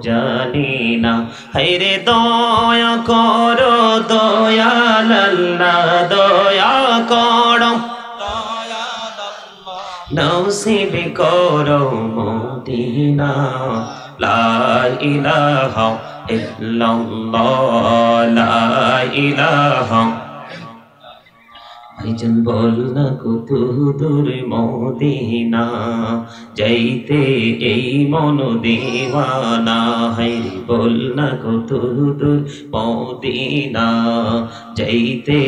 জানি না হায়রে দয়া করো দয়াল আল্লাহ দয়া করো নসিব করো মদিনা লা ইলাহা ইল্লাল্লাহ লা ইলাহা ভাইজান বল না কত দূর মদিনা যাইতে এই মন দেওয়ানা হায়রে বল না কত দূর মদিনা যাইতে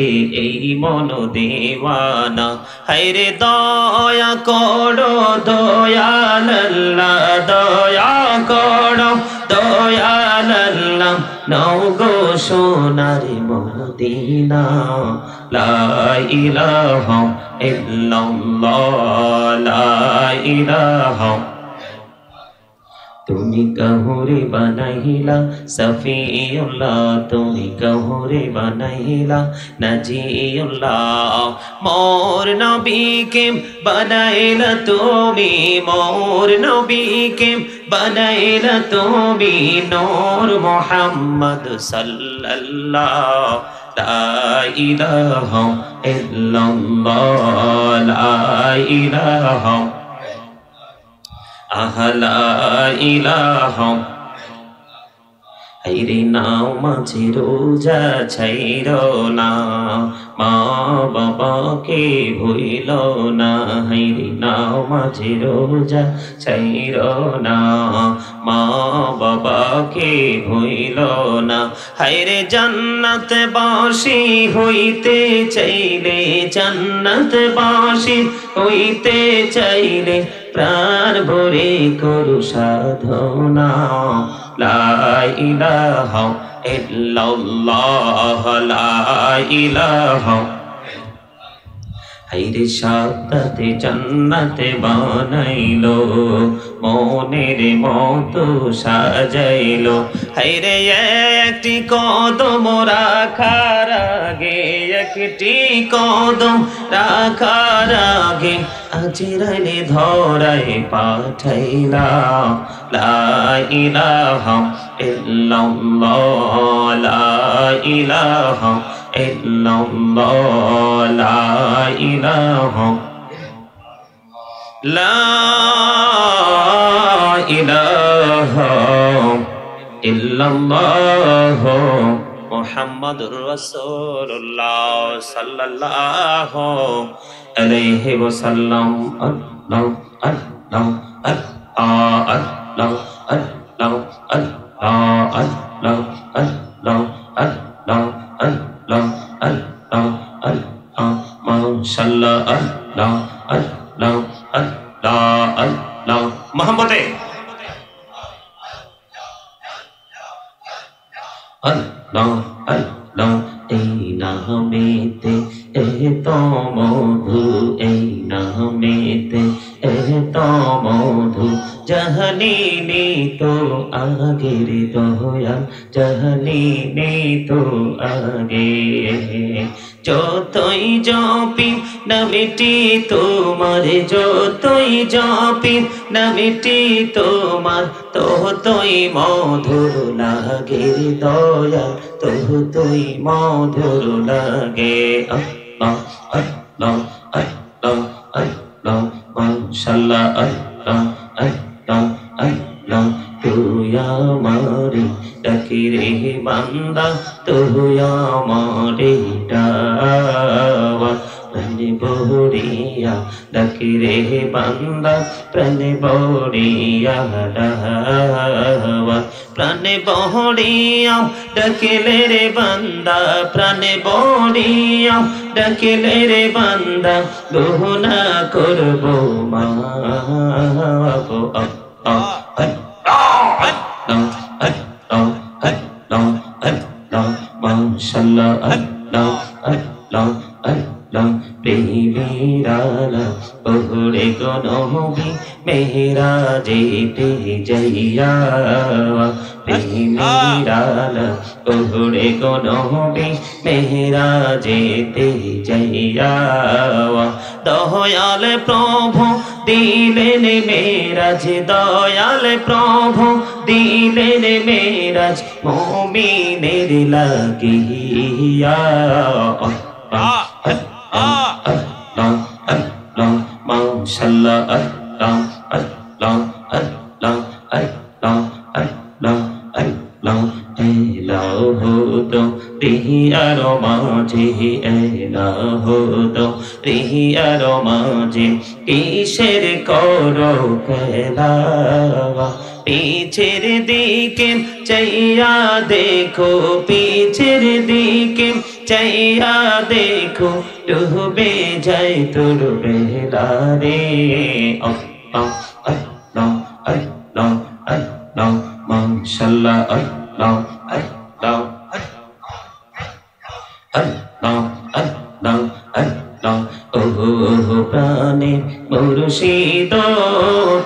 এই মন দেওয়ানা হায়রে দয়া করো দয়াল আল্লাহ দয়া করো দয়াল আল্লাহ নাও গো সোনার মদিনা লা ইলাহা ইল্লাল্লাহ লা ইলাহা তুমি কাহুরে বানাইলা সফিউল্লাহ তুমি কাহুরে বানাইলা নাজিউল্লাহ মোর নবীকে বানাইলা তুমি মোর নবীকে বানাইলা তুমি নূর মুহাম্মদ সাল্লাল্লাহ লা ইলাহা ইল্লাল্লাহ লা ইলাহা লা ইলাহা হায়রে নাও মাঝে রোজা ছাইরো না মা বাবাকে ভুইল না হায়রে নাও মাঝে রোজা ছাইরো না মা বাবাকে ভুইল না হায়রে জান্নাত বাসী হইতে চাইলে জান্নাত বাসী হইতে চাইলে প্রাণ ভরে করু সাধনা লা ইলাহা ইল্লাল্লাহ লা ইলাহা হায়রে সাদাতে জান্নাতে বানাইলো মনের মতো সাজাইলো হায়রে একটি কদম রাখার আগে একটি কদম রাখার আগে আজরাইলে ধরায় পাঠাইলা লা ইলাহা ইল্লাল্লাহ লা ইলাহা ইল্লাল্লাহ লা ইলাহা লা ইলাহা ইল্লাল্লাহ মুহাম্মাদুর রাসূলুল্লাহ সাল্লাল্লাহু আলাইহি ওয়াসাল্লাম আল্লাহ আল্লাহ আল্লাহ আল্লাহ আল্লাহ আল্লাহ আল্লাহ আল্লাহ আল্লাহ আল্লাহ আল্লাহ মাশাআল্লাহ আল্লাহ আল্লাহ আল্লাহ আল্লাহ মুহাম্মদে আল্লাহ আল্লাহ এই নামেতে এত মধু এই নামেতে এত মধু জাহানিনি তো আগের দয়াল জাহানিনি তো আগে যতই জপি নামটি তোমার যতই জপি নামটি তোমার ততই মধুর লাগে দয়াল ততই মধুর লাগে আল্লাহ আল্লাহ আল্লাহ আল্লাহ মাশাআল্লাহ আল্লাহ আল্লাহ আল্লাহ তুই আমারে ডাকি রে বান্দা তুই আমারে ডাওয়া প্রাণে বড়িয়া ডাকি রে বান্দা প্রাণে বড়িয়া ডাওয়া প্রাণে বড়িয়া ডাকিলে রে বান্দা প্রাণে বড়িয়া ডাকিলে রে বান্দা গুনাহ করব মাফ মাশাআল্লাহ আল্লাহ আল্লাহ আল্লাহ প্রেমেরালা বহুরে গনবি মেহরাজেতে যাইয়া প্রেমেরালা বহুরে গনবি মেহরাজেতে যাইয়া দয়াল প্রভু দিলেন মেরাজ দয়াল প্রভু দিলেন মেরাজ মুমিনের লাগিয়া আল্লাহ আল্লাহ আল্লাহ আল্লাহ মাশাআল্লাহ আল্লাহ আল্লাহ আল্লাহ আল্লাহ আল্লাহ আল্লাহ এলাহু তো রিহিয়ার মাঝে এলাহু তো রিহিয়ার মাঝে কিসের করো খেলা পিছের দিকে চাইয়া দেখো পিছের দিকে চাইয়া দেখো ডুবে যায় তোর বেলা রে আল্লাহ আল্লাহ আল্লাহ আল্লাহ মাশাআল্লাহ আল্লাহ আল্লাহ আল্লাহ আল্লাহ আল্লাহ ওহ প্রাণের মুর্শিদ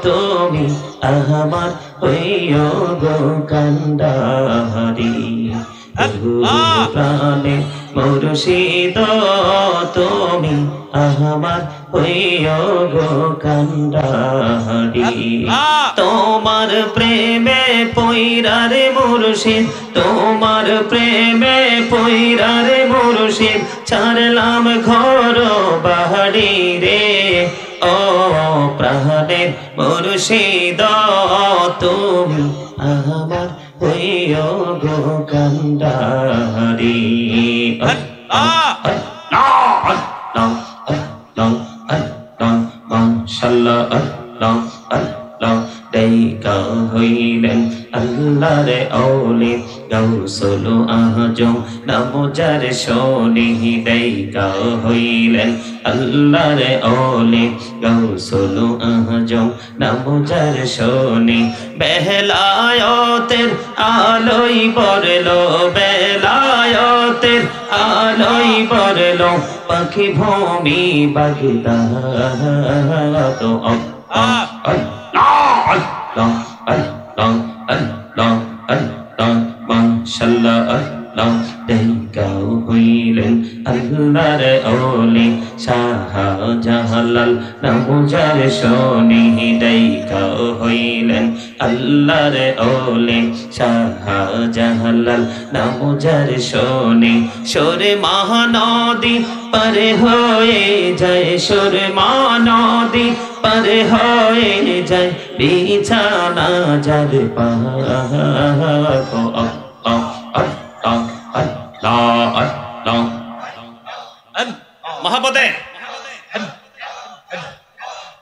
তুমি আমার হইও গো কান্ডারি প্রাণের মুর্শিদ তুমি আমার হইও গো কান্ডারি তোমার প্রেমে পয়রারে মুর্শিদ তোমার প্রেমে পয়রারে মুর্শিদ ছাড়লাম ঘর বাড়ি রে ও প্রাণের মুর্শিদ তুমি আমার হইও গো কান্ডারি আল্লাহ আল্লাহ আল্লাহ আল্লাহ মাশাআল্লাহ আল্লাহ আল্লাহ দেখা হইলেন আল্লাহর ওলি গাউসুল আজম নাম যার শোনি দেখা হইলেন আল্লাহর ওলি গাউসুল আজম নাম যার শোনি বেলায়েতের আলোই পড়লো বেলায়েতের আলোই পড়লো পাখি ভূমি বাগদা তো আল্লাহ আল্লাহ আল্লাহ আল্লাহ আল্লাহ মাশাআল্লাহ আল্লাহ দেখা হইলেন আল্লাহর ওলি শাহজালাল নাম যার শোনি দেখা হইলেন আল্লাহর ওলি শাহজালাল নাম যার শোনি সুরে মহানদী পারে হয়ে যায় সুরে মহানদী পারে হয়ে যায় বিছানা যার পাগো আল্লাহ আল্লাহ আল্লাহ আল্লাহ মহাপতে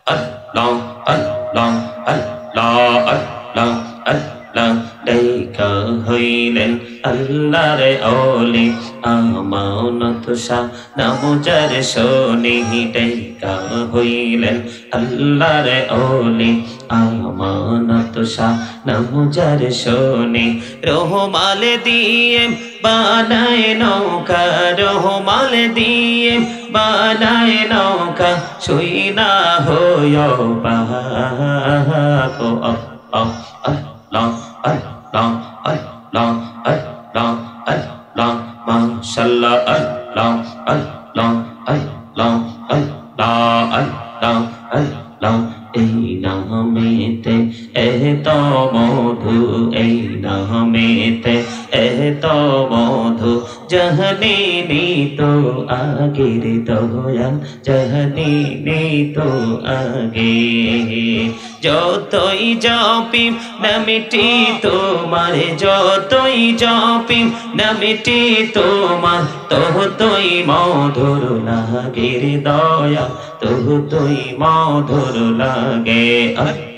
আল্লাহ আল্লাহ আল্লাহ আল্লাহ আল্লাহ দেখা হইলেন আল্লাহর ওলি আমানত শাহ নাম যার শোনি দেখা হইলেন আল্লাহর ওলি আমানত শাহ নাম যার শোনি রহমাল দিয়ে বানায় নৌকা রহমাল দিয়ে বানায় নৌকা শুই না হইও বাগো আল্লাহ আল্লাহ আল্লাহ আল্লাহ আল্লাহ আল্লাহ মাশাআল্লাহ আল্লাহ আল্লাহ আল্লাহ আল্লাহ আল্লাহ আল্লাহ এই নামেতে এত মধু এই নামেতে এত মধু জহনি তো আগের দয়াল জহনি তো আগে যতই জপি নামটি তোমার যতই জপি নামটি তোমার ততই মধুর লাগে রে দয়াল ততই মধুর লাগে আল্লাহ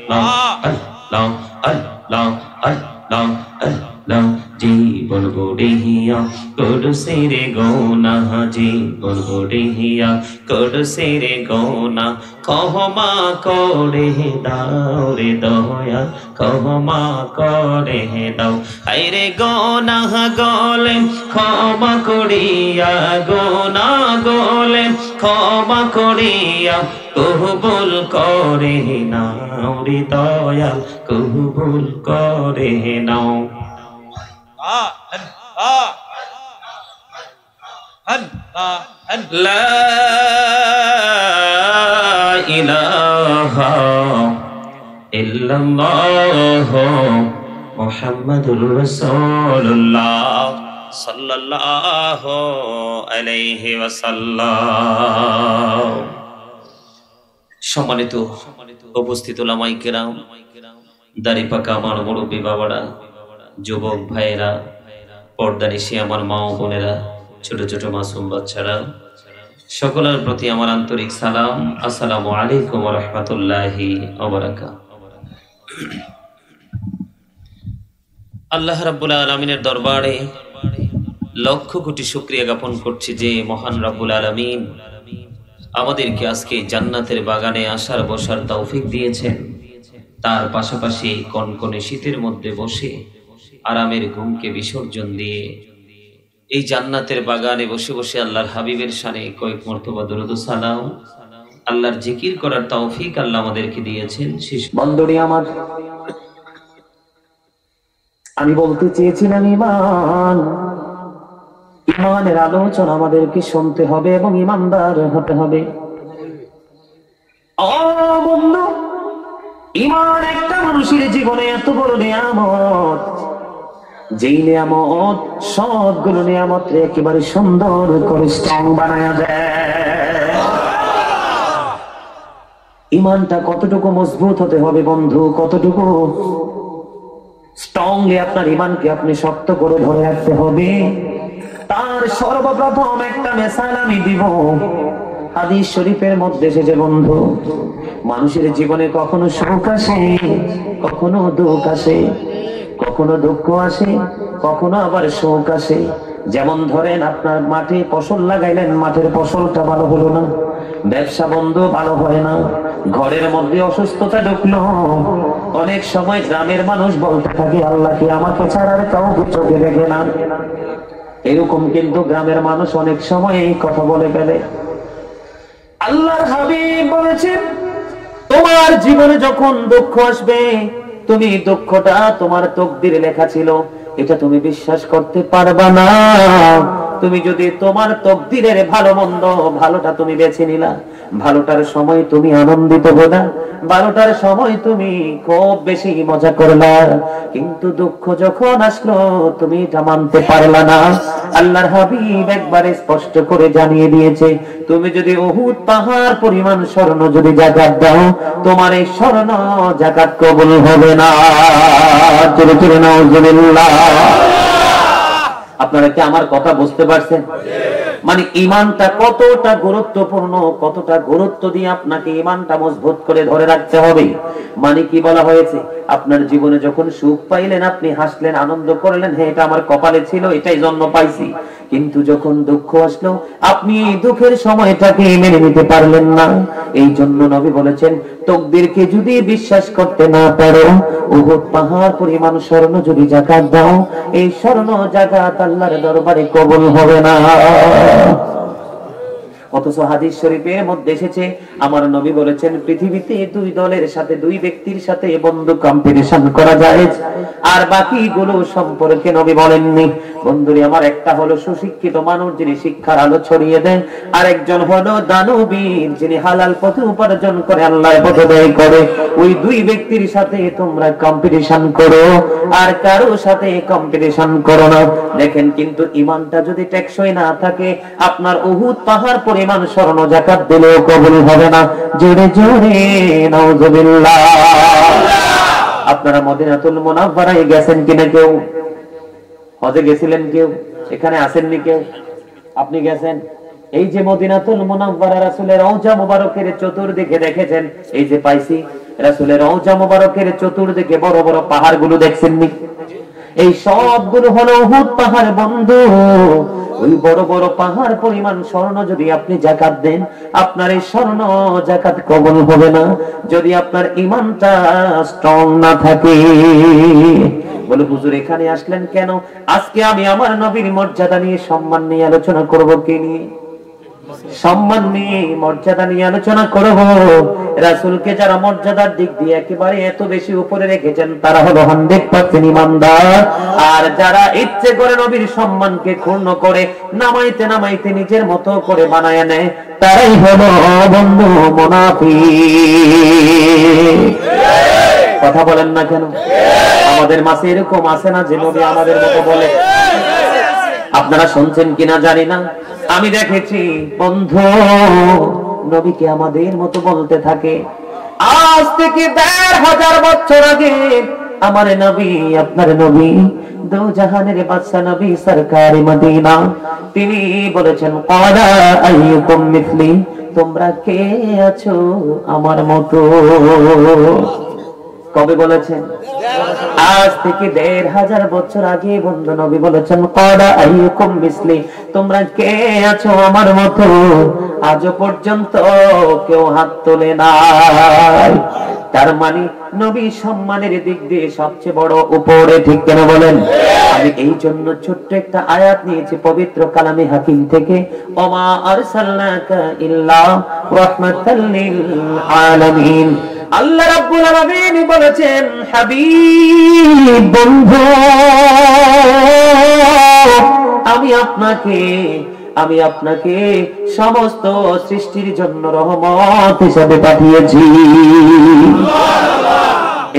আল্লাহ আল্লাহ আল্লাহ আল্লাহ জীবন গড়িয়া করছে রে গোনা জীবন গড়িয়া করছে রে গোনা ক্ষমা করে দাও রে দয়া ক্ষমা করে দাও আইরে গোনা গলে ক্ষমা করিয়া গোনা গলে ক্ষমা করিয়া কবুল করে নাও রে দয়াল কবুল করে নাও লা ইলাহা ইল্লাল্লাহ মুহাম্মাদুর রাসূলুল্লাহ সাল্লাল্লাহু আলাইহি ওয়াসাল্লাম। সম্মানিত উপস্থিত উলামায়ে কেরাম, দাড়ি পাকা আমার মুরব্বী বাবারা, যুবক ভাইয়েরা, পর্দানিশী আমার মা ও বোনেরা, ছোট ছোট মাসুম বাচ্চারা, সকলের প্রতি আমার আন্তরিক সালাম। আসসালামু আলাইকুম ওয়া রাহমাতুল্লাহি ওয়া বারাকাতুহু। আল্লাহ রাব্বুল আলামিনের দরবারে লক্ষ কোটি শুকরিয়া জ্ঞাপন করছি যে মহান রাব্বুল আলামিন আমাদেরকে আজকে জান্নাতের বাগানে আসার বসার তৌফিক দিয়েছেন। তার পাশাপাশি কনকনে শীতের মধ্যে বসে আরামের ঘুমকে বিসর্জন দিয়ে এই জান্নাতের বাগানে বসে বসে আল্লাহর হাবিবের শানে কয়েক মর্তবা দরুদ ও সালাম, আল্লাহর জিকির করার তৌফিক আল্লাহ আমাদেরকে দিয়েছেন। বন্ধুরি আমার, আমি বলতে চেয়েছিলাম ইমানের আলোচনা আমাদেরকে শুনতে হবে এবং ইমানদার হতে হবে। বন্ধু, ইমান একটা মানুষের জীবনে এত বড় নিয়ামত, যেই নিয়ামত সবগুলো নিয়ামত একেবারে সুন্দর করে স্ট্রং বানায়া দেয়। ইমানটা কতটুকু মজবুত হতে হবে বন্ধু, কতটুকু স্ট্রংলি আপনার ইমানকে আপনি শক্ত করে ধরে রাখতে হবে। তার সর্বপ্রথম একটা মেসাল আমি দিব, হাদিস শরীফের মধ্যে এসেছে বন্ধু, মানুষের জীবনে কখনো সুখ আসে, কখনো দুঃখ আসে, কখনো দুঃখ আসে, কখনো আবার সুখ আসে। যেমন ধরেন আপনার মাঠে ফসল লাগাইলেন, মাঠের ফসলটা ভালো হলো না, ব্যবসা বন্ধ, ভালো হয় না, ঘরের মধ্যে অসুস্থতা ঢুকলো। অনেক সময় গ্রামের মানুষ বলতে থাকে, আল্লাহ কি আমাকে ছাড়া আর কাউকে চোখে দেখে না। এরকম কিন্তু গ্রামের মানুষ অনেক সময় এই কথা বলে ফেলে। আল্লাহর হাবিব বলেছেন, তোমার জীবনে যখন দুঃখ আসবে, তুমি দুঃখটা তোমার তকদিরে লেখা ছিল এটা তুমি বিশ্বাস করতে পারবা না। তুমি যদি তোমার তকদিরের ভালো মন্দ, ভালোটা তুমি বেছে নিলা, ভালোটার সময় তুমি আনন্দিত হলা, ভালোটার সময় তুমি খুব বেশি মজা করলা, কিন্তু দুঃখ যখন আসলো তুমি এটা মানতে পারলা না। আল্লাহর হাবিব একবারে স্পষ্ট করে জানিয়ে দিয়েছে, তুমি যদি উহুদ পাহাড় পরিমাণ স্বর্ণ যদি যাকাত দাও, তোমার এই স্বর্ণ যাকাত কবুল হবে না। চলে চলে নাউজুবিল্লাহ। আপনারা কি আমার কথা বুঝতে পারছেন? মানে ইমানটা কতটা গুরুত্বপূর্ণ, কতটা গুরুত্ব দিয়ে আপনাকে ইমানটা মজবুত করে ধরে রাখতে হবে। মানে কি বলা হয়েছে, আপনার জীবনে যখন সুখ পাইলেন, আপনি হাসলেন, আনন্দ করলেন, হ্যাঁ এটা আমার কপালে ছিল, এটাই জন্ম পাইছি। কিন্তু যখন দুঃখ আসলো, আপনি এই দুঃখের সময়টাকে মেনে নিতে পারলেন না। এই জন্য নবী বলেছেন, তকদিরকে যদি বিশ্বাস করতে না পারো, উহুদ পাহাড় পরিমাণ স্বর্ণ যদি যাকাত দাও, এই স্বর্ণ যাকাত আল্লাহর দরবারে কবুল হবে না। অথচ হাদিস শরীফের মধ্যে এসেছে, আমার নবী বলেছেন, পৃথিবীতে দুই দলের সাথে, দুই ব্যক্তির সাথে বন্ধু কম্পিটিশন করা যায়, আর বাকিগুলো সম্পর্কে নবী বলেননি। বন্ধুরি আমার, একটা হলো সুশিক্ষিত মানুষ যিনি শিক্ষার আলো ছড়িয়ে দেন, আর একজন হলো দানবীর যিনি হালাল পথে উপার্জন করে আল্লাহর পথে ব্যয় করে। ওই দুই ব্যক্তির সাথে তোমরা কম্পিটিশন করো, আর কারো সাথে কম্পিটিশন করো না। দেখেন, কিন্তু ইমানটা যদি টেকসই না থাকে, আপনার উহুদ পাহাড় পরিমাণ স্বর্ণ যাকাত দিলেও কবুল হবে না। জোরে জোরে নাউজুবিল্লাহ। আপনারা মদিনাতুল মুনাওয়ারায় গেছেন কিনা? কেউ হজে গেছিলেন? কেউ এখানে আসেননি? কেউ আপনি গেছেন? এই যে মদিনাতুল মুনাওয়ারা, রাসূলের রওজা মুবারকের চতুর্দিকে দেখেছেন, এই যে পাইছি, রাসূলের রওজা মুবারকের চতুর্দিকে বড় বড় পাহাড়গুলো দেখছেননি? এই সবগুলো হলো উহুদ পাহাড় বন্ধু। ওই বড় বড় পাহাড় পরিমাণ স্বর্ণ যদি আপনি যাকাত দেন, আপনার এই স্বর্ণ যাকাত কবুল হবে না যদি আপনার ঈমানটা স্ট্রং না থাকে। বলে, হুজুর এখানে আসলেন কেন? আজকে আমি আমার নবীর মর্যাদা নিয়ে, সম্মান নিয়ে আলোচনা করব। কে নিয়ে? সম্মান নিয়ে, মর্যাদা নিয়ে আলোচনা করব। রাসূলকে যারা মর্যাদার দিক দিয়ে একেবারে এত বেশি উপরে রেখেছেন, তারা হলো 100% ঈমানদার। আর যারা ইচ্ছে করে নবীর সম্মানকে ক্ষুণ্ণ করে নামাইতে নামাইতে নিজের মতো করে বানায় নেয়, তারাই হলো বন্ধু মুনাফিক। কথা বলেন না কেন? আমাদের মাঝে এরকম আছে না যে নবী আমাদের মতো বলে? আপনারা শুনছেন কিনা জানি না, আমি দেখেছি বন্ধু নবীকে আমাদের মতো বলতে থাকে। আজ থেকে ১৫০০ বছর আগে আমার নবী, আপনার নবী, দো জাহানের বাদশা নবী সরকার মদিনা, তিনি বলেছেন ক্বালা আইয়ুকুম মিসলি, তোমরা কে আছো আমার মতো? কবে বলেছেন? আজ থেকে ১৫০০ বছর আগে বন্ধু নবী বলেছেন ক্বালা আইয়ুকুম মিসলি, তোমরা কে আছো আমার মতো? আজও পর্যন্ত কেউ হাত তোলে নাই। তার মানে নবী সম্মানের দিক দিয়ে সবচেয়ে বড় উপরে, ঠিক কেন বলেন? আমি এই জন্য ছোট্ট একটা আয়াত নিয়েছি পবিত্র কালামে হাকিম থেকে, ওমা আরসালনাকা ইল্লা রাহমাতাল লিল আলামিন। আল্লাহ রাব্বুল আলামিন বলেছেন, হাবিব বন্ধু, আমি আপনাকে সমস্ত সৃষ্টির জন্য রহমত হিসেবে পাঠিয়েছি।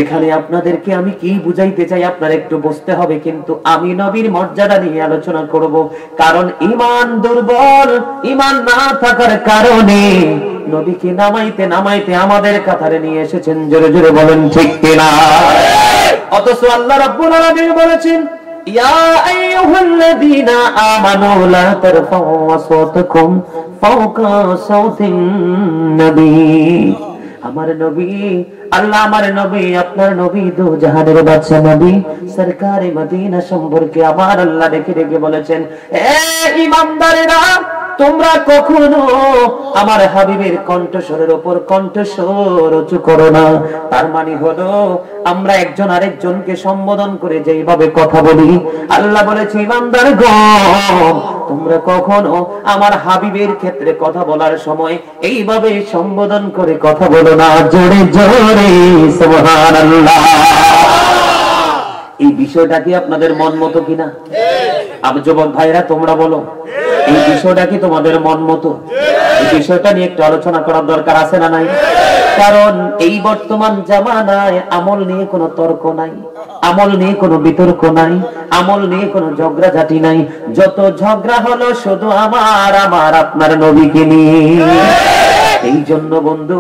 এখানে আপনাদেরকে আমি কি বুঝাইতে চাই আপনারা একটু বুঝতে হবে, কিন্তু আমি নবীর মর্যাদা নিয়ে আলোচনা করব, কারণ ঈমান দুর্বল, ঈমান না থাকার কারণে নবীকে নামাইতে নামাইতে আমাদের কাতারে নিয়ে এসেছেন। জোরে জোরে বলেন ঠিক কিনা? অথচ আল্লাহ রাব্বুল আলামিন বলেছেন, ইয়া আইয়ুহাল্লাযীনা আমানু লা তারফাউ আসওয়াতাকুম ফাওকা সাওতিন নবী। আমার নবী, আল্লাহ আমার নবী, আপনার নবী, দো জাহানের বাদশা নবী সরকারে মদিনা সম্পর্কে আমার আল্লাহ ডেকে ডেকে বলেছেন, এ ঈমানদারেরা, তোমরা কখনো আমার হাবিবের কণ্ঠস্বরের উপর কণ্ঠস্বর উঁচু করো না। তার মানে হলো আমরা একজন আরেকজনকে সম্বোধন করে যেইভাবে কথা বলি, আল্লাহ বলেছে ঈমানদারগণ, তোমরা কখনো আমার হাবিবের ক্ষেত্রে কথা বলার সময় এইভাবে সম্বোধন করে কথা বলো না। জোরে জোরে সুবহানাল্লাহ। এই বিষয়টা কি আপনাদের মন মতো কিনা? যুবক ভাইরা তোমরা বলো, এই বিষয়টা কি তোমাদের মন মতো? এই বিষয়টা নিয়ে একটু আলোচনা করার দরকার আছে না নাই? কারণ এই বর্তমান জামানায় আমল নিয়ে কোনো তর্ক নাই, আমল নিয়ে কোনো বিতর্ক নাই, আমল নিয়ে কোনো ঝগড়াঝাটি নাই। যত ঝগড়া হলো শুধু আমার আপনার নবীকে নিয়ে। এই জন্য বন্ধু,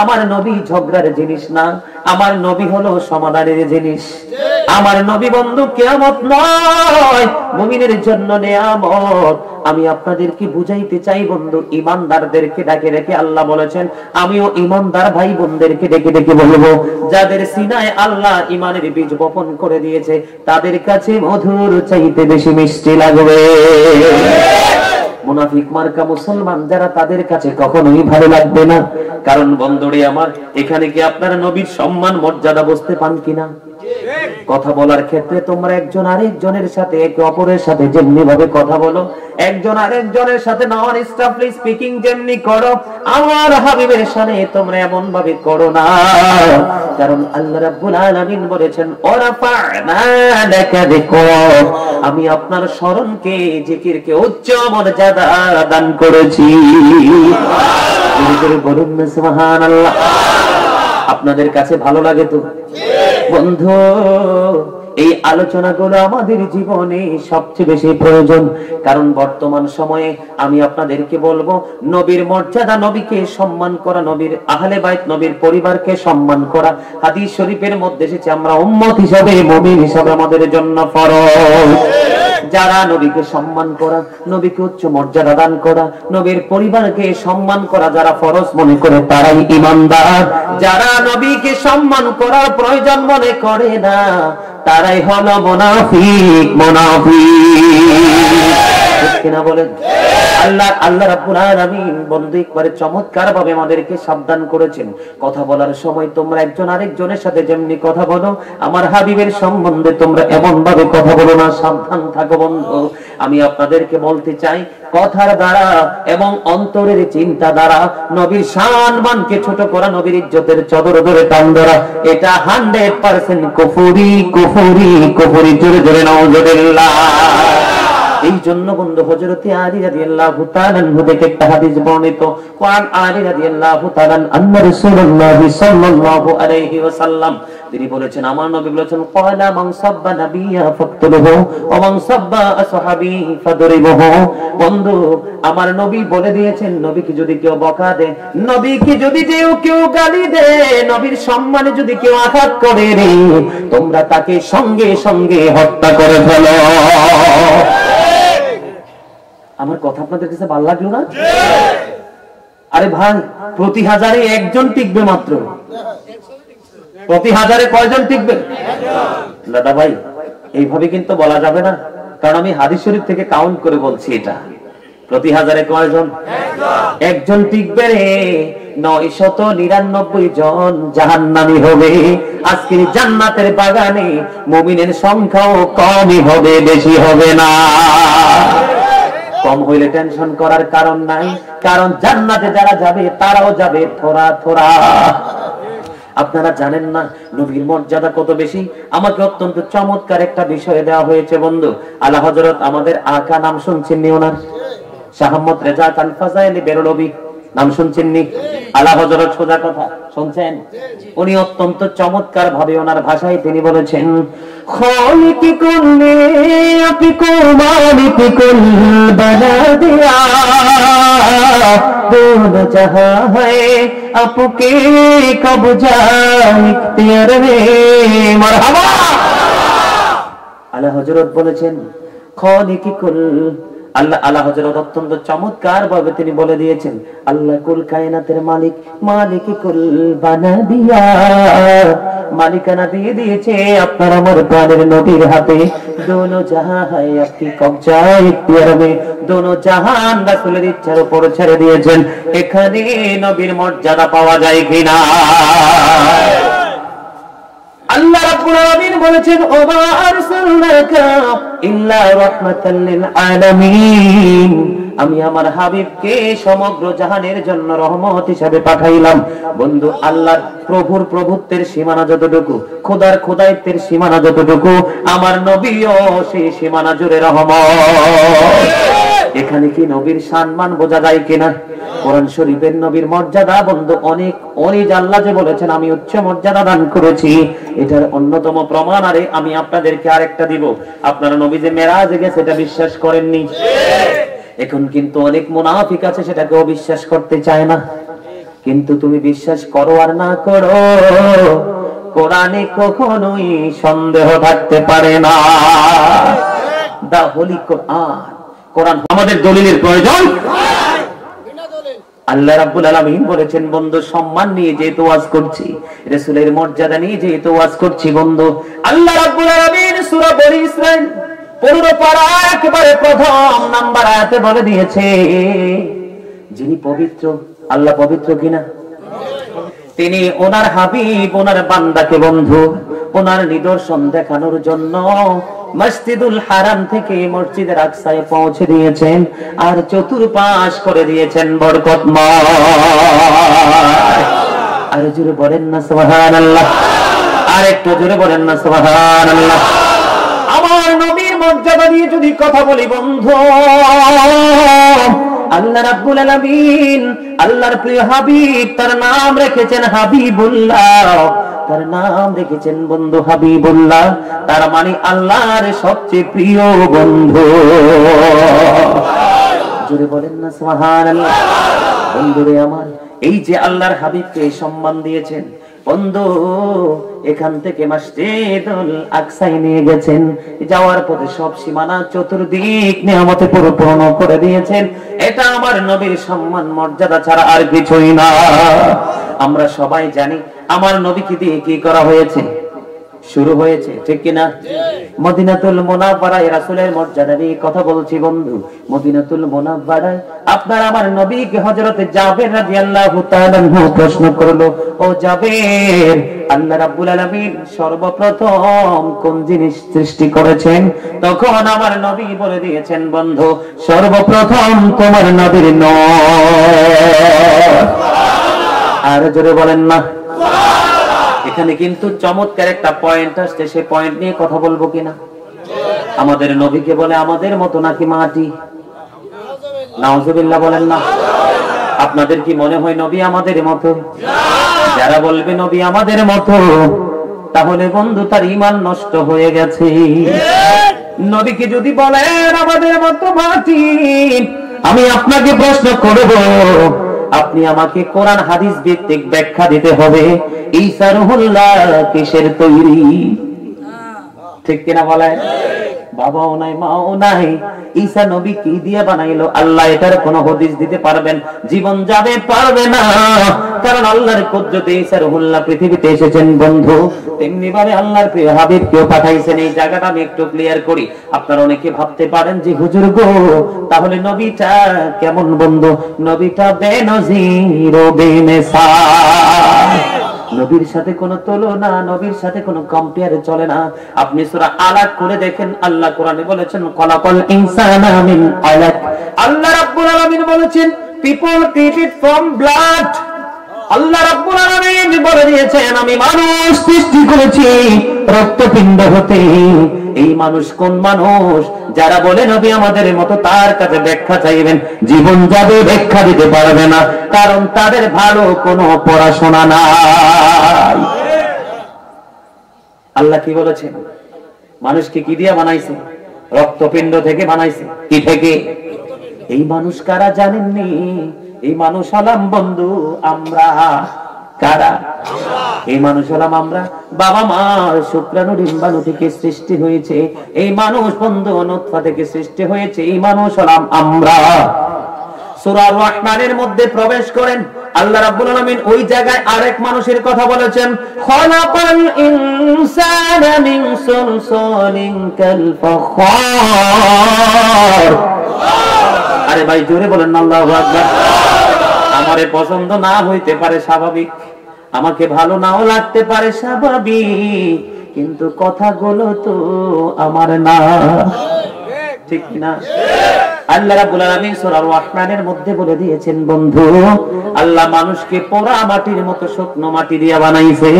আমার নবী ঝগড়ার জিনিস না, আমার নবী হলো সমাধানের জিনিস। আমার নবী বন্ধু কিয়ামত নয়, মুমিনের জন্য নিয়ামত। আমি আপনাদেরকে বুঝাইতে চাই বন্ধু, ঈমানদারদেরকে ডাকে রেখে আল্লাহ বলেছেন, আমিও ঈমানদার ভাই বোনদেরকে ডেকে ডেকে বলবো, যাদের সিনায় আল্লাহ ঈমানের বীজ বপন করে দিয়েছে, তাদের কাছে মধুর চাইতে বেশি মিষ্টি লাগবে। মুনাফিক মার্কা মুসলমান যারা, তাদের কাছে কখনোই ভালো লাগবে না। কারণ বন্ধুরে আমার, এখানে কি আপনারা নবীর সম্মান মর্যাদা বুঝতে পান কিনা? কথা বলার ক্ষেত্রে তোমরা একজন আরেকজনের সাথে, একে অপরের সাথে যেমনি ভাবে কথা বলো, একজন আরেকজনের সাথে নন স্টপলি স্পিকিং যেমনি করো, আমার হাবিবের সামনে তোমরা এমন ভাবে করো না। কারণ আল্লাহ রাব্বুল আলামিন বলেছেন, ওরাফা'না লাকা যিকরাক, আমি আপনার স্মরণকে, জিকিরকে উচ্চ মর্যাদা দান করেছি। বলুন না সুবহানাল্লাহ। আপনাদের কাছে ভালো লাগে তো বন্ধু? এই আলোচনাগুলো আমাদের জীবনে সবচেয়ে বেশি প্রয়োজন। কারণ বর্তমান সময়ে আমি আপনাদেরকে বলবো, নবীর মর্যাদা, নবীকে সম্মান করা, নবীর আহলে বাইত, নবীর পরিবারকে সম্মান করা হাদিস শরীফের মধ্যে এসেছে। আমরা উম্মত হিসাবে, মুমিন হিসাবে আমাদের জন্য ফরজ। যারা নবীকে সম্মান করা, নবীকে উচ্চ মর্যাদা দান করা, নবীর পরিবারকে সম্মান করা যারা ফরজ মনে করে, তারাই ঈমানদার। যারা নবীকে সম্মান করার প্রয়োজন মনে করে না, তারাই হলো মুনাফিক। কিনা বলেন? আল্লাহ রাব্বুল আলামিন বন্ধু একবারে চমৎকার ভাবে আমাদেরকে সাবধান করেছেন, কথা বলার সময় তোমরা একজন আরেকজনের সাথে যেমনি কথা বলো, আমার হাবিবের সম্বন্ধে তোমরা এমন ভাবে কথা বলো না। সাবধান থাকো বন্ধু। আমি আপনাদেরকে বলতে চাই, কথার দ্বারা এবং অন্তরের চিন্তা দ্বারা নবীর সম্মানকে ছোট করা, নবীর ইজ্জতের চাদর ধরে টান ধরা, এটা 100% কুফরি। জোরে জোরে নাউজুবিল্লাহ। এই জন্য বন্ধু, হযরত আলী রাদিয়াল্লাহু তাআলা আনহু থেকে একটা হাদিস বর্ণিত, ওয়ান আলী রাদিয়াল্লাহু তাআলা আন্না রাসূলুল্লাহ সাল্লাল্লাহু আলাইহি ওয়াসাল্লাম তিনি বলেছেন, আমার নবী বলেছেন, ক্বালা মান সাব্বা নাবিয়্যা ফাকতুলহু ওয়া মান সাব্বা আসহাবি ফাদরিবহু। বন্ধু, আমার নবী বলে দিয়েছেন, নবীকে যদি কেউ বকা দেয়, নবীকে যদি কেউ গালি দেয়, নবীর সম্মানে যদি কেউ আঘাত করে রে, তোমরা তাকে সঙ্গে সঙ্গে হত্যা করে ফেলো। আমার কথা আপনাদের কাছে ভালো লাগলো না? আরে ভাই, প্রতি হাজারে একজন টিকবে মাত্র। প্রতি হাজারে কয়জন টিকবে? দাদা ভাই, এইভাবে কিন্তু বলা যাবে না, কারণ আমি হাদিস শরীফ থেকে কাউন্ট করে বলছি। এটা প্রতি হাজারে কয়জন? একজন টিকবে রে, 999 জন জাহান্নামী হবে। আজকের জান্নাতের বাগানে মুমিনের সংখ্যাও কমই হবে, বেশি হবে না। কম হইলে টেনশন করার কারণ নাই, কারণ জান্নাতে যারা যাবে তারাও যাবে থোড়া থোড়া। আপনারা জানেন না নবীর মর্যাদা কত বেশি? আমাকে অত্যন্ত চমৎকার একটা বিষয় দেওয়া হয়েছে বন্ধু। আলা হযরত আমাদের আকা, নাম শুনছেন নি ওনার? শাহ আহমদ রেজা খান ফাজাইলি বেরলভী, নাম শুনছেন নি? আলা হযরত সোজা কথা শুনছেন? উনি অত্যন্ত চমৎকার ভাবে ওনার ভাষায় তিনি বলেছেন, খালিকি কুল্লি আপিকু মালিকি কুল বানা দিয়া, দোনো জাহাঁ হ্যায় আপুকে কবজা ইখতিয়ার মে। মারহাবা। আলা হযরত বলেছেন, খালিকি কুল, আল্লাহ, আলা হযরত অত্যন্ত চমৎকার ভাবে তিনি বলে দিয়েছেন, আল্লাহ কুল কায়নাতের মালিক, মালিকি কুল বানা দিয়া, মালিকানা দিয়ে দিয়েছে আপনার আমার প্রাণের নবীর হাতে। দোনো জাহাঁ হায় আপকি কবজা ইখতিয়ার মে, দোনো জাহান রাসূলের ইচ্ছার উপর ছেড়ে দিয়েছেন। এখানে নবীর মর্যাদা পাওয়া যায় কিনা? আল্লাহ রাব্বুল আলামিন বলেছেন, ওমা আরসালনাকা ইল্লা রাহমাতাল লিল আলামিন, আমি আমার হাবিবকে সমগ্র জাহানের জন্য রহমত হিসেবে পাঠাইলাম। বন্ধু, আল্লাহর প্রভুর প্রভুত্বের সীমানা যতটুকু, খোদার খোদাইত্বের সীমানা যতটুকু, আমার নবীও সেই সীমানা জুড়ে রহমত। এখানে কি নবীর সম্মান বোঝা যায় কিনা? কোরআন শরীফের নবীর মর্যাদা বন্ধু অনেক। ওই আল্লাহ যে বলেছেন আমি উচ্চ মর্যাদা দান করেছি, এটার অন্যতম প্রমাণ আরে আমি আপনাদেরকে আরেকটা দিব। আপনারা নবী যে মেরাজে গেছে এটা বিশ্বাস করেননি। এখন কিন্তু অনেক মুনাফিক আছে সেটাকেও বিশ্বাস করতে চায় না। কিন্তু তুমি বিশ্বাস করো আর না করো, কোরআনে কখনোই সন্দেহ থাকতে পারে না। দা হোলি কোরআন, কোরআন আমাদের দলিলের প্রয়োজন। আল্লাহ রাব্বুল আলামিন বলেছেন, বন্ধু সম্মান নিয়ে যেহেতু ওয়াজ করছি, রাসূলের মর্যাদা নিয়ে যেহেতু ওয়াজ করছি বন্ধু, আল্লাহ রাব্বুল আলামিন সূরা বনী ইসরাঈল 15 পারা একেবারে প্রথম নাম্বার আয়াতে বলে দিয়েছে, যিনি পবিত্র, আল্লাহ পবিত্র কিনা? তিনি ওনার হাবিব, ওনার বান্দাকে বন্ধু ওনার নিদর্শন দেখানোর জন্য মসজিদুল হারাম থেকে মসজিদের আকসায় পৌঁছে দিয়েছেন, আর চতুর্পাশ করে দিয়েছেন বরকতময়। আর জোরে বলেন না সুবহানাল্লাহ, আর একটু জোরে বলেন না সুবহানাল্লাহ। আমার নবীর মর্যাদা নিয়ে যদি কথা বলি বন্ধু, আল্লাহ রাব্বুল আলামিন আল্লাহর প্রিয় হাবিব, তার নাম রেখেছেন হাবিবুল্লাহ, তার নাম রেখেছেন বন্ধু হাবিবুল্লাহ। তার মানে আল্লাহর সবচেয়ে প্রিয় বন্ধু। জোরে বলেন না সুবহানাল্লাহ। বন্ধুরে আমার, এই যে আল্লাহর হাবিবকে সম্মান দিয়েছেন বন্ধু, এখান থেকে মসজিদুল আকসায় নিয়ে গেছেন, যাওয়ার পথে সব সীমানা চতুর্দিক নিয়ামতে পরিপূর্ণ করে দিয়েছেন। এটা আমার নবীর সম্মান মর্যাদা ছাড়া আর কিছুই না। আমরা সবাই জানি আমার নবীকে দিয়ে কি করা হয়েছে, শুরু হয়েছে, ঠিক কিনা? মদিনাতুল মুনাওয়ারায় রাসূলের মর্যাদা নিয়ে কথা বলছি বন্ধু। মদিনাতুল মুনাওয়ারায় আপনার আমার নবীকে হযরতে জাবের রাদিয়াল্লাহু তাআলা প্রশ্ন করলো, ও জাবের, আল্লাহ রাব্বুল আলামিন সর্বপ্রথম কোন জিনিস সৃষ্টি করেছেন? তখন আমার নবী বলে দিয়েছেন, বন্ধু সর্বপ্রথম তোমার নবীর নূর। আর জোরে বলেন না। এখানে কিন্তু চমৎকার একটা পয়েন্ট আসছে, সেই পয়েন্ট নিয়ে কথা বলবো কিনা? আমাদের নবীকে বলে আমাদের মতো নাকি মাটি? নাউজুবিল্লাহ বলেন না। আপনাদের কি মনে হয় নবী আমাদের মতো? যারা বলবে নবী আমাদের মতো, তাহলে বন্ধু তার ঈমান নষ্ট হয়ে গেছে। নবীকে যদি বলেন আমাদের মতো মাটি, আমি আপনাকে প্রশ্ন করব, আপনি আমাকে কোরআন হাদিস ভিত্তিক ব্যাখ্যা দিতে হবে ঈসা রুহুল্লাহ কিসের তৈরি? ঠিক কিনা বলেন? বাবাও নাই মাও নাই, ঈসা নবী কি দিয়ে বানাইলো? আল্লাহ এটার কোন হদিস দিতে পারবেন? জীবন যাবে, পারবে না। কারণ আল্লাহর কুদরতে ঈসা রুহুল্লাহ পৃথিবীতে এসেছেন বন্ধু, তেমনি ভাবে আল্লাহর প্রিয় হাবিব কেউ পাঠাইছেন। এই জায়গাটা আমি একটু ক্লিয়ার করি। আপনারা অনেকে ভাবতে পারেন যে হুজুর গো, তাহলে নবীটা কেমন বন্ধু? নবীটা বেনজির ও বেমিসাল, নবীর সাথে কোনো তুলনা, নবীর সাথে কোনো কম্পেয়ার চলে না। আপনি সূরা আলাক করে দেখেন, আল্লাহ কোরআনে বলেছেন খলাকাল ইনসানা মিন আলাক। আল্লাহ রাব্বুল আলামিন বলেছেন পিপল ক্রিয়েটেড ফ্রম ব্লাড। আল্লাহ রাব্বুল আলামিন বলে দিয়েছেন আমি মানুষ সৃষ্টি করেছি রক্তপিণ্ড হতে। এই মানুষ কোন মানুষ? যারা বলে নবী আমাদের মতো, তার কাছে ব্যাখ্যা চাইবেন, জীবন যাবে, ব্যাখ্যা দিতে পারবে না, কারণ তাদের ভালো কোনো পড়াশোনা নাই। আল্লাহ কি বলেছেন? মানুষকে কি দিয়ে বানাইছে? রক্তপিণ্ড থেকে বানাইছে। কি থেকে? এই মানুষ কারা জানেননি? এই মানুষ হলাম বন্ধু আমরা। কারা? এই মানুষ হলাম আমরা। বাবা মা শুক্রাণু ডিম্বাণু থেকে সৃষ্টি হয়েছে। এই মানুষ বন্ধু নুতফা থেকে সৃষ্টি হয়েছে। এই মানুষ হলাম আমরা। সূরা আর-রাহমানের মধ্যে প্রবেশ করেন, আল্লাহ রাব্বুল আলামিন ওই জায়গায় আরেক মানুষের কথা বলেছেন, খলাকাল ইনসানা মিন সুলসালিন কাল ফাখার। আরে ভাই জোরে বলেন আল্লাহু আকবার। আমারে পছন্দ না হইতে পারে স্বাভাবিক, আমাকে ভালো নাও লাগতে পারে স্বাভাবিক, কিন্তু কথাগুলো তো আমার না। ঠিক না? আল্লাহ রাব্বুল আলামিন সূরা আর-রাহমানের মধ্যে বলে দিয়েছেন বন্ধু, আল্লাহ মানুষকে পোড়া মাটির মতো শুকনো মাটি দিয়ে বানাইছে।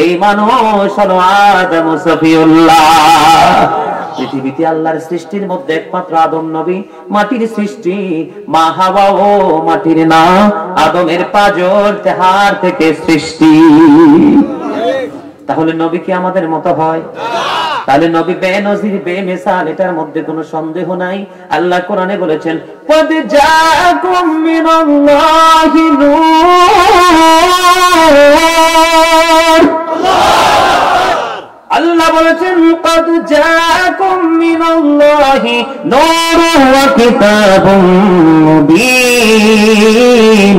এই মানুষ হলো আদম সফিউল্লাহ। পৃথিবীতে আল্লাহর সৃষ্টির মধ্যে একমাত্র আদম নবী মাটির সৃষ্টি। মা হাওয়াও মাটির না, আদমের পাঁজর হাড় থেকে সৃষ্টি। তাহলে নবী কি আমাদের মতো হয়? তাহলে নবী বেনজির বেমিসাল, এটার মধ্যে কোনো সন্দেহ নাই। আল্লাহ কোরআনে বলেছেন কদ জাআকুম মিনাল্লাহি নূর। আল্লাহ বলেছেন কদ জাআকুম মিনাল্লাহি নূরুন ওয়া কিতাবুম মুবিন।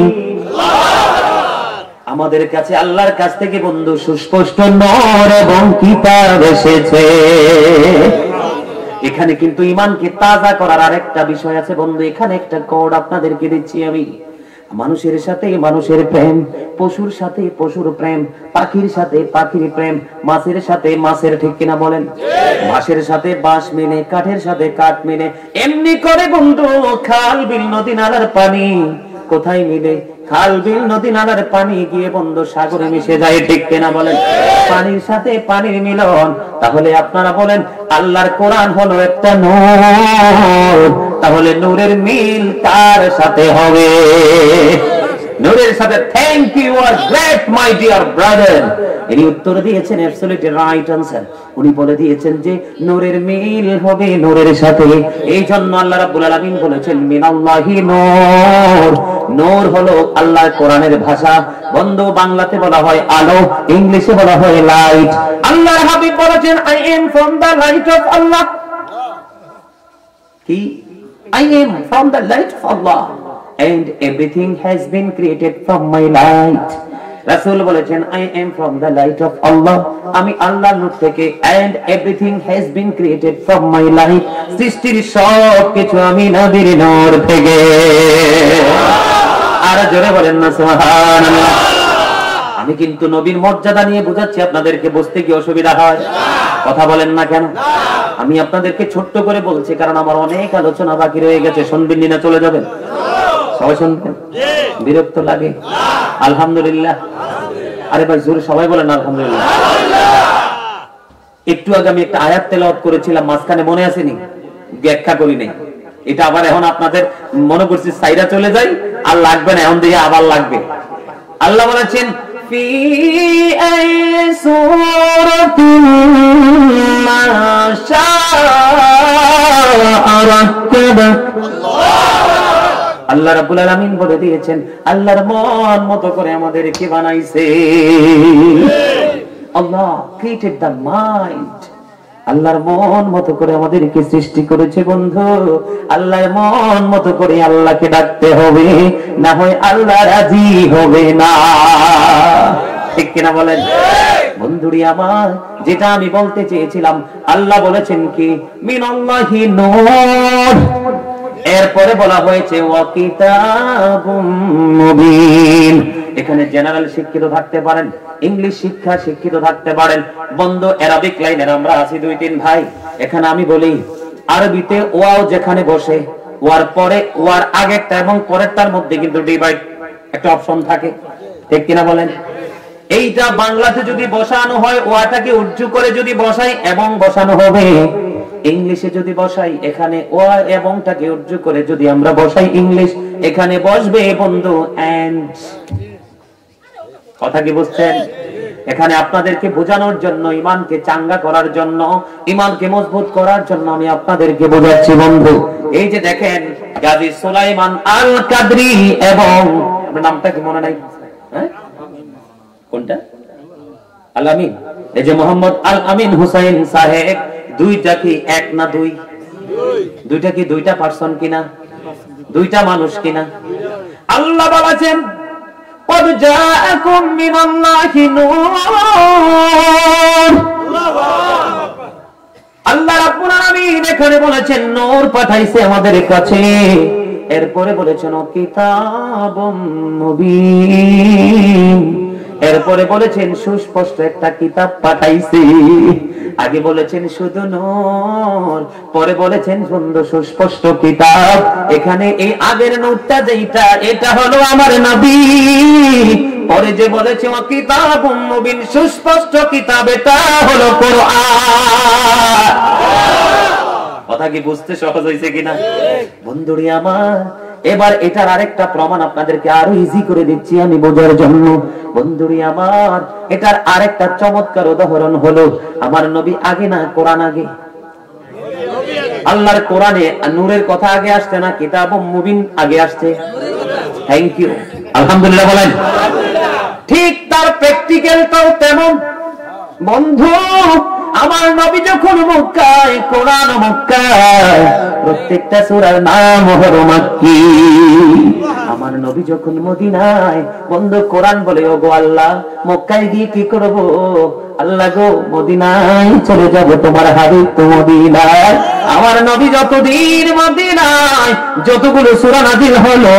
আমাদের কাছে আল্লাহর কাছ থেকে বন্ধু সুস্পষ্ট নূর এবং কিতাব এসেছে। এখানে কিন্তু ঈমানকে তাজা করার আরেকটা বিষয় আছে বন্ধু। এখানে একটা কোড আপনাদেরকে দিচ্ছি আমি। মানুষের সাথে মানুষের প্রেম, পশুর সাথে পশুর প্রেম, পাখির সাথে পাখির প্রেম, মাছের সাথে মাছের, ঠিক কিনা বলেন? বাঁশের সাথে বাঁশ মিলে, কাঠের সাথে কাঠ মিলে, এমনি করে বন্ধু খাল বিল নদী নালার পানি কোথায় মিলে? খাল বিল নদী নালার পানি গিয়ে বন্ধু সাগরে মিশে যায়, ঠিক কিনা বলেন? পানির সাথে পানির মিলন। তাহলে আপনারা বলেন আল্লাহর কোরআন হলো একটা নূর, তাহলে নূরের মিল কার সাথে হবে? নূরের সাথে। Thank you are great my dear brother. ইনি উত্তর দিয়েছেন অ্যাবসলিউটলি রাইট আনসার। উনি বলে দিয়েছেন যে নূরের মিল হবে নূরের সাথে। এই জন্য আল্লাহ রাব্বুল আলামিন বলেছেন মিনাল্লাহি নূর। নূর হলো আল্লাহর কোরআনের ভাষা বন্ধু। বাংলাতে বলা হয় আলো, ইংলিশে বলা হয় লাইট। আল্লাহর হাবিব বলেছেন I am from the light of Allah. কি? I am from the light of Allah and everything has been created from my light. রাসূল বলেছেন I am from the light of Allah, আমি আল্লাহর নূর থেকে, and everything has been created from my light, সৃষ্টির সব কিছু আমি নবীর নূর থেকে। আর জোরে বলেন না সুবহানাল্লাহ। আমি কিন্তু নবীর মর্যাদা নিয়ে বুঝাচ্ছি, আপনাদেরকে বুঝতে কি অসুবিধা হয়? কথা বলেন না কেন? আমি আপনাদেরকে ছোট্ট করে বলছি, কারণ আমার অনেক আলোচনা বাকি রয়ে গেছে। শুনবেন না চলে যাবেন? সবাই শুনবেন? বিরক্ত লাগে? আলহামদুলিল্লাহ। আরে ভাই জোরে সবাই বলেন আলহামদুলিল্লাহ। একটু আগে আমি একটা আয়াত তেলাওয়াত করেছিলাম, মাঝখানে মনে আসেনি? ব্যাখ্যা করি নাই। এটা আবার এখন আপনাদের মনে করছি সাইরা চলে যাই, আর লাগবে না, এখন দিয়ে আবার লাগবে। আল্লাহ বলেছেন في أي سورة ما شاء ركبك আল্লাহ রাব্বুল আলামিন বলে দিয়েছেন আল্লাহর মন মতো করে আমাদেরকে বানাইছে আল্লাহ ক্রিয়েটেড দ্য মাইন্ড আল্লাহর মন মতো করে আমাদেরকে সৃষ্টি করেছে বন্ধু আল্লাহর মন মতো করে আল্লাহকে ডাকতে হবে না হয় আল্লাহ রাজি হবে না ঠিক কিনা বলেন বন্ধুরি আমার যেটা আমি বলতে চেয়েছিলাম আল্লাহ বলেছেন কি মিনাল্লাহি নূর এরপরে বলা হয়েছে ওয়া কিতাবুম মুবিন এখানে জেনারেল শিক্ষিত থাকতে পারেন ইংলিশ শিক্ষা শিক্ষিত থাকতে পারেন বন্ধু আরবিক লাইনের আমরা আছি দুই তিন ভাই এখানে আমি বলি আরবিতে ওয়াও যেখানে বসে ওয়ার পরে ওয়ার আগেরটা এবং পরেরটার মধ্যে কিন্তু ডিভাইড একটা অপশন থাকে ঠিক কিনা বলেন এইটা বাংলাতে যদি বসানো হয় ওয়াটাকে উজ্জু করে যদি বসাই এবং বসানো হবে ইংলিশে যদি বসাই এখানে ওয়া এবংটাকে উজ্জু করে যদি আমরা বসাই ইংলিশ এখানে বসবে বন্ধু এন্ড কথা কি বুঝছেন এখানে আপনাদেরকে বোঝানোর জন্য ঈমানকে চাঙ্গা করার জন্য ঈমানকে মজবুত করার জন্য আমি আপনাদেরকে বোঝাচ্ছি বন্ধু এই যে দেখেন গাজী সুলাইমান আল কাদরি এবং আপনার নামটা কি মনে নাই হ্যাঁ কোনটা আল আমিন এই যে মোহাম্মদ আল আমিন হুসাইন সাহেব দুইটা কি এক না দুই দুইটা কি দুইটা পারসন কিনা দুইটা মানুষ কিনা আল্লাহ বলেছেন قد جاءكم من الله نور আল্লাহ রাব্বুল আলামিন এখানে বলেছেন নূর পাঠাইছে আমাদের কাছে এরপরে বলেছেন কিতাবুম মুবিন এরপরে বলেছেন সুস্পষ্ট একটা কিতাব পাঠাইছি আগে বলেছেন শুধু নূর পরে বলেছেন সুন্দর সুস্পষ্ট কিতাব এখানে এই আগের নূরটা যেটা এটা হলো আমার নবী পরে যে বলেছে কিতাবুম মুবিন সুস্পষ্ট কিতাব এটা হলো কোরআন কথা কি বুঝতে সহজ হয়েছে কিনা বন্ধুরি আমার এবার এটার আরেকটা প্রমাণ আপনাদেরকে আরো ইজি করে দিচ্ছি আমি বোঝার জন্য বন্ধুরি আমার এটার আরেকটা চমৎকার উদাহরণ হলো আমার নবী আগে না কোরআন আগে আল্লাহর কোরআনে নূরের কথা আগে আসছে না কিতাবুম মুবিন আগে আসছে থ্যাংক ইউ আলহামদুলিল্লাহ বলেন ঠিক তার প্র্যাকটিক্যালটাও তেমন বন্ধু আমার নবী যখন মক্কায় কোরআন মক্কায় প্রত্যেকটা সূরার নাম হলো মাক্কি আমার নবী যখন মদিনায় বন্ধু কোরআন বলে ওগো আল্লাহ মক্কায় গিয়ে কি করব আল্লাহ গো মদিনায় চলে যাব তোমার হাবিব তো মদিনায় আমার নবী যতদিন মদিনায় যতগুলো সূরা নাযিল হলো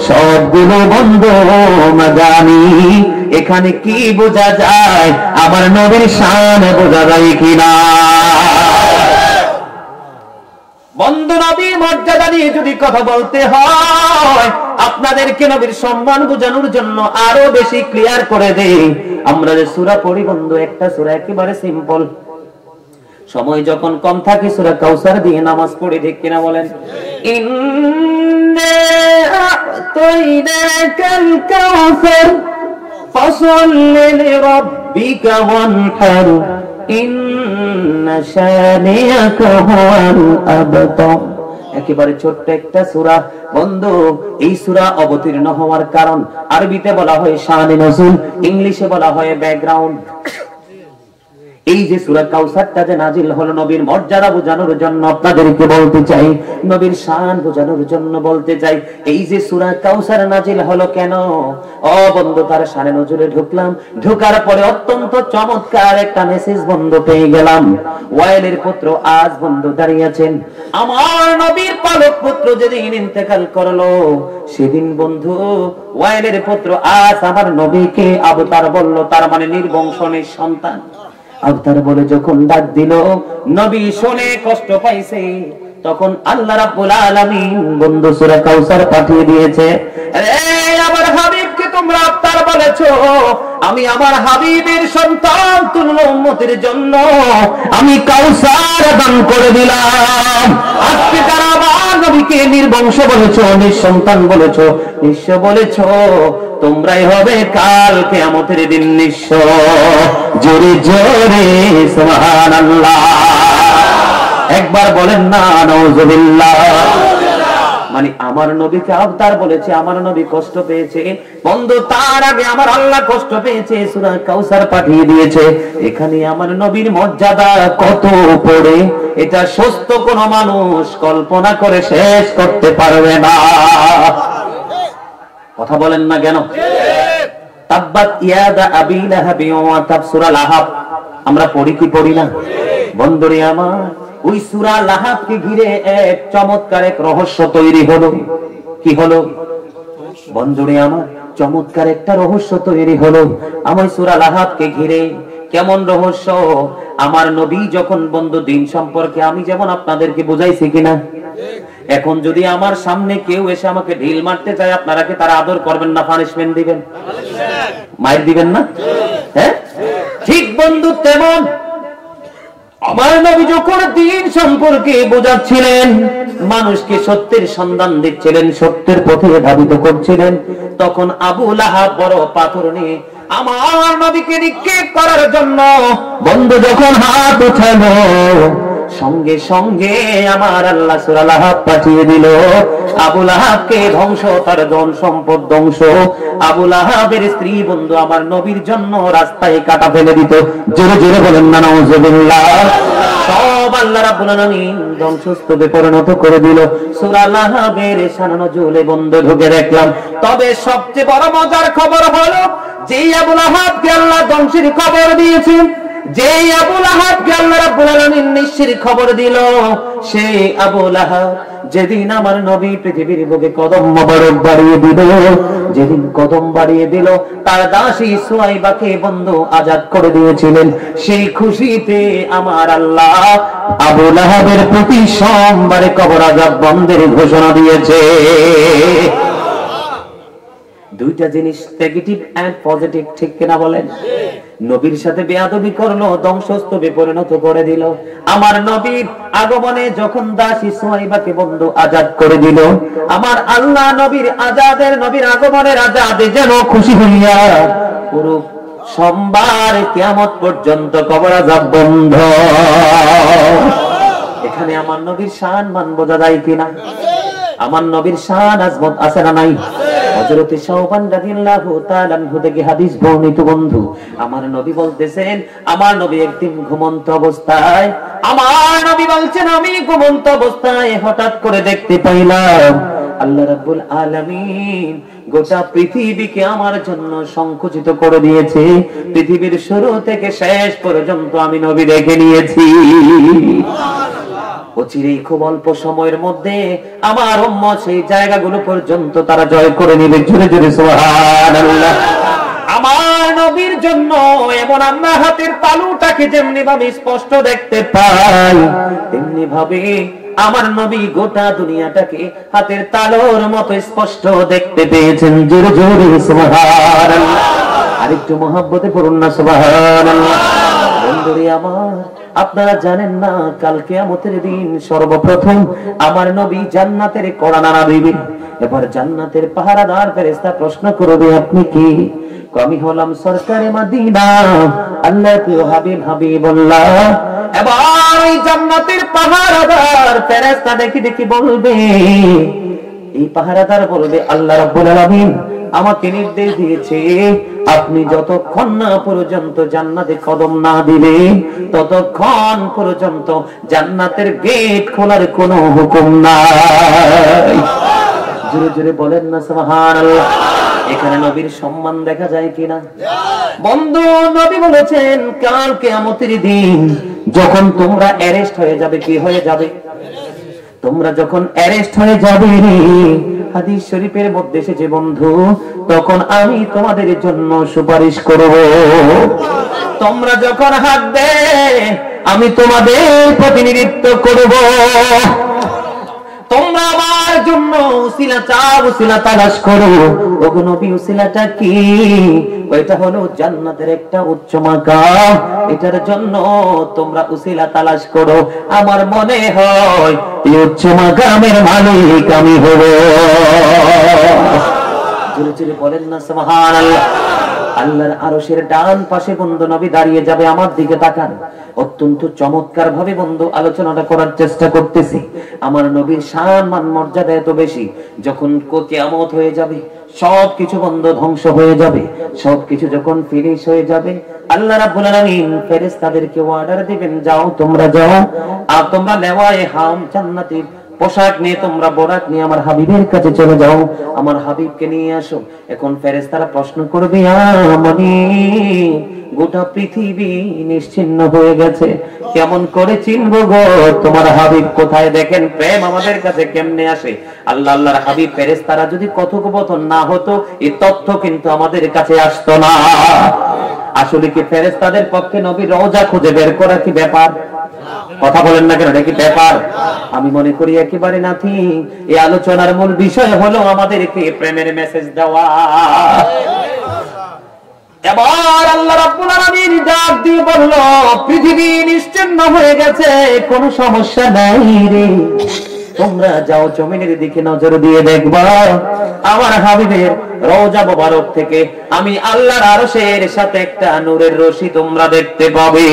সবগুলো বন্ধ মাদানি এখানে কি বোঝা যায় আমার নবীর শান বোঝা যায় কিনা বন্ধু নবীর মর্যাদা নিয়ে যদি কথা বলতে হয় আপনাদেরকে নবীর সম্মান বোঝানোর জন্য আরো বেশি ক্লিয়ার করে দেই আমরা যে সূরা পড়ি বন্ধু একটা সূরা একেবারে সিম্পল সময় যখন কম থাকে সূরা কাউসার দিয়ে নামাজ পড়ি ঠিক কিনা বলেন ইন্না আ'তাইনাকাল কাউসার ফাসাল্লি লিরাব্বিকা ওয়ানহার ইন্না শানিয়াকা হুয়াল আবতার একেবারে ছোট্ট একটা সূরা বন্ধু এই সূরা অবতীর্ণ হওয়ার কারণ আরবিতে বলা হয় শানে নজুল ইংলিশে বলা হয় ব্যাকগ্রাউন্ড এই যে সূরা কাউসারটা যে নাজিল হলো নবীর মর্যাদা বোঝানোর জন্য আপনাদেরকে বলতে চাই নবীর শান বোঝানোর জন্য বলতে চাই এই যে সূরা কাউসার নাজিল হলো কেন ও বন্ধু তার শানে নজরে ঢোকার পরে অত্যন্ত চমৎকার একটা মেসেজ বন্ধু পেয়ে গেলাম ওয়াইলের পুত্র আজ বন্ধু দাঁড়িয়ে আছেন আমার নবীর পালক পুত্র যেদিন ইন্তেকাল করলো সেদিন বন্ধু ওয়াইলের পুত্র আজ আমার নবীকে আবতার বলল তার মানে নির্বংশনের সন্তান আবতার বলে যখন ডাক দিল নবী শুনে কষ্ট পাইছে তখন আল্লাহ রাব্বুল আলামিন বন্ধু সূরা কাউসার পাঠিয়ে দিয়েছে এই আমার হাবিবকে তোমরা আবতার বলেছো আমি আমার হাবিবের সন্তান তুল্য উম্মতের জন্য আমি কাউসার দান করে দিলাম আজকে যারা আমার নবীকে নির্বংশ বলেছো নিঃসন্তান বলেছো নিঃস্ব বলেছো তোমরাই হবে কাল কিয়ামতের দিন নিঃস্ব। জোরে জোরে সুবহানাল্লাহ, একবার বলেন না নাউযুবিল্লাহ। মানে আমার নবীকে আবতার বলেছে, আমার নবী কষ্ট পেয়েছে বন্ধু, তার আগে আমার আল্লাহ কষ্ট পেয়েছে, সূরা কাউসার পাঠিয়ে দিয়েছে। এখানে আমার নবীর মর্যাদা কত পড়ে, এটা সুস্থ কোন মানুষ কল্পনা করে শেষ করতে পারবে না। কথা বলেন না কেন? তাব্বাত ইয়াদা আবি লাহাবি ওয়া তাব, সূরা লাহাব আমরা পড়ি কি পড়ি না বন্ধুরে আমার? ওই সূরা লাহাবকে ঘিরে এক চমৎকার এক রহস্য তৈরি হলো। কি হলো বন্ধুরে আমার? চমৎকার একটা রহস্য তৈরি হলো আমার সূরা লাহাবকে ঘিরে। কেমন রহস্য? আমার নবী যখন বন্ধু দিন সম্পর্কে আমি যেমন আপনাদেরকে বুঝাইছি কিনা, এখন যদি আমার সামনে কেউ এসে আমাকে ঢিল মারতে চায়, আপনারা কি তারা আদর করবেন না পানিশমেন্ট দিবেন? মাইর দিবেন না? হ্যাঁ ঠিক বন্ধু তেমন আমার নবী যখন দিন সম্পর্কে বোঝাচ্ছিলেন, মানুষকে সত্যের সন্ধান দিচ্ছিলেন, সত্যের পথে ধাবিত করছিলেন, তখন আবু লাহাব বড় পাথর নিয়ে আমার নবীকে নিক্ষেপ করার জন্য বন্ধু যখন হাত উঠালো, সঙ্গে সঙ্গে আমার আল্লাহ সূরা লাহাব পাঠিয়ে দিল আবু লাহাবকে ধ্বংস, তার ধন সম্পদ ধ্বংস। আবু লাহাবের স্ত্রী বন্ধু আমার নবীর জন্য রাস্তায় কাটা ফেলে দিত। জোরে জোরে বলেন না নাউযুবিল্লাহ। সব আল্লাহ রাব্বুল আলামিন ধ্বংসস্তূপে পরিণত করে দিল। সূরা লাহাবের সানানো জুলে বন্ধ ঢুকে দেখলাম। তবে সবচেয়ে বড় মজার খবর হলো, যেই আবু লাহাবকে আল্লাহ ধ্বংসের খবর দিয়েছেন, যেই আবু লাহাবকে আল্লাহ রাব্বুল আলামিন নিঃশের খবর দিল, সেই আবু লাহাব যেদিন আমার নবী পৃথিবীর বুকে কদম মোবারক বাড়িয়ে দিল, যেদিন কদম বাড়িয়ে দিল, তার দাসী সুয়াইবাকে বন্ধু আজাদ করে দিয়েছিলেন, সেই খুশিতে আমার আল্লাহ আবু লাহাবের প্রতি সোমবারে কবর আযাব বন্ধের ঘোষণা দিয়েছে। দুইটা জিনিস, নেগেটিভ এন্ড পজিটিভ, ঠিক কিনা বলেন? নবীর সাথে বেয়াদবি করলো, ধ্বংসস্তূপে পরিণত করে দিল। আমার নবীর আগমনে যখন দাসী সুয়াইবাকে বন্ধু আজাদ করে দিল, আমার আল্লাহ নবীর আগমনের আজাদে যেন খুশি হইয়া পুরো সোমবার কিয়ামত পর্যন্ত কবর আযাব বন্ধ। এখানে আমার নবীর শান মান বোঝা যায় কিনা? আমার নবীর শান আজমত আছে না নাই? হযরত শাওবান রাদিয়াল্লাহু তাআলা আনহু থেকে হাদিস বর্ণিত বন্ধু, আমার নবী বলতেছেন, আমার নবী একদিন ঘুমন্ত অবস্থায়, আমার নবী বলছেন, আমি ঘুমন্ত অবস্থায় হঠাৎ করে দেখতে পাইলাম আল্লাহ রাব্বুল আলামিন গোটা পৃথিবীকে আমার জন্য সংকুচিত করে দিয়েছে। পৃথিবীর শুরু থেকে শেষ পর্যন্ত আমি নবী দেখে নিয়েছি। অচিরেই খুব অল্প সময়ের মধ্যে আমার উম্মত সেই জায়গাগুলো পর্যন্ত তারা জয় করে নেবে। জোরে জোরে সুবহানাল্লাহ। আমার নবীর জন্য এমন আমরা হাতের তালুটাকে যেমনি ভাবে স্পষ্ট দেখতে পাই, তেমনি ভাবে আমার নবী গোটা দুনিয়াটাকে হাতের তালুর মতো স্পষ্ট দেখতে পেয়েছেন। জোরে জোরে সুবহানাল্লাহ। আরেকটু মহব্বতে পড়ুন না সুবহানাল্লাহ। বন্ধুরে আমার, আপনারা জানেন না কাল কিয়ামতের দিন সর্বপ্রথম আমার নবী জান্নাতের কড়া নাড়া দিবে। এবার জান্নাতের পাহারাদার ফেরেশতা প্রশ্ন করবে, আপনি কি? আমি হলাম সরকারে মদিনা, আল্লাহর প্রিয় হাবিব হাবিবুল্লাহ। এবার এই জান্নাতের পাহারাদার ফেরেশতা দেখি বলবে, এই পাহারাদার বলবে, আল্লাহ রাব্বুল আলামিন আমাকে নির্দেশ দিয়েছে, আপনি যতক্ষণ না পর্যন্ত জান্নাতে কদম না দিলে ততক্ষণ পর্যন্ত জান্নাতের গেট খোলার কোনো হুকুম নাই। জোরে জোরে বলেন না সুবহানাল্লাহ। এখানে নবীর সম্মান দেখা যায় কিনা বন্ধু? নবী বলেছেন কাল কিয়ামতের দিন যখন তোমরা অ্যারেস্ট হয়ে যাবে, কি হয়ে যাবে? তোমরা যখন অ্যারেস্ট হয়ে যাবে, হাদিস শরীফের মধ্যে এসেছে বন্ধু, তখন আমি তোমাদের জন্য সুপারিশ করব। তোমরা যখন হাঁটবে আমি তোমাদের প্রতিনিধিত্ব করব। তোমরা আমার জন্য উসিলা চাও, উসিলা তালাশ করো। ওগো নবী, উসিলাটা কি? ওইটা হলো জান্নাতের একটা উচ্চ মাকাম, এটার জন্য তোমরা উসিলা তালাশ করো। আমার মনে হয় এই উচ্চ মাকামের মালিক আমি হব। জোরে জোরে বলেন না সুবহানাল্লাহ। আল্লাহর আরশের ডান পাশে বন্ধু নবী দাঁড়িয়ে যাবে, আমার দিকে তাকান। অত্যন্ত চমৎকার ভাবে বন্ধু আলোচনাটা করার চেষ্টা করতেছি। আমার নবীর শান মান মর্যাদা এত বেশি, যখন কিয়ামত হয়ে যাবে, সবকিছু বন্ধ ধ্বংস হয়ে যাবে, সবকিছু যখন ফিনিশ হয়ে যাবে, আল্লাহ রাব্বুল আলামিন ফেরেশতাদেরকে অর্ডার দিবেন, যাও তোমরা যাও, আর তোমরা লেওয়ায়ে হাম জান্নাতের পোশাক নিয়ে, তোমরা বোরাক নিয়ে আমার হাবিবের কাছে চলে যাও, আমার হাবিবকে নিয়ে আসো। এখন ফেরেশতারা প্রশ্ন করবে, আমি গোটা পৃথিবী নিশ্চিহ্ন হয়ে গেছে, কেমন করে চিনবো গো তোমার হাবিব কোথায়? দেখেন প্রেম আমাদের কাছে কেমনে আসে। আল্লাহর হাবিব ফেরেশতারা যদি কথোপকথন না হতো, এই তথ্য কিন্তু আমাদের কাছে আসতো না। আসলে কি ফেরেশতাদের পক্ষে নবীর রওজা খুঁজে বের করা কি ব্যাপার? কথা বলেন না কেন, এটা কি ব্যাপার? আমি মনে করি একেবারে নাথি। এই আলোচনার মূল বিষয় হলো আমাদেরকে প্রেমের মেসেজ দেওয়া। এবার আল্লাহ রাব্বুল আলামিন ডাক দিয়ে বলল, পৃথিবী নিশ্চিহ্ন হয়ে গেছে, কোনো সমস্যা নাই রে, তোমরা যাও জমিনের দিকে নজর দিয়ে দেখবা, আমার হাবিবের রওজা মোবারক থেকে আমি আল্লাহর আরশের সাথে একটা নূরের রশি তোমরা দেখতে পাবে।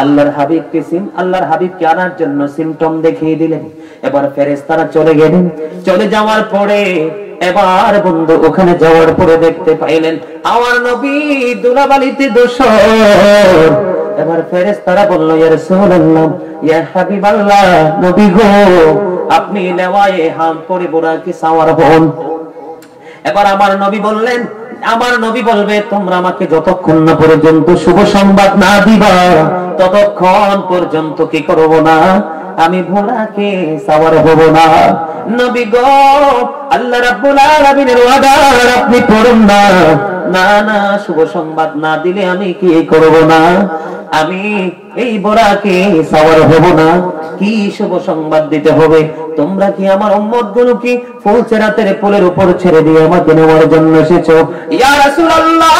আল্লাহর হাবিবকে আনার জন্য সিমটম দেখিয়ে দিলেন। এবার ফেরেশতারা চলে গেলেন। চলে যাওয়ার পরে এবার বন্ধু ওখানে যাওয়ার পরে দেখতে পাইলেন আমার নবী দুলাবালিতে দোষর। এবার ফেরেশতারা বলল, ইয়া রাসূলুল্লাহ, ইয়া হাবিবাল্লাহ, নবী গো, আপনি লেওয়ায়ে হাম পরে বোরাকে সাওয়ার হন। এবার আমার নবী বলবে, তোমরা আমাকে যতক্ষণ না পর্যন্ত শুভ সংবাদ না দিবা, ততক্ষণ পর্যন্ত কি করব না, আমি ঘোড়াকে সাওয়ার হব না। নবী গো, আল্লাহ রাব্বুল আলামিনের ওয়াদার আপনি করুন না, না না, শুভ সংবাদ না দিলে আমি কি করব না, আমি এই বোরাকে সাওয়ার হব না। কি শুভ সংবাদ দিতে হবে? তোমরা কি আমার উম্মত গুলো কি ফুলসেরাতের পোলের উপর ছেড়ে দিয়ে আমাকে নেওয়ার জন্য এসেছো? ইয়া রাসূলুল্লাহ,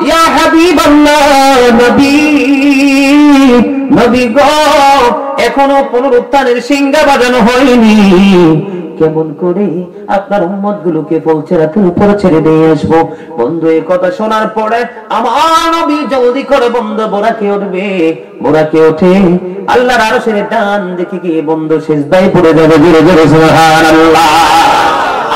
ইয়া হাবিবাল্লাহ, নবী গো, এখনো পুনরুত্থানের সিংহা বাজানো হয়নি, কেমন করে আপনার উম্মত গুলোকে ফুলসেরাতের উপর ছেড়ে দিয়ে আসবো? বন্ধু এই কথা শোনার পরে আমার নবী জলদি করে বন্ধু বোরাকে উঠবে। বোরাকে উঠে আল্লাহর আরশের ডান দিকে গিয়ে বন্ধু সিজদায় পড়ে যাবে। জোরে জোরে সুবহানাল্লাহ।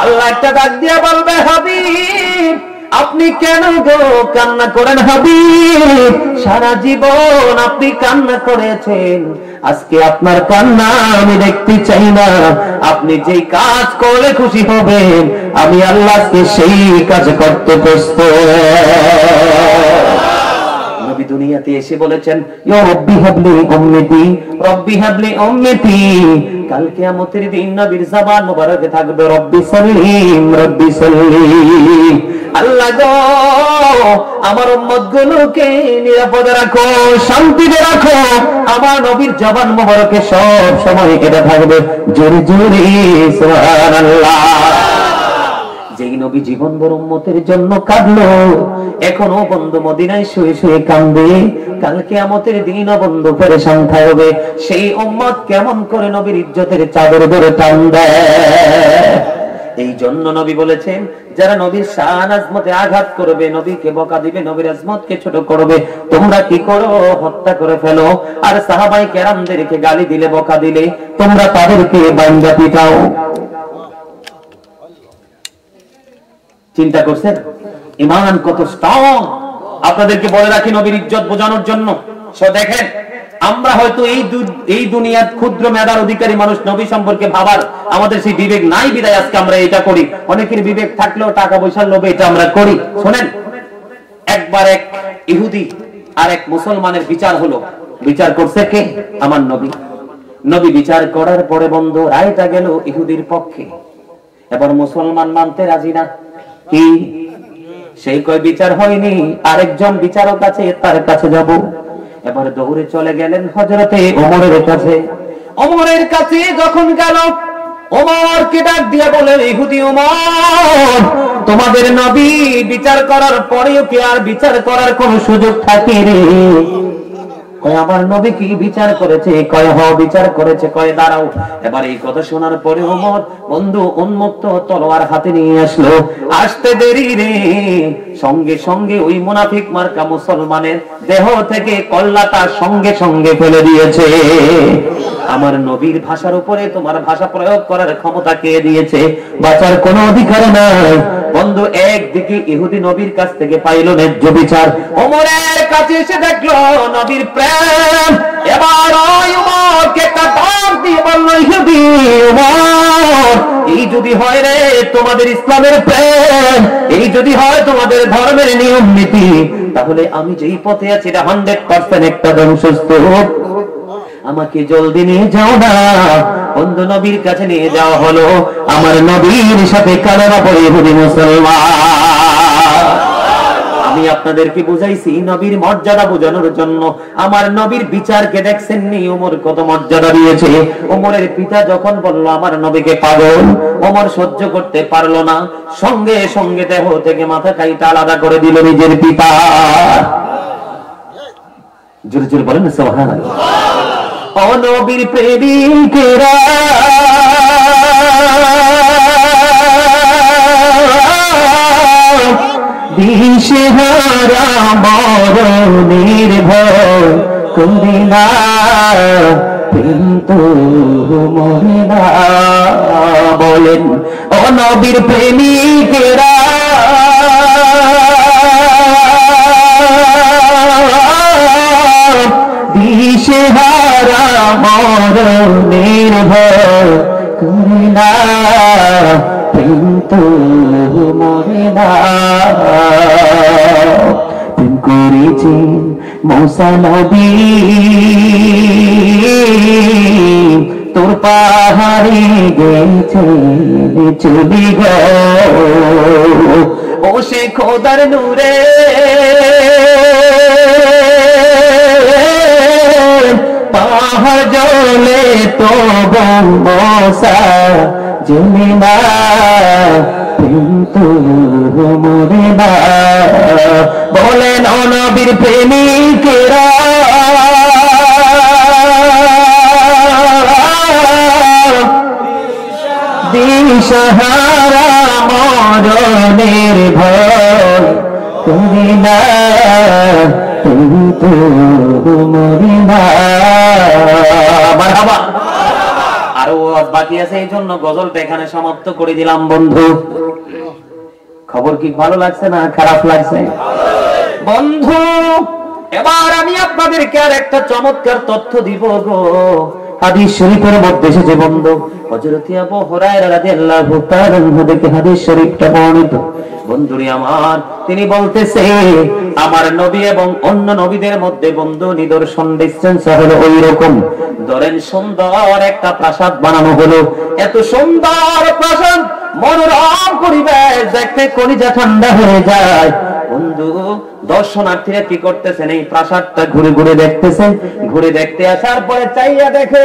আল্লাহ একটা ডাক দিয়ে বলবে, হাবিব, আপনি কেন গো কান্না করেন? হাবিব, সারা জীবন আপনি কান্না করেছেন, আজকে আপনার কান্না আমি দেখতে চাই না। আপনি যেই কাজ করলে খুশি হবেন, আমি আল্লাহকে সেই কাজ করতে প্রস্তুত। নবী দুনিয়াতে এসে বলেছেন, ইয়া রব্বি হাবলি উম্মতি, রব্বি হাবলি উম্মতি। কাল কিয়ামতের দিন নবীর জবান মোবারকে থাকবে, রব্বি সাল্লিম, রব্বি সাল্লিম। আল্লাহ গো, আমার উম্মত গুলোকে নিরাপদে রাখো, শান্তিতে রাখো। আমার নবীর জবান মোবারকে সব সময় এটা থাকবে, জোরে জোরে সুবহানাল্লাহ। যেই নবী জীবন ভর উম্মতের জন্য কাঁদলো, এখনো বন্ধু মদিনায় শুয়ে শুয়ে কান্দে, কাল কিয়ামতের দিন বন্ধু পেরেশান থাকবে। সেই উম্মত কেমন করে নবীর ইজ্জতের চাদর ধরে টান দেয়? এই জন্য নবী বলেছেন, যারা নবীর শান আজমতে আঘাত করবে, নবীকে বকা দিবে, নবীর আজমতকে ছোট করবে, তোমরা কি করো? হত্যা করে ফেলো। আর সাহাবায়ে কেরামদেরকে গালি দিলে, বকা দিলে, তোমরা তাদেরকে বান্দা পিটাও। চিন্তা করছেন ঈমান কত স্ট্রং? আপনাদেরকে বলে রাখি নবীর ইজ্জত বোঝানোর জন্য। দেখেন, আমরা হয়তো এই দুনিয়ার ক্ষুদ্র মেধার অধিকারী মানুষ, নবী সম্পর্কে ভাবার আমাদের সেই বিবেক নাই, বিদায় আজকে আমরা এটা করি। অনেকের বিবেক থাকলেও টাকা পয়সার লোভে এটা আমরা করি। শোনেন, একবার এক ইহুদি আর এক মুসলমানের বিচার হলো। বিচার করছে কে? আমার নবী। নবী বিচার করার পরে বন্ধু রায়টা গেল ইহুদির পক্ষে। এবার মুসলমান মানতে রাজি না। কি? সেই কয় বিচার হয়নি, আরেকজন বিচারক আছে, তার কাছে যাব। এবার দৌড়ে চলে গেলেন হযরতে ওমরের কাছে। ওমরের কাছে যখন গেল, ওমরকে ডাক দিয়ে বলে, ইহুদি ওমর, তোমাদের নবী বিচার করার পরেও কি আর বিচার করার কোন সুযোগ থাকে রে? কয় আমার নবী কি বিচার করেছে? কয় হ বিচার করেছে। কয় দাঁড়াও। এবার এই কথা শোনার পরে ওমর বন্ধু উন্মুক্ত তলোয়ার হাতে নিয়ে আসলো। আসতে দেরি রে, সঙ্গে সঙ্গে ওই মুনাফিক মার্কা মুসলমানের দেহ থেকে কল্লাটা সঙ্গে সঙ্গে ফেলে দিয়েছে। আমার নবীর ভাষার উপরে তোমার ভাষা প্রয়োগ করার ক্ষমতা কে দিয়েছে? বাঁচার কোনো অধিকার নাই। বন্ধু একদিকে ইহুদি নবীর কাছ থেকে পাইল ন্যায্য বিচার, ওমরের কাছে এসে দেখলো নবীর প্রেম। এবার ওই ওমরকে একটা ডাক দিয়ে বলল, ইহুদি ওমর, এই যদি হয় রে তোমাদের ইসলামের প্রেম, এই যদি হয় তোমাদের ধর্মের নিয়ম নীতি, তাহলে আমি যেই পথে আছি এটা 100% একটা ধ্বংসস্তূপ। আমাকে জলদি নিয়ে যাও না। বন্ধু নবীর কাছে নিয়ে যাওয়া হলো। আমার নবীর সাথে কালেমা পড়ে ইহুদি মুসলমান। আমি আপনাদেরকে বুঝাইছি নবীর মর্যাদা বোঝানোর জন্য। আমার নবীর বিচারকে দেখছেন নি ওমর কত মর্যাদা দিয়েছে। ওমরের পিতা যখন বলল আমার নবীকে পাগল, ওমর সহ্য করতে পারলো না, সঙ্গে সঙ্গে দেহ থেকে মাথা কাইটা আলাদা করে দিল নিজের পিতা। জোরে জোরে বলেন সুবহানাল্লাহ। ও নবীর প্রেমিকেরা, দিশেহারা মরণের ভয় করি না, কিন্তু মরে না। বলেন ও নবীর প্রেমিকেরা, দিশেহারা মরণের ভয় করি না, কিন্তু মরে না। প্রেম করেছেন মূসা নবী, তোর পাহাড়ে গেছে চলি গো, ও সে খোদার নূরে পাহাড় জ্বলে তো মূসা জ্বলে না, কিন্তু মরে না। বলেন ও নবীর প্রেমিকেরা, দিশাহারা মরণের ভয় করি না, কিন্তু মরি না। মারহাবা। আরো ওয়াজ বাকি আছে, এই জন্য গজলটা এখানে সমাপ্ত করে দিলাম। বন্ধু খবর কি ভালো লাগছে না খারাপ লাগছে? বন্ধু এবার আমি আপনাদেরকে আর একটা চমৎকার তথ্য দিব গো। হাদিস শরীফের মধ্যে এসেছে বন্ধু, হযরত আবু হুরায়রা রাদিয়াল্লাহু তাআলা আনহু থেকে হাদিস শরীফটা বর্ণিত। বন্ধুরে আমার, তিনি বলতেছে আমার নবী এবং অন্য নবীদের মধ্যে বন্ধু নিদর্শন ডিসটেন্স হলো ওই রকম। ধরেন সুন্দর একটা প্রাসাদ বানানো হলো, এত সুন্দর প্রাসাদ, মনোরম পরিবেশ, দেখতে কলিজা ঠান্ডা হয়ে যায়। বন্ধু দর্শনার্থীরা কি করতেছেন? এই প্রাসাদটা ঘুরে ঘুরে দেখতেছেন। ঘুরে দেখতে আসার পরে চাইয়া দেখে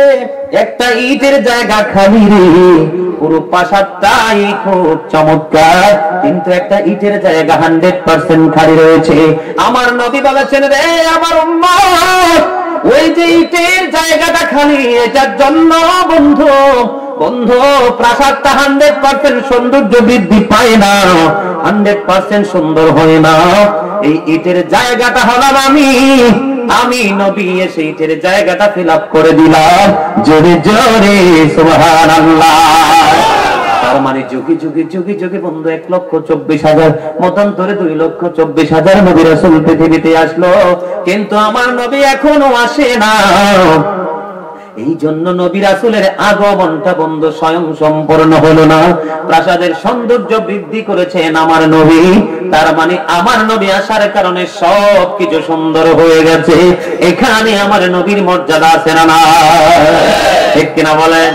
একটা ইটের জায়গা খালি রে। পুরো প্রাসাদটাই খুব চমৎকার, কিন্তু একটা ইটের জায়গা 100% খালি রয়েছে। আমার নবী বলেছেন, রে আমার উম্মত, ওই যে ইটের জায়গাটা খালি, এটার জন্য বন্ধু বন্ধু প্রাসাদটা 100% সৌন্দর্য বৃদ্ধি পায় না, 100% সুন্দর হয় না। এই ইটের জায়গাটা হলাম আমি নবী এসে ইটের জায়গাটা ফিল আপ করে দিলাম। জোরে জোরে সুবহানাল্লাহ। তার মানে যুগে যুগে যুগে যুগে বন্ধু 1,24,000 মতান্তরে 2,24,000 নবী রাসূল পৃথিবীতে আসলো, কিন্তু আমার নবী এখনো আসে না। এই জন্য নবী রাসূলের আগমনটা বন্ধু স্বয়ং সম্পূর্ণ হলো না। প্রাসাদের সৌন্দর্য বৃদ্ধি করেছেন আমার নবী, তার মানে আমার নবী আসার কারণে সবকিছু সুন্দর হয়ে গেছে। এখানে আমার নবীর মর্যাদা আছে না? ঠিক কিনা বলেন?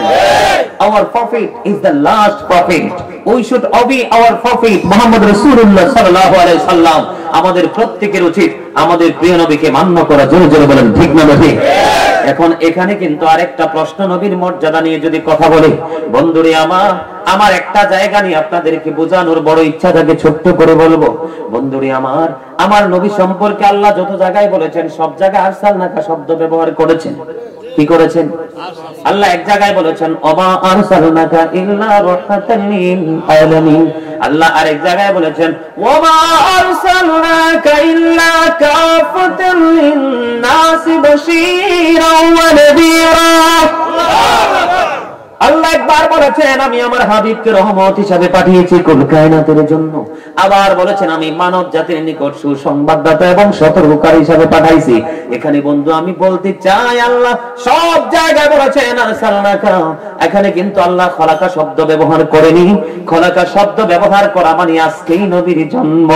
Our prophet is the last prophet. We should obey our prophet Muhammad Rasulullah sallallahu alaihi wasallam. আমাদের প্রত্যেকের উচিত আমাদের প্রিয় নবীকে মান্য করা। জোরে জোরে বলেন ঠিক না ঠিক? এখন এখানে কিন্তু আরেকটা প্রশ্ন, নবীর মর্যাদা নিয়ে যদি কথা বলি বন্ধুরে আমার, আমার একটা জায়গা নিয়ে আপনাদেরকে বোঝানোর বড় ইচ্ছা থাকে, ছোট্ট করে বলবো। বন্ধুরে আমার নবী সম্পর্কে আল্লাহ যত জায়গায় বলেছেন সব জায়গায় আরসালনাকা শব্দ ব্যবহার করেছেন। কি করেছেন? আল্লাহ এক জায়গায় বলেছেন ওমা আরসালনাকা ইল্লা রাহমাতাল লিল আলামিন। আল্লাহ আরেক জায়গায় বলেছেন ওমা আরসালনাকা ইল্লা কাফাতাল লিন-নাসি বাশীরাও ওয়া নাযীরা। আল্লাহ একবার বলেছেন আমি আমার হাবিবকে রহমত হিসাবে পাঠিয়েছি কুল কায়নাতের জন্য। আবার বলেছেন আমি মানব জাতির নিকট সুসংবাদদাতা এবং সতর্ককারী হিসাবে পাঠাইছি। এখানে বন্ধু আমি বলতে চাই আল্লাহ সব জায়গায় বলেছেন আরসালনাকা, এখানে কিন্তু আল্লাহ খলাকা শব্দ ব্যবহার করেনি। খলাকা শব্দ ব্যবহার করা মানে আজকেই নবীর জন্ম।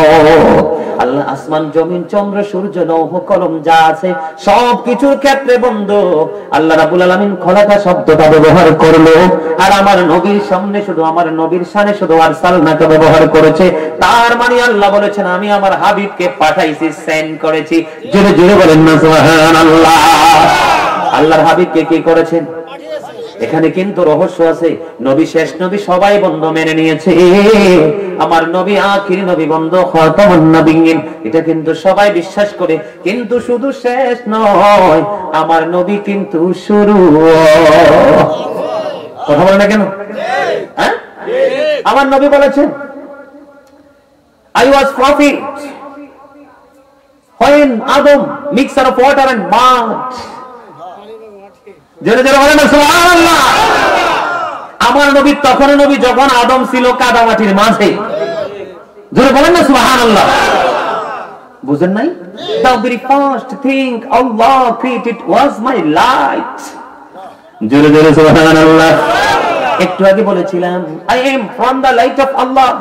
আল্লাহ আসমান জমিন চন্দ্র সূর্য লৌহ কলম যা আছে সব কিছুর ক্ষেত্রে বন্ধু আল্লাহ রাব্বুল আলামিন খলাকা শব্দটা ব্যবহার করলো। আর আমার নবীর সামনে শুধু আমার নবীর শানে শুধু আরসালনাকা ব্যবহার করেছে। তার মানে আল্লাহ বলেছেন আমি আমার হাবিবকে পাঠাইছি, সেন্ড করেছি। জোরে জোরে বলেন না সুবহানাল্লাহ। আল্লাহর হাবিবকে কি করেছেন? এখানে কিন্তু রহস্য আছে। নবী শেষ নবী সবাই বন্ধ মেনে নিয়েছে, আমার নবী আখির নবী বন্ধ খাতামুন নবিয়্যিন, এটা কিন্তু সবাই বিশ্বাস করে। কিন্তু শুধু শেষ নয়, আমার নবী কিন্তু শুরু। কথা বলে না কেন? হ্যাঁ, আমার নবী বলেছেন I was prophet when Adam mixture of water and mud. জোরে জোরে বলেন না সুবহানাল্লাহ। আমার নবী তখন নবী যখন আদম ছিল কাদা মাটির মাঝে। জোরে বলেন না সুবহানাল্লাহ। বুঝেন নাই? The very first thing Allah created was my light. জোরে জোরে সুবহানাল্লাহ। একটু আগে বলেছিলাম I am from the light of Allah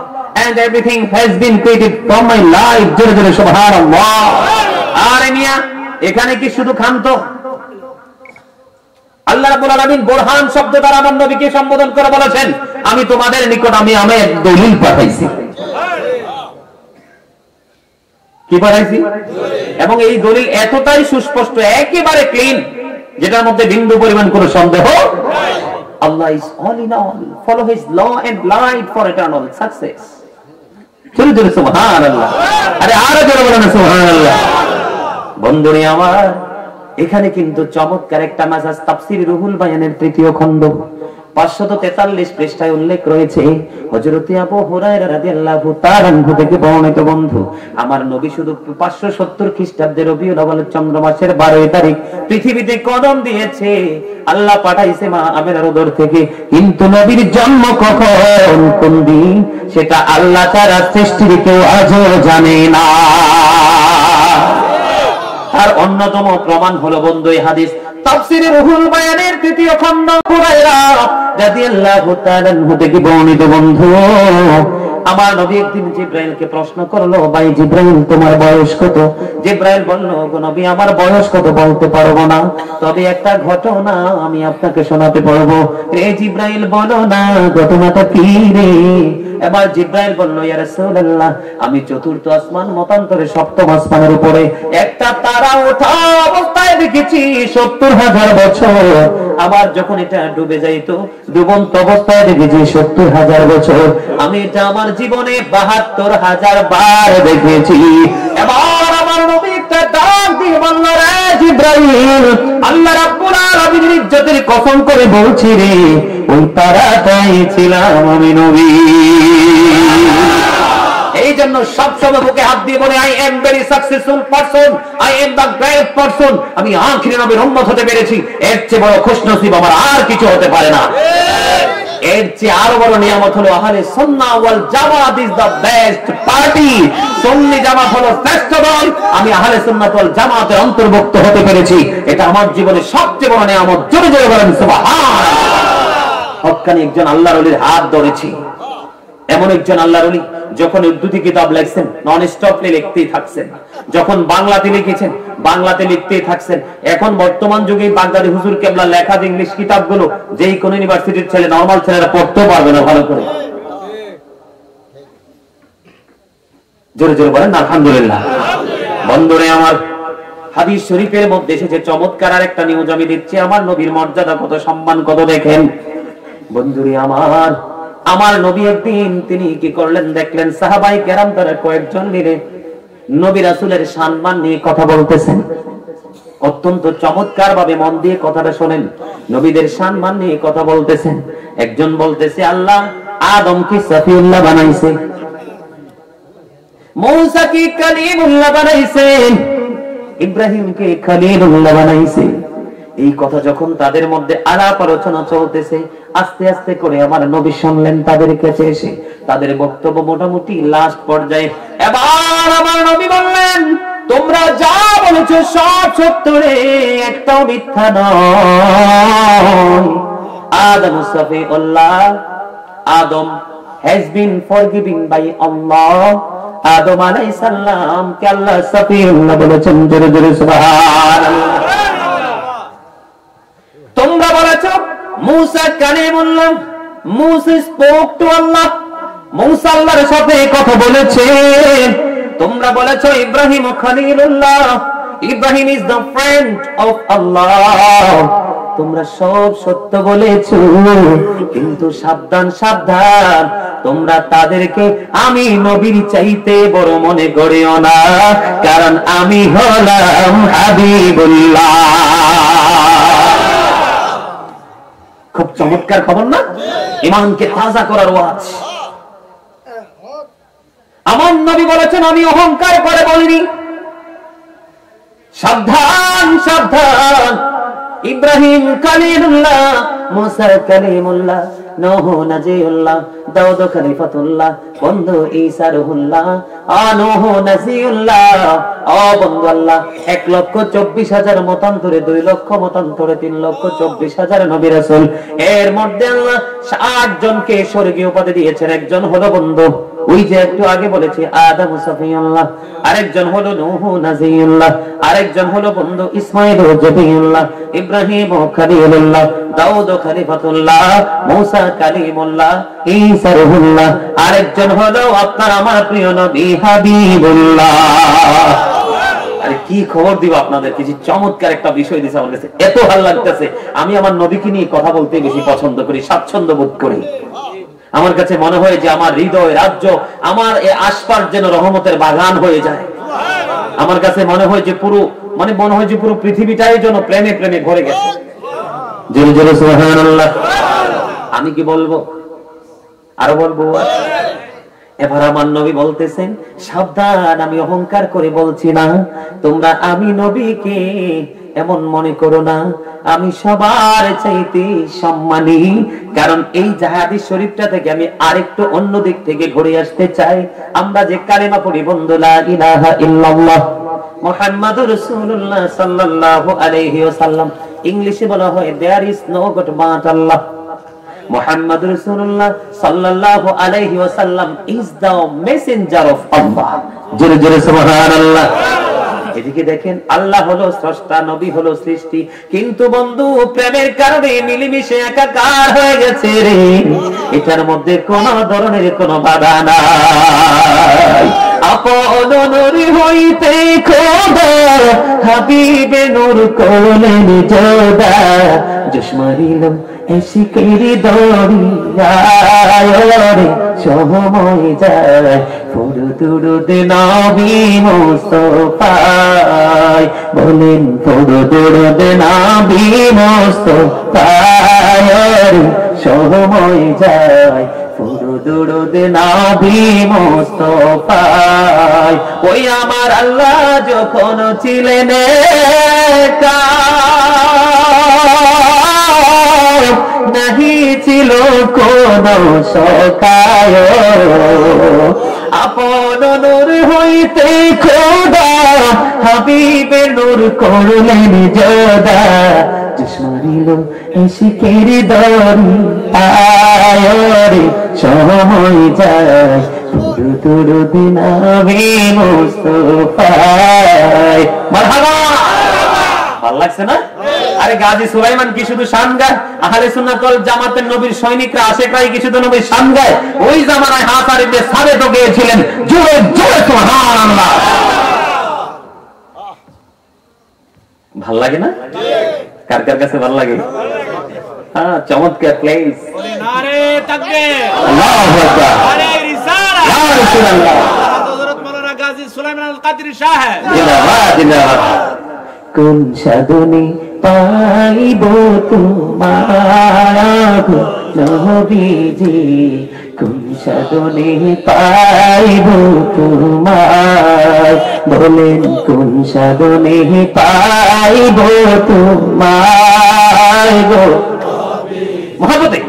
and everything has been created from my light. জোরে জোরে সুবহানাল্লাহ। আর মিয়া এখানে কি শুধু খান্ত? আল্লাহ রাব্বুল আলামিন বোরহান শব্দ দ্বারা আমার নবীকে সম্বোধন করে বলেছেন আমি তোমাদের নিকট আমি এক দলিল পাঠাইছি। কি পাঠাইছি? এবং এই দলিল এতটাই সুস্পষ্ট, একেবারে ক্লিন, যেটার মধ্যে বিন্দু পরিমাণ কোনো সন্দেহ নাই। Allah is all in all. Follow his law and light for eternal success. জোরে জোরে সুবহানাল্লাহ। আরে আরো জোরে বলেন সুবহানাল্লাহ। বন্ধুরে আমার এখানে কিন্তু চমৎকার একটা মাজাজ তাফসীর রুহুল বায়ানের 3য় খণ্ড 543 পৃষ্ঠায় উল্লেখ রয়েছে। হযরত আবু হুরায়রা রাদিয়াল্লাহু তাআলা আনহু থেকে বর্ণিত বন্ধু আমার নবী শুধু 570 খ্রিস্টাব্দের রবিউল আউয়াল চন্দ্র মাসের 12 তারিখ পৃথিবীতে কদম দিয়েছে। আল্লাহ পাঠাইছে মা আমিনার উদর থেকে। কিন্তু নবীর জন্ম কখন কোন দিন সেটা আল্লাহ তাআলা সৃষ্টির কেউ আজও জানে না। আর অন্যতম প্রমাণ হলো বন্ধু এই হাদিস তাফসীরে রুহুল বায়ানের 3য় খণ্ড হুরায়রা রাদিয়াল্লাহু তাআলা আনহু থেকে বর্ণিত বন্ধু আমার নবী একদিন জিবরাইলকে প্রশ্ন করলো ভাই জিবরাইল তোমার বয়স কত? জিবরাইল বলল গো নবী আমার বয়স কত বলতে পারবো না, তবে একটা ঘটনা আমি আপনাকে শোনাতে পারবো। রে জিবরাইল বলো না ঘটনাটা কি রে? এবার জিবরাইল বলল ইয়া রাসূলুল্লাহ আমি 4th আসমান মতান্তরে 7ম আসমানের উপরে একটা তারা ওঠা অবস্থায় দেখেছি 70,000 বছর। আবার যখন এটা ডুবে যাইতো ডুবন্ত অবস্থায় দেখেছি 70,000 বছর। আমি এটা আমার জীবনে 72,000 বার দেখেছি। এবার আমার নবী একটা ডাক দিয়ে বলল রে জিবরাইল আল্লাহ রাব্বুল আলামিনের ইজ্জতের কসম করে বলছি রে ওই তারাটাই ছিলাম আমি নবী। এই জন্য সবসময় বুকে হাত দিয়ে বলে I am very successful person, I am the great person. আমি আখির নবীর উম্মত হতে পেরেছি, এর চেয়ে বড় খুশনসিব আমার আর কিছু হতে পারে না। এর চেয়ে আরো বড় নিয়ামত হলো আহলে সুন্নাহ ওয়াল জামাত ইজ দ্য বেস্ট পার্টি। সুন্নি জামাত হলো শ্রেষ্ঠ দল। আমি আহলে সুন্নাত ওয়াল জামাতের অন্তর্ভুক্ত হতে পেরেছি, এটা আমার জীবনের সবচেয়ে বড় নিয়ামত। জোরে জোরে বলেন সুবহানাল্লাহ। হক্কানি একজন আল্লাহর ওলির হাত ধরেছি। এমন একজন আল্লাহর ওলি যখন উর্দুতে কিতাব লিখছেন নন স্টপলি লিখতেই থাকছেন, যখন বাংলাতে লিখেছেন বাংলাতে লিখতেই থাকছেন। এখন বর্তমান যুগে বাগদাদি হুজুর কেবলা লেখা ইংলিশ কিতাবগুলো যেই কোন ইউনিভার্সিটির ছেলে নরমাল ছেলেরা পড়তেও পারবে না ভালো করে। জোরে জোরে বলেন আলহামদুলিল্লাহ। বন্ধুরে আমার হাদিস শরীফের মধ্যে এসেছে চমৎকার আর একটা নিউজ আমি দিচ্ছি। আমার নবীর মর্যাদা কত, সম্মান কত দেখেন বন্ধুরে আমার। আমার নবী একদিন তিনি কি করলেন দেখলেন সাহাবাই কেরাম তারা কয়েকজন মিলে নবী রাসূলের সম্মান নিয়ে কথা বলতেছেন। অত্যন্ত চমৎকার ভাবে মন দিয়ে কথাটা শোনেন। নবীদের সম্মান নিয়ে কথা বলতেছেন। একজন বলতেছে আল্লাহ আদমকে সফিউল্লাহ বানাইছে, মূসাকে কালিমুল্লাহ বানাইছেন, ইব্রাহিমকে খলিলুল্লাহ বানাইছে। এই কথা যখন তাদের মধ্যে আলাপ আলোচনা চলতেছে, আস্তে আস্তে করে আমার নবী শুনলেন তাদের কাছে এসে তাদের বক্তব্য মোটামুটি লাস্ট পর্যায়ে। এবার আমার নবী বললেন তোমরা যা বলেছো সব সত্য রে, একটাও মিথ্যা নয়। আদম সফিউল্লাহ, আদম has been forgiven by Allah. আদম আলাইহিস সালাম কে আল্লাহ সফিউল্লাহ বলেছেন, জোরে জোরে সুবহানাল্লাহ। তোমরা বলেছো Musa Kalimullah, Musa spoke to Allah, Musa আল্লাহর সাথে কথা বলেছে। তোমরা বলেছো ইব্রাহিম খলিলুল্লাহ, Ibrahim is the friend of Allah। তোমরা সব সত্য বলেছো, কিন্তু সাবধান সাবধান, তোমরা তাদেরকে আমি নবীর চাইতে বড় মনে করিও না, কারণ আমি হলাম হাবিবুল্লাহ। খুব চমৎকার খবর না? ঈমানকে তাজা করার ওয়াজ। আমার নবী বলেছেন আমি অহংকার করে বলিনি। সাবধান সাবধান, ইব্রাহিম খলিলুল্লাহ, মূসা কালিমুল্লাহ, নূহ নাজিউল্লাহ, দাউদ খলিফাতুল্লাহ, বন্ধু ঈসা রুহুল্লাহ, নূহ নাজিউল্লাহ, বন্ধু আল্লাহ 1,24,000 মতান্তরে, 2 লক্ষ মতান্তরে, 3,24,000 নবী রাসূল। এর মধ্যে আল্লাহ 60 জনকে স্বর্গীয় উপাধি দিয়েছেন। একজন হলো বন্ধু, ওই যে একটু আগে বলেছি আদম সফিউল্লাহ, আরেকজন হলো নূহ নাজিউল্লাহ, আরেকজন হলো বন্ধু ইসমাঈল জবিউল্লাহ, ইব্রাহিম খলিলুল্লাহ, দাউদ খলিফাতুল্লাহ, মূসা কালিমুল্লাহ, ঈসা রুহুল্লাহ, আরেকজন হলো আপনার আমার প্রিয় নবী হাবিবুল্লাহ। আরে কি খবর দিব আপনাদের, কিছু চমৎকার একটা বিষয় দিছে আমার কাছে, এত ভালো লাগতেছে। আমি আমার নবীকে নিয়ে কথা বলতে বেশি পছন্দ করি, স্বাচ্ছন্দ্য বোধ করি। আমার কাছে মনে হয় যে আমার হৃদয় রাজ্য, আমার এই আশপাশ যেন রহমতের বাগান হয়ে যায়। আমার কাছে মনে হয় যে পুরো পৃথিবীটাই যেন প্রেমে প্রেমে ভরে গেছে। জোরে জোরে সুবহানাল্লাহ। আমি কি বলবো, আরো বলবো। এবার আমার নবী বলতেছেন সাবধান, আমি অহংকার করে বলছি না, তোমরা আমি নবীকে এমন মনে করো না, আমি সবার চাইতে সম্মানী। কারণ এই হাদিস শরীফটা থেকে আমি আরেকটু অন্য দিক থেকে ঘুরে আসতে চাই। আমরা যে কালেমা পড়ি বন্ধু, লা ইলাহা ইল্লাল্লাহ মুহাম্মাদুর রাসূলুল্লাহ সাল্লাল্লাহু আলাইহি ওয়াসাল্লাম, ইংলিশে বলা হয় there is no god but Allah. মুহাম্মাদুর রাসূলুল্লাহ সাল্লাল্লাহু আলাইহি ওয়াসাল্লাম is the messenger of Allah. জোরে জোরে সুবহানাল্লাহ। এদিকে দেখেন আল্লাহ হলো স্রষ্টা, নবী হলো সৃষ্টি, কিন্তু বন্ধু প্রেমের কারণে মিলেমিশে একাকার হয়ে গেছে রে। এটার মধ্যে কোন ধরনের কোন বাধা নাই। আপন নূর হইতে খোদা হাবিবে নূর করলেন জোদা, জুশমারিল এশিকের দরিয়ায় রে সময় যায়, ফুরুদুরুদ নবী মুস্তাফায়, বলেন ফুরুদুরুদ নবী মুস্তাফায় রে সময় যায়, ফুরুদুরুদ নবী মুস্তাফায়। ওই আমার আল্লাহ যখন ছিলেন একা, নাহি ছিল কোন সখায়, আপন নূর হইতে খোদা হাবিবে নূর করলেন জোদা, জুশমারিল এশিকের দরিয়ায় রে সময় যায়, ফুরুদুরুদ নবী মুস্তাফায়। মারহাবা, ভালো লাগছে না? আরে গাজী সুলাইমান কি শুধু শান গায়? আহলে সুন্নাত ওয়াল জামাতের নবীর সৈনিকরা আশেকরাই কি শুধু নবীর শান গায়? ওই জামানায় হাসান ইবনে সাবিত গিয়েছিলেন। জোরে জোরে সুবহানাল্লাহ। ভাল লাগে না? কার কার কাছে ভাল লাগে? হ্যাঁ, চমৎকার প্লেস। নারে তাকবীর, আল্লাহু আকবার, নারে রিসালাত, ইয়া রাসূলুল্লাহ, হযরত মাওলানা গাজী সুলাইমান আল কাদরি সাহেব। জিন্দাবাদ জিন্দাবাদ। কোন সাধনে পাইব তোমার নবীজি, কোন সাধনে পাইব তোমার, বলেন কোন সাধনে পাইব তোমার গো মহাবতে,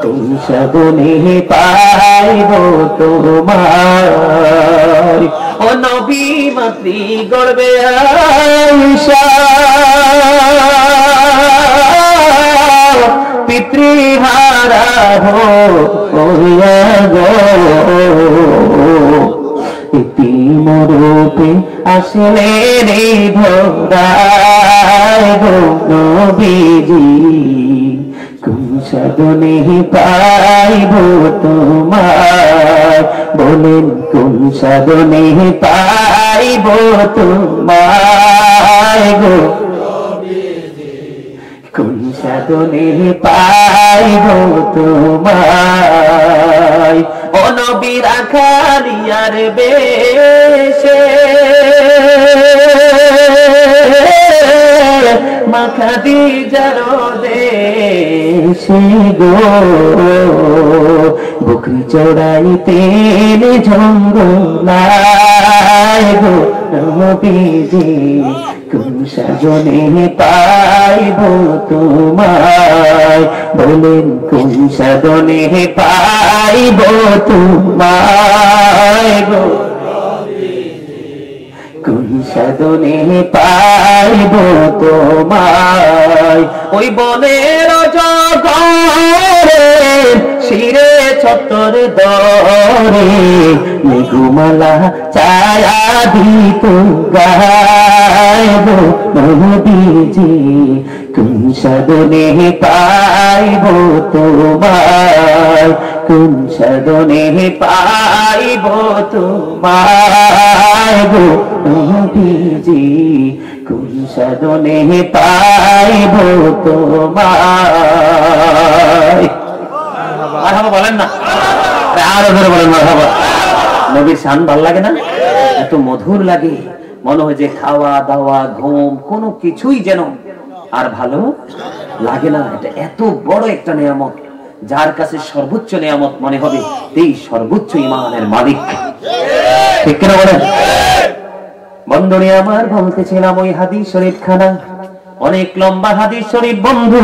কোন সাধনে পাইব তোমার, ও নবী মাতৃ গর্বে আয়েশা, পিতৃহারা হইয়া গো, ইতিমরূপে আসলে রে ধরায় গো নবীজি, কোন সাধনে পাইব তোমার, বলেন কোন সাধনে পাইব তোমার গো, কোন সাধনে পাইব তোমার, ও নবী রাখালিয়ার বেশে, মা খাদিজার দেশে গো, বকরি চড়াইতেন জঙ্গলায় গো নবীজি, কোন সাজনে পাইব তোমায়, বলেন কোন সাধনে পাইব তোমায় গো, কোন সাধনে পাইব তোমায়, ওই বনের জগরে শিরে ছত্তর দরে, মেঘমালা ছায়া দিত গায়ব নবীজি, কোন সাধনে পাইব তোমায়, কোন সাধনে পাইব তোমায় গো নবীজি, কোন সাধনে পাইব তোমায়। মারহাবা বলেন না, আরো ধরে বলেন মারহাবা। নবীর শান ভাল লাগে না? এত মধুর লাগে, মনে হয় যে খাওয়া দাওয়া ঘুম কোনো কিছুই যেন আর ভালো লাগে না। এটা এত বড় একটা নিয়ামত, যার কাছে সর্বোচ্চ নিয়ামত মনে হবে এই সর্বোচ্চ ঈমানের মালিক, ঠিক কিনা বলেন? বন্ধুরে আমার, বলতেছিলাম ওই হাদিস শরীফ খানা, অনেক লম্বা হাদিস শরীফ বন্ধু।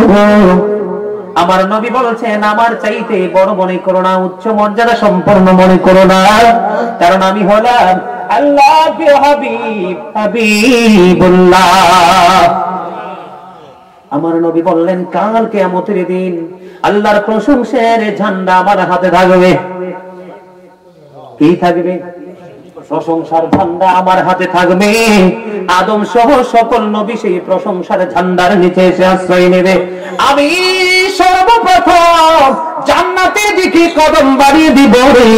আমার নবী বলেছেন, আমার চাইতে বড় মনে করো না, উচ্চ মর্যাদা সম্পন্ন মনে করো না, কারণ আমি হলাম আল্লাহর হাবিব, হাবিবুল্লাহ। আমার নবী বললেন, কাল কিয়ামতের দিন আল্লাহর প্রশংসার ঝান্ডা আমার হাতে থাকবে। কি থাকবে? প্রশংসার ঝান্ডা আমার হাতে থাকবে। আদম সহ সকল নবী সেই প্রশংসার ঝান্ডার নিচে এসে আশ্রয় নেবে। আমি সর্বপ্রথম জান্নাতের দিকে কদম বাড়িয়ে দিব রে,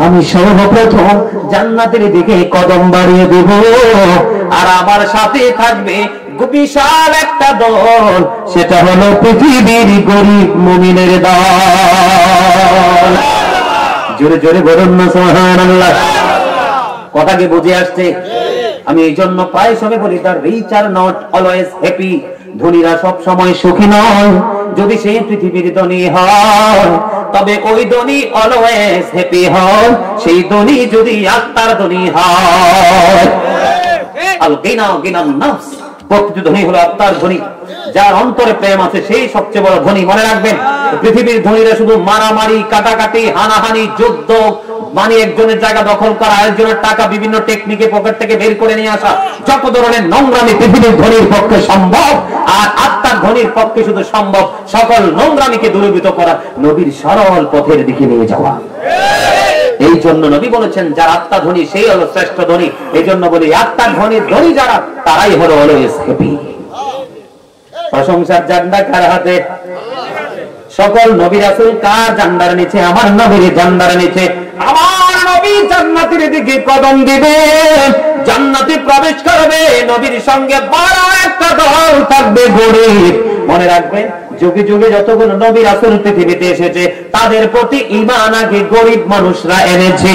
আমি সর্বপ্রথম জান্নাতের দিকে কদম বাড়িয়ে দিব। আর আমার সাথে থাকবে বিশাল একটা দল, সেটা হলো পৃথিবীর গরিব মুমিনের দল। জোরে জোরে বলুন না সুবহানাল্লাহ। কথা কি বুঝে আসছে? আমি এই জন্য প্রায় সময় বলি, তার rich are not always happy, ধনীরা সব সময় সুখী নয়। যদি সেই পৃথিবীর ধনী হয়, তবে ওই ধনী অলওয়েজ হ্যাপি হয়। সেই ধনী যদি আত্মার ধনী হয়, আল গিনা গিনান নাফস, প্রকৃত ধনী হলো আত্মার ধনী, যার অন্তরে প্রেম আছে, সেই সবচেয়ে বড় ধনী। মনে রাখবেন, পৃথিবীর ধনীরা শুধু মারামারি, কাটাকাটি, হানাহানি, যুদ্ধ, মানে একজনের জায়গা দখল করা, আরেকজনের টাকা বিভিন্ন টেকনিকে পকেট থেকে বের করে নিয়ে আসা, যত ধরনের নোংরামি পৃথিবীর ধনীর পক্ষে সম্ভব। আর আত্মার ধনীর পক্ষে শুধু সম্ভব সকল নোংরামিকে দূরীভূত করা, নবীর সরল পথের দিকে নিয়ে যাওয়া। এই জন্য নবী বলেছেন, যার আত্মা ধনী সেই হলো শ্রেষ্ঠ ধনী। এই জন্য বলি, আত্মার ধনী ধনী যারা, তারাই হলো অলওয়েজ হ্যাপি। প্রশংসার ঝান্ডা কার হাতে? সকল নবী রাসূল কার ঝান্ডার নিচে? আমার নবীর ঝান্ডার নিচে। আমার নবী জান্নাতের দিকে কদম দিবে, জান্নাতে প্রবেশ করবে, নবীর সঙ্গে বড় একটা দল থাকবে গরিব। মনে রাখবেন, যুগে যুগে যতগুলো নবী রাসূল পৃথিবীতে এসেছে তাদের প্রতি ঈমান আগে গরিব মানুষরা এনেছে।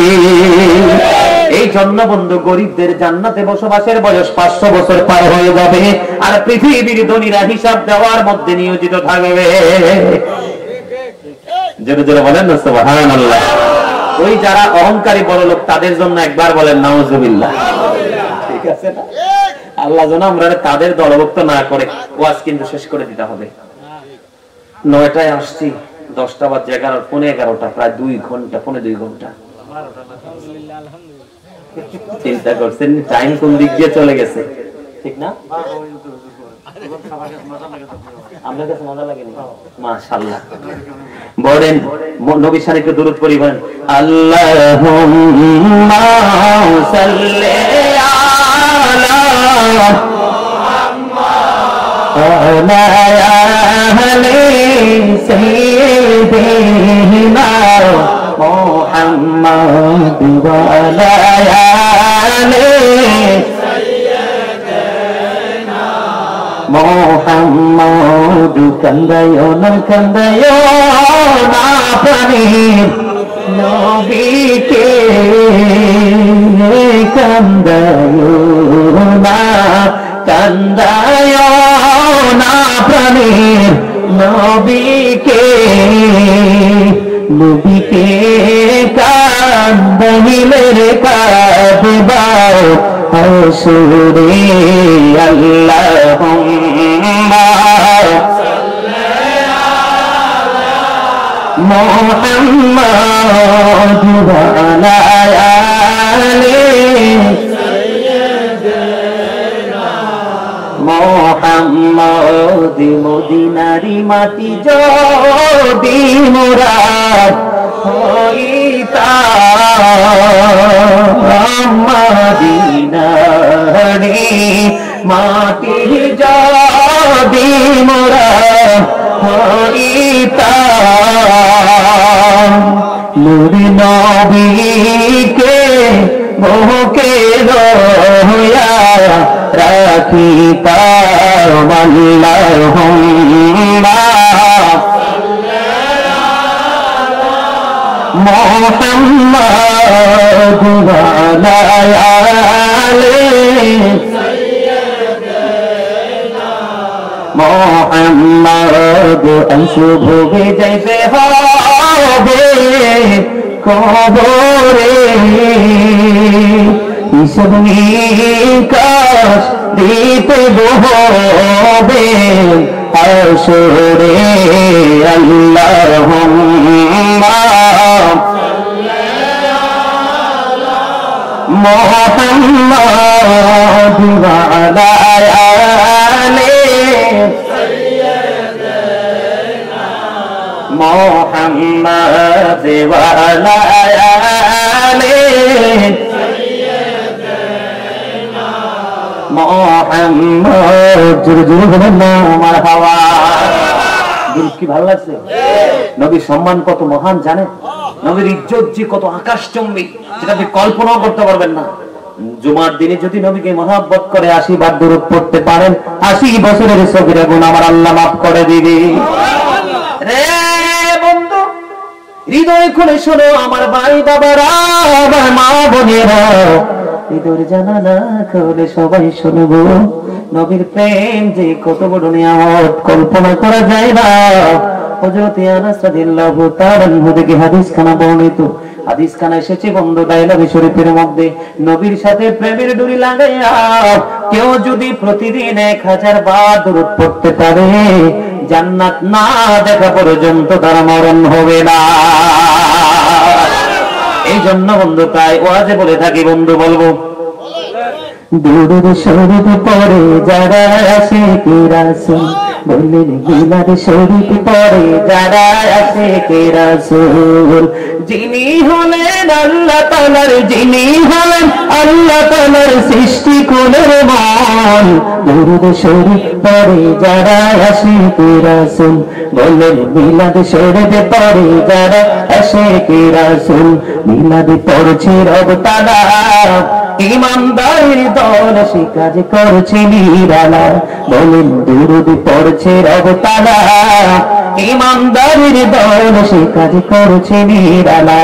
এই জন্য বন্ধু গরিবদের জান্নাতে বসবাসের বয়স 500 বছর পার হয়ে যাবে, আর পৃথিবীর ধনীরা হিসাব দেওয়ার মধ্যে নিয়োজিত থাকবে। জোরে জোরে বলেন না সুবহানাল্লাহ। ওই যারা অহংকারী বড় লোক তাদের জন্য একবার বলেন নাউজুবিল্লাহ। ঠিক আছে না? আল্লাহ যেন আমরা তাদের দলভুক্ত না করে। ওয়াজ কিন্তু শেষ করে দিতে হবে। 9টায় আসছি, 10টা বাজে 11, পৌনে 11টা, প্রায় 2 ঘন্টা, পৌনে 2 ঘন্টা। চিন্তা করছেন টাইম কোন দিক দিয়ে চলে গেছে, ঠিক না? আপনার কাছে মজা লাগেনি? মাশাআল্লাহ। বলেন নবী শরীফে দরুদ পড়ি, বলেন আল্লাহুম্মা সাল্লি আলা মুহাম্মাদ আহলি সাইয়্যিদিনা মুহাম্মাদ ওয়া আলা আলি মোহাম্মদ। কান্দায়ো না প্রাণীর নবীকে, কান্দায়ো না প্রাণীর নবীকে, নবীকে কান্দাইলে কাঁদবাও হাসরে। আল্লাহুম্মা সাল্লি আলা মুহাম্মাদ ওয়া আলা আলি সাইয়্যিদিনা মুহাম্মাদ। মদিনারি মাটি যদি মুরাদ হইতাম, মদিনারি মাটি যদি মুরাদ হইতাম, নূর নবীকে মুখে লইয়া রাখিতাম। আল্লাহুম্মা মুহাম্মাদ ওয়া আলা আলি সাইয়্যিদিনা মুহাম্মাদ। অংশুভ যাইতে হবে কবরে, হিসাব নিকাশ দিতে হবে হাসরে। আল্লাহুম্মা মুহাম্মাদ ওয়া আলা আলি সাইয়্যিদিনা মুহাম্মাদ ওয়া আলা আলি সাইয়্যিদিনা মুহাম্মাদ। জোরে জোরে বলেন না মারহাবা। দিল কি ভালো লাগছে? নবীর সম্মান কত মহান জানেন? নবীর ইজ্জত যে কত আকাশচুম্বী, যেটা আপনি কল্পনাও করতে পারবেন না। জুমার দিনে যদি নবীকে মহব্বত করে 80 বার দরুদ পড়তে পারেন, 80 বছরের সগীরা গুনাহ আমার আল্লাহ মাফ করে দিবে। রে বন্ধু, হৃদয় খুলে শোনো আমার ভাই বাবারা, আমার মা বোনেরা, হৃদয়ের জানালা খুলে সবাই শুনবো নবীর প্রেম যে কত বড় নিয়ামত, কল্পনা করা যায় না। হযরত আনাস রাদিয়াল্লাহু তাআলা আনহু থেকে হাদিস খানা বর্ণিত, হাদিস খানা এসেছে বন্ধু দাইলাবি শরীফের মধ্যে, নবীর সাথে প্রেমের ডুরি লাগাইয়া কেউ যদি প্রতিদিন 1000 বার দরুদ পড়তে পারে, জান্নাত না দেখা পর্যন্ত তার মরণ হবে না। এই জন্য বন্ধু তাই ওয়াজে বলে থাকি, বন্ধু বলবো দুরুদ শরীফ পড়ে যারা আশিকে রাসূল, বললেন মিলাদ শরীফ পড়ে যারা আশিকে রাসূল, যিনি হলেন আল্লাহ তাআলার, যিনি হলেন আল্লাহ তাআলার সৃষ্টি কুলের মন, দুরুদ শরীফ পড়ে যারা আশিকে রাসূল, বললেন মিলাদ শরীফ পড়ে যারা আশিকে রাসূল, মিলাদ পড়ছে রব তাআলা ইমানদারের দল সে কাজ করছে নিরালা, বলেন দুরূদ পড়ছে রব তাআলা। ইমানদারের দল সে কাজ করছে নিরালা,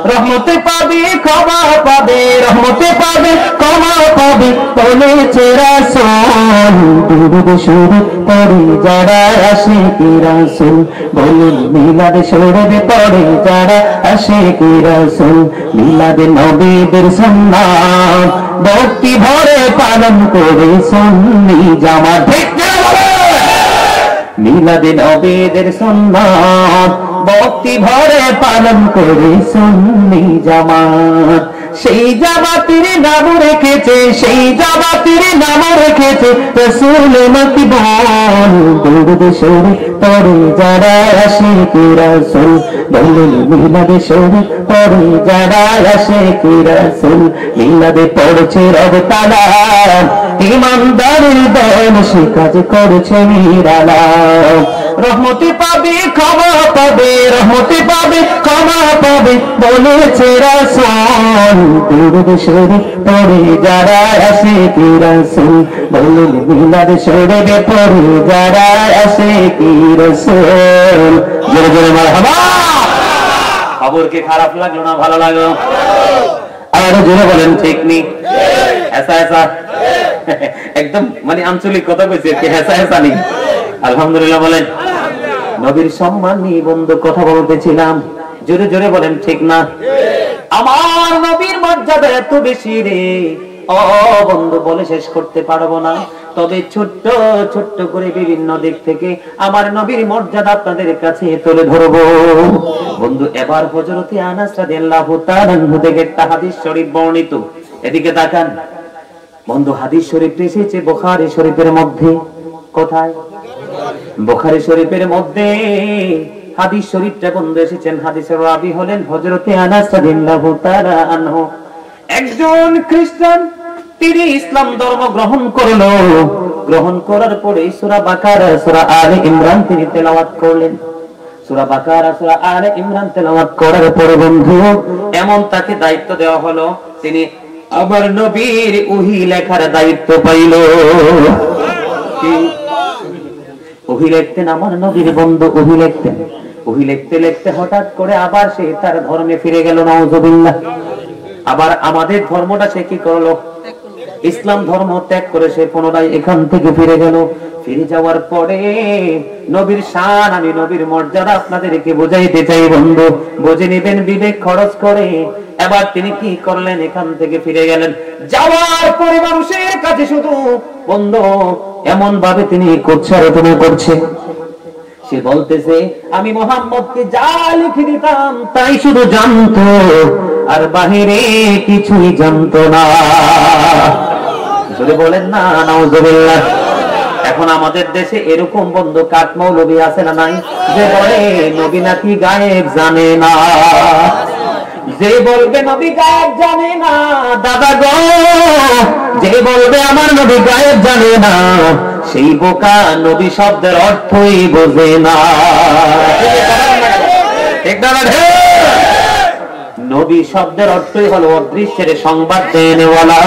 রহমতে পাবে ক্ষমা পাবে, রহমতে পাবে ক্ষমা পাবে বলেছে রাসূল। দুরূদ শরীফ পড়ে যারা আশিকি রাসূল, বলুন মিলাদ শরীফ পড়ে যারা আশিকি রাসূল। মিলাদে নবীদের সুন্নাত ভক্তি ভরে পালন করে সুন্নি জামাত, ঠিক না বলে? মিলাদে নবীদের সুন্নাত ভক্তি ভরে পালন করে সুন্নি জামাত। সেই জামাতের নাম রেখেছে, সেই জামাতের নাম রেখেছে রাসূল মকবুল। দুরূদ শরীফ পড়ে যারা আশিকি রাসূল, বলুন মিলাদ শরীফ পড়ে যারা আশিকি রাসূল। মিলাদে পড়ছে রব তাআলা, ইমানদারের দল সে কাজ করছে নিরালা। রহমতে পাবে ক্ষমা পাবে, রহমতে পাবে ক্ষমা পাবে বলেছে রাসূল। দুরূদ শরীফ পড়ে যারা আশিকি রাসূল, বলুন মিলাদ শরীফ পড়ে যারা আশিকি রাসূল। জোরে জোরে মারহাবা। খবর কি খারাপ লাগলো না ভালো লাগলো? আর জোরে বলেন ঠিক নেই? ऐसा ऐसा একদম মানে আঞ্চলিক কথা কইছে কি ऐसा ऐसा নেই। আলহামদুলিল্লাহ বলেন। নবীর সম্মান নিয়ে বন্ধু কথা বলতেছিলাম, জোরে জোরে বলেন ঠিক না? আমার নবীর মর্যাদা এত বেশি রে, ও বন্ধু বলে শেষ করতে পারবো না। তবে ছোট্ট ছোট্ট করে বিভিন্ন দিক থেকে আমার নবীর মর্যাদা আপনাদের কাছে তুলে ধরবো বন্ধু। এবার হযরতে আনাস রাদিয়াল্লাহু তাআলা আনহু থেকে একটা হাদিস শরীফ বর্ণিত, এদিকে তাকান বন্ধু। হাদিস শরীফ এসেছে বুখারী শরীফের মধ্যে। কোথায়? বুখারী শরীফের মধ্যে হাদিস শরীফটা বন্ধু এসেছেন। হাদিসের রাবী হলেন হযরতে আনাস রাদিয়াল্লাহু তাআলা আনহু। একজন খ্রিস্টান, তিনি ইসলাম ধর্ম গ্রহণ করলো। গ্রহণ করার পরে সূরা বাকারা, সূরা আলে ইমরান তিনি তেলাওয়াত করলেন। সূরা বাকারা, সূরা আলে ইমরান তেলাওয়াত করার পরে বন্ধু এমন তাকে দায়িত্ব দেওয়া হলো, তিনি আমার নবীর ওহী লেখার দায়িত্ব পাইল। ওহী লিখতেন আমার নবীর বন্ধু, ওহী লিখতেন। ওহী লিখতে লিখতে হঠাৎ করে আবার সে তার ধর্মে ফিরে গেল, নাউযুবিল্লাহ। আবার আমাদের ধর্মটা সে কি করলো? ইসলাম ধর্ম ত্যাগ করে সে পুনরায় এখান থেকে ফিরে গেল। ফিরে যাওয়ার পরে নবীর শান, আমি নবীর মর্যাদা আপনাদেরকে বোঝাইতে চাই বন্ধু, বুঝে নেবেন বিবেক খরচ করে। এবার তিনি কি করলেন? এখান থেকে ফিরে গেলেন। যাওয়ার পরে মানুষের কাছে শুধু বন্ধু এমন ভাবে তিনি উচ্চারণা করছে, সে বলতেছে আমি মুহাম্মদকে যা লিখে দিতাম তাই শুধু জানতো, আর বাহিরে কিছুই জানতো না। যদি বলেন না নাউযুবিল্লাহ। এখন আমাদের দেশে এরকম বন্ধু কাট মৌলবী আছে না নাই, যে বলে নবী নাকি গায়েব জানে না। যে বলবে নবী গায়েব জানে না, দাদা গো, যে বলবে আমার নবী গায়েব জানে না, সেই বোকা নবী শব্দের অর্থই বোঝে না। নবী শব্দের অর্থই হলো অদৃশ্যের সংবাদ দেনেওয়ালা,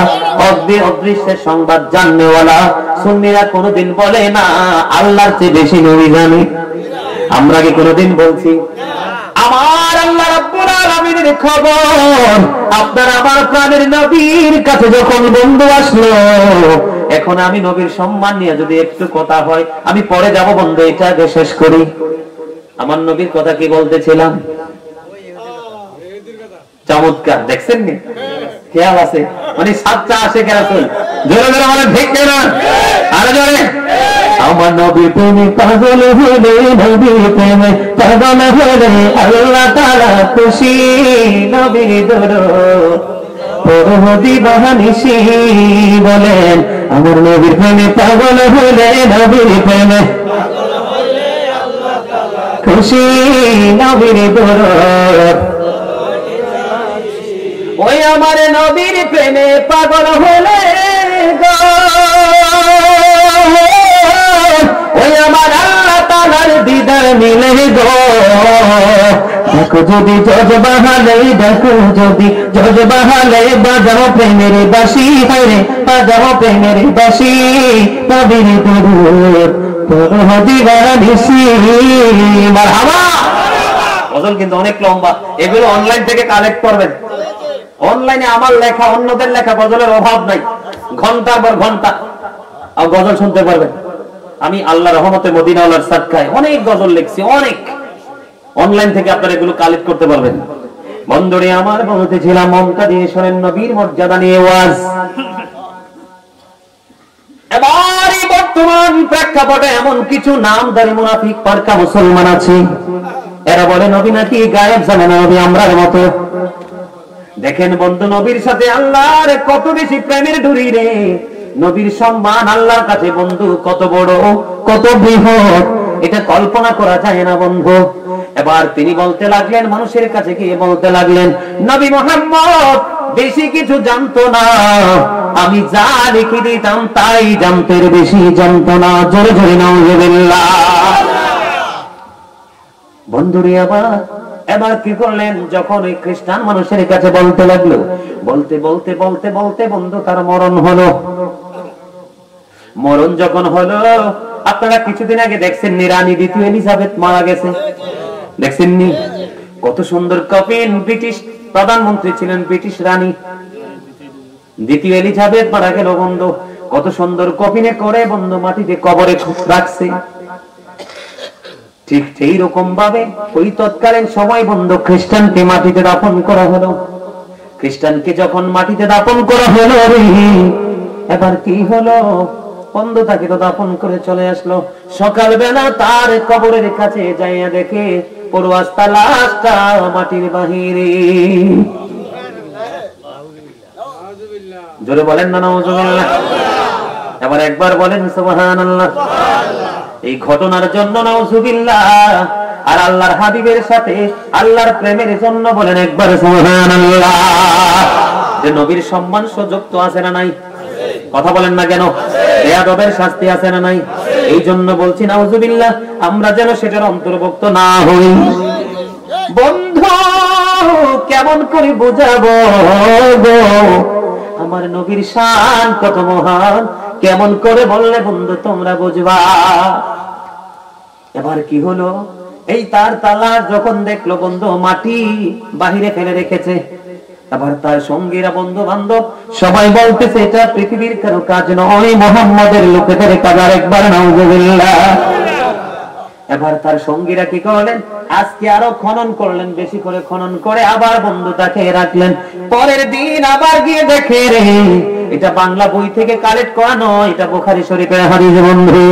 অদৃশ্যের সংবাদ জাননেওয়ালা। সুন্নিরা কোনদিন বলে না আল্লাহর চেয়ে বেশি নবী জানে। আমরা কি কোনদিন বলছি? আমার আল্লাহ রাব্বুল আলামিনের খবর আপনার আমার প্রাণের নবীর কাছে যখন বন্ধু আসলো, এখন আমি নবীর সম্মান নিয়ে যদি একটু কথা হয়, আমি পরে যাব বন্ধু, এটা আগে শেষ করি। আমার নবীর কথা কি বলতেছিলাম? চমৎকার, দেখছেন নি? খেয়াল আছে মানে সাতটা আসে কেন? জোরে জোরে মানে ঠিক না? আরো জোরে। আমার নবী প্রেমে পাগল হলে, নবী প্রেমে পাগল হলে আল্লাহ তাআলা খুশি। নবীর দরদ পড়ো দিবানিশি, বলেন আমার নবীর প্রেমে পাগল হলে, নবীর প্রেমে খুশি। নবীর দরদ ওই আমার নবীর প্রেমে পাগল হলে গো, ওই আমার আল্লাহ তাআলার দিদার মিলে গো। দেখো যদি জজবাহালে, দেখো যদি জজবাহালে, বাজাও প্রেমের বাঁশি, হায়রে বাজাও প্রেমের বাঁশি, নবীর দরুদ পড়ো দিবানিশি। মারহাবা। গজল কিন্তু অনেক লম্বা, এগুলো অনলাইন থেকে কালেক্ট করবেন। অনলাইনে আমার লেখা, অন্যদের লেখা গজলের অভাব নাই, ঘন্টার পর ঘন্টা গজল শুনতে পারবেন। আমি আল্লাহ রহমতে মদিনাওয়ালার সাদকায় অনেক গজল লিখছি, অনেক। অনলাইন থেকে আপনারা এগুলো কালেক্ট করতে পারবেন। বন্ধুরে আমার বলতেছিলাম, মমতা দিয়ে শোনেন নবীর মর্যাদা নিয়ে ওয়াজ। এবারই বর্তমান প্রেক্ষাপটে এমন কিছু নামধারী মুনাফিক পারকা মুসলমান আছে, এরা বলে নবী নাকি গায়েব জানে না, নবী আমরার মতো। দেখেন বন্ধু, নবীর সাথে আল্লাহর কত বেশি প্রেমের ডুরি রে। নবীর সম্মান আল্লাহর কাছে বন্ধু কত বড়, কত বৃহৎ, এটা কল্পনা করা যায় না বন্ধু। এবার তিনি বলতে লাগলেন, মানুষের কাছে গিয়ে বলতে লাগলেন, নবী মুহাম্মদ বেশি কিছু জানতো না, আমি যা লিখে দিতাম তাই জানতো, এর বেশি জানতো না। জোরে জোরে নাউজুবিল্লাহ। বন্ধুরে এবার কি করলেন, যখন ওই খ্রিস্টান মানুষের কাছে বলতে লাগলো, বলতে বলতে বলতে বলতে বন্ধু তার মরণ হলো। মরণ যখন হলো, আপনারা কিছুদিন আগে দেখছেন নি, রানী দ্বিতীয় এলিজাবেথ মারা গেছে, দেখছেননি? কত সুন্দর কফিন, ব্রিটিশ প্রধানমন্ত্রী ছিলেন ব্রিটিশ রানী দ্বিতীয় এলিজাবেথ মারা গেল বন্ধু। কত সুন্দর কফিনে করে বন্ধু মাটিতে কবরে রাখছে। ঠিক সেই রকম ভাবে ওই তৎকালীন সময় বন্ধু খ্রিস্টানকে মাটিতে দাফন করা হলো। খ্রিস্টানকে যখন মাটিতে দাফন করা হলো, এবার কি হলো বন্ধু, তাকে তো দাফন করে চলে আসলো। সকালবেলা তার কবরের কাছে যাইয়া দেখে পুরো আস্তা লাশটা মাটির বাহিরে। জোরে বলেন না নাউজুবিল্লাহ। এবার একবার বলেন সুবহানাল্লাহ। এই ঘটনার জন্য নাউজুবিল্লাহ, আর আল্লাহর হাবিবের সাথে আল্লাহর প্রেমের জন্য বলেন একবার সুবহানাল্লাহ। যে নবীর সম্মান সুযোগ তো আছে না নাই? কথা বলেন না কেন? বেয়াদবের শাস্তি আছে না নাই? এই জন্য বলছি নাউজুবিল্লাহ, আমরা যেন সেটার অন্তর্ভুক্ত না হই। বন্ধু কেমন করে বোঝাবো গো আমার নবীর শান কত মহান, কেমন করে বললে বন্ধু তোমরা বুঝবা? এবার কি হলো, এই তার তালা যখন দেখলো বন্ধু মাটি বাহিরে ফেলে রেখেছে, আবার তার সঙ্গীরা বন্ধু বান্ধব সবাই বলতেছে এটা পৃথিবীর কারো কাজ নয়, মুহাম্মাদের লোকেদের কাজ। একবার নাউজুবিল্লাহ। এবার তার সঙ্গীরা কি করলেন, আজকে আরো খনন করলেন, বেশি করে খনন করে আবার বন্ধু তাকে রাখলেন। পরের দিন আবার গিয়ে দেখে রে, এটা বাংলা বই থেকে কালেক্ট করা নয়, এটা বুখারী শরীফের হাদিস বন্ধু।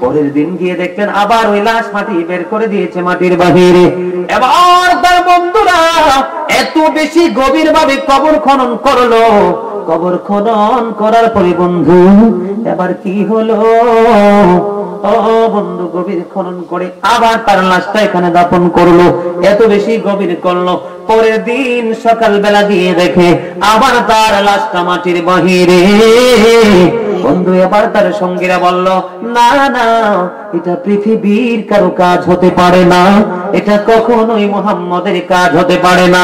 পরের দিন গিয়ে দেখলেন আবার ওই লাশ মাটি বের করে দিয়েছে মাটির বাহিরে। এবার তার বন্ধুরা এত বেশি গভীর ভাবে কবর খনন করলো। কবর খনন করার পরে বন্ধু এবার কি হলো, ও বন্ধু গভীর খনন করে আবার তার লাশটা এখানে দাফন করলো। এত বেশি গভীর করলো, পরের দিন সকালবেলা দিয়ে দেখে আবার তার লাশটা মাটির বাহিরে। বন্ধু এবার তার সঙ্গীরা বলল, না না, এটা পৃথিবীর কারো কাজ হতে পারে না, এটা কখনোই মুহাম্মাদের কাজ হতে পারে না,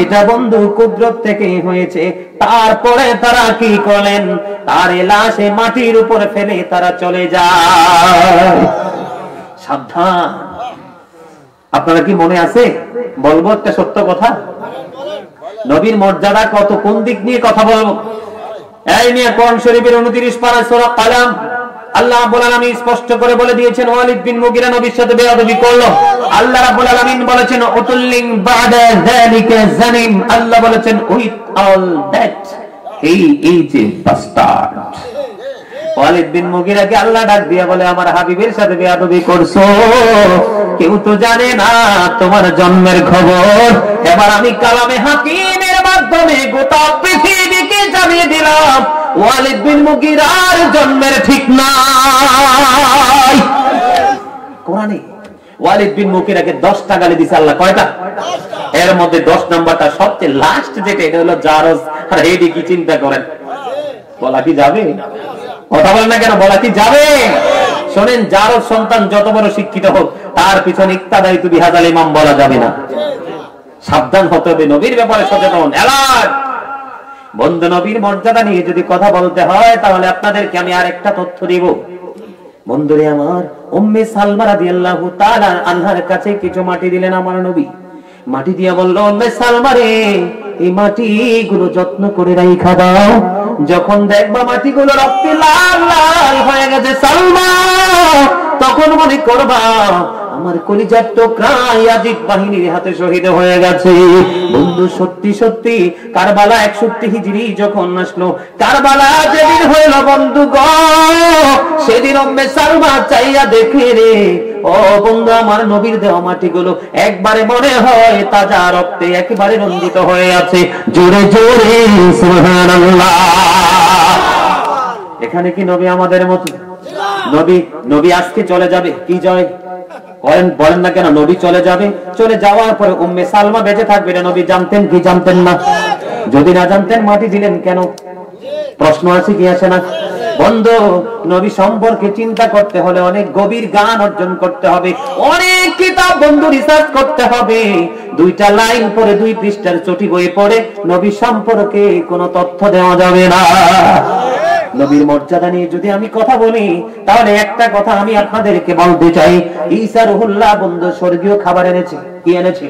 এটা বন্ধু কুদরত থেকে হয়েছে। তারপরে তারা কি করলেন, তার লাশে মাটির উপরে ফেলে তারা চলে যায়। সাবধান। আপনারা কি মনে আছে, বলবো একটা সত্য কথা, নবীর মর্যাদা কত, কোন দিক নিয়ে কথা বলবো। এই নিয়ে কোরআন শরীফের 29 পারা সূরা কালাম আল্লাহ রাব্বুল আলামিন স্পষ্ট করে বলে দিয়েছেন, ওয়ালিদ বিন মুগিরা নবীর সাথে বেয়াদবি করলো। আল্লাহ রাব্বুল আলামিন বলেছেন, উতুল্লিং বাদা যালিকা জানিম। আল্লাহ বলেছেন, with all that he is a bastard. ওয়ালিদ বিন মুগিরাকে আল্লাহ ডাক দিয়া বলে, আমার হাবিবের সাথে বেয়াদবি করছো, কেউ তো জানে না তোমার জন্মের খবর। এবার আমি কালামে হাকিমের মাধ্যমে গোটা পৃথিবীকে জানিয়ে দিলাম, ওয়ালিদ বিন মুগিরার জন্মের ঠিক নাই। কোরআনে ওয়ালিদ বিন মুগিরাকে 10টা গালি দিয়েছে আল্লাহ। কয়টা? এর মধ্যে 10 নাম্বারটা সবচেয়ে লাস্ট যেটা, এটা হলো জারজ। আর এইটি কি চিন্তা করেন, বলা কি যাবে? কথা বলেন না কেন, বলা কি যাবে? শোনেন, যার সন্তান যত বড় শিক্ষিত হোক তার পিছনে ইক্তাদাই তু বিহাজাল ইমাম বলা যাবে না। সাবধান হতে হবে, নবীর ব্যাপারে সচেতন, অ্যালার্ট। বন্ধু, নবীর মর্যাদা নিয়ে যদি কথা বলতে হয় তাহলে আপনাদেরকে আমি আরেকটা তথ্য দিব। বন্ধুরে আমার, উম্মে সালমা রাদিয়াল্লাহু তাআলা আনহার কাছে কিছু মাটি দিলেন আমার নবী। মাটি দিয়া বলল, উম্মে সালমা রে, এই মাটিগুলো যত্ন করে রাইখা দাও, যখন দেখবা মাটিগুলো রক্তে লাল লাল হয়ে গেছে সালমা, তখন মনে করবা আমার কলিজার টুকরা ইয়াজিদ বাহিনীর হাতে শহীদ হয়ে গেছে। বন্ধু, সত্যি সত্যি কারবালা 61 হিজরি যখন আসলো, কারবালা যেদিন হইল বন্ধু গো, সেদিন উম্মে সালমা চাইয়া দেখে রে, ও বন্ধু, আমার নবীর দেওয়া মাটিগুলো একবারে মনে হয় তাজা রক্তে একেবারে রঞ্জিত হয়ে আছে। জোরে জোরে সুবহানাল্লাহ। এখানে কি নবী আমাদের মতো? নবী আজকে চলে যাবে, কি জয় বলেন না কেন? নবী চলে যাবে, চলে যাওয়ার পরে উম্মে সালমা বেঁচে থাকবে, নবী জানতেন কি জানতেন না? যদি না জানতেন মাটি দিলেন কেন? প্রশ্ন আছে কি আসে না? বন্ধু, নবী সম্পর্কে চিন্তা করতে হলে অনেক গভীর জ্ঞান অর্জন করতে হবে, অনেক কিতাব বন্ধু রিসার্চ করতে হবে। 2টা লাইন পরে 2 পৃষ্ঠার চটি বই পড়ে নবী সম্পর্কে কোনো তথ্য দেওয়া যাবে না। নবীর মর্যাদা নিয়ে যদি আমি কথা বলি তাহলে একটা কথা আমি আপনাদেরকে বলতে চাই। ঈসা রুহুল্লাহ বন্ধু স্বর্গীয় খাবার এনেছে। কি এনেছে?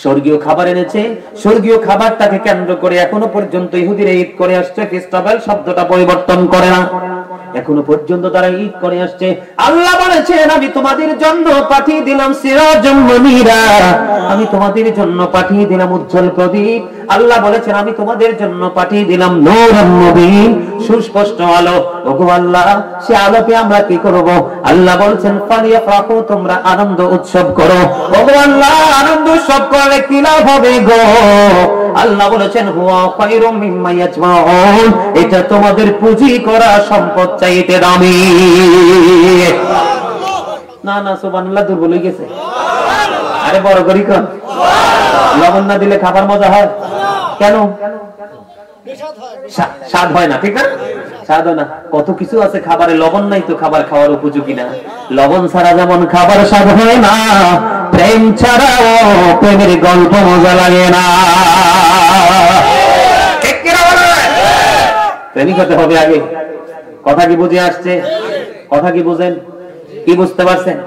স্বর্গীয় খাবার এনেছে। স্বর্গীয় খাবারটাকে কেন্দ্র করে এখনো পর্যন্ত ইহুদিরা ঈদ করে আসছে, ফেস্টিভ্যাল শব্দটা পরিবর্তন করে না, এখনো পর্যন্ত তারা ঈদ করে আসছে। আল্লাহ বলেছেন, আমি তোমাদের জন্য পাঠিয়ে দিলাম সিরাজুম মুনীরা, আমি তোমাদের জন্য পাঠিয়ে দিলাম উজ্জ্বল প্রদীপ। আল্লাহ বলেছেন, আমি তোমাদের জন্য পাঠিয়ে দিলাম নূরুন মুবিন, সুস্পষ্ট আলো। ওগো আল্লাহ, সে আলোকে আমরা কি করব? আল্লাহ বলেছেন, ফালিয়াফরাহু, তোমরা আনন্দ উৎসব করো। ওগো আল্লাহ, আনন্দ উৎসব করলে কি লাভ হবে গো? আল্লাহ বলেছেন, হুয়া খায়রুম মিম্মা ইয়াজমাউন, এটা তোমাদের পুঁজি করা সম্পদ চাইতে দামি। না না, সুবহানাল্লাহ, দুর্বল হয়ে গেছে। আরে বড় করি কোন? লবণ না দিলে খাবার মজা হয় কেন? স্বাদ হয় না, ঠিক না? স্বাদ হয় না। কত কিছু আছে খাবারে, লবণ নাই তো খাবার খাওয়ার উপযোগী না। লবণ ছাড়া যেমন খাবার স্বাদ হয় না, প্রেম ছাড়াও প্রেমের গল্প মজা লাগে না। প্রেমিক হতে হবে আগে। কথা কি বুঝে আসছে? কথা কি বুঝেন? কি বুঝতে পারছেন?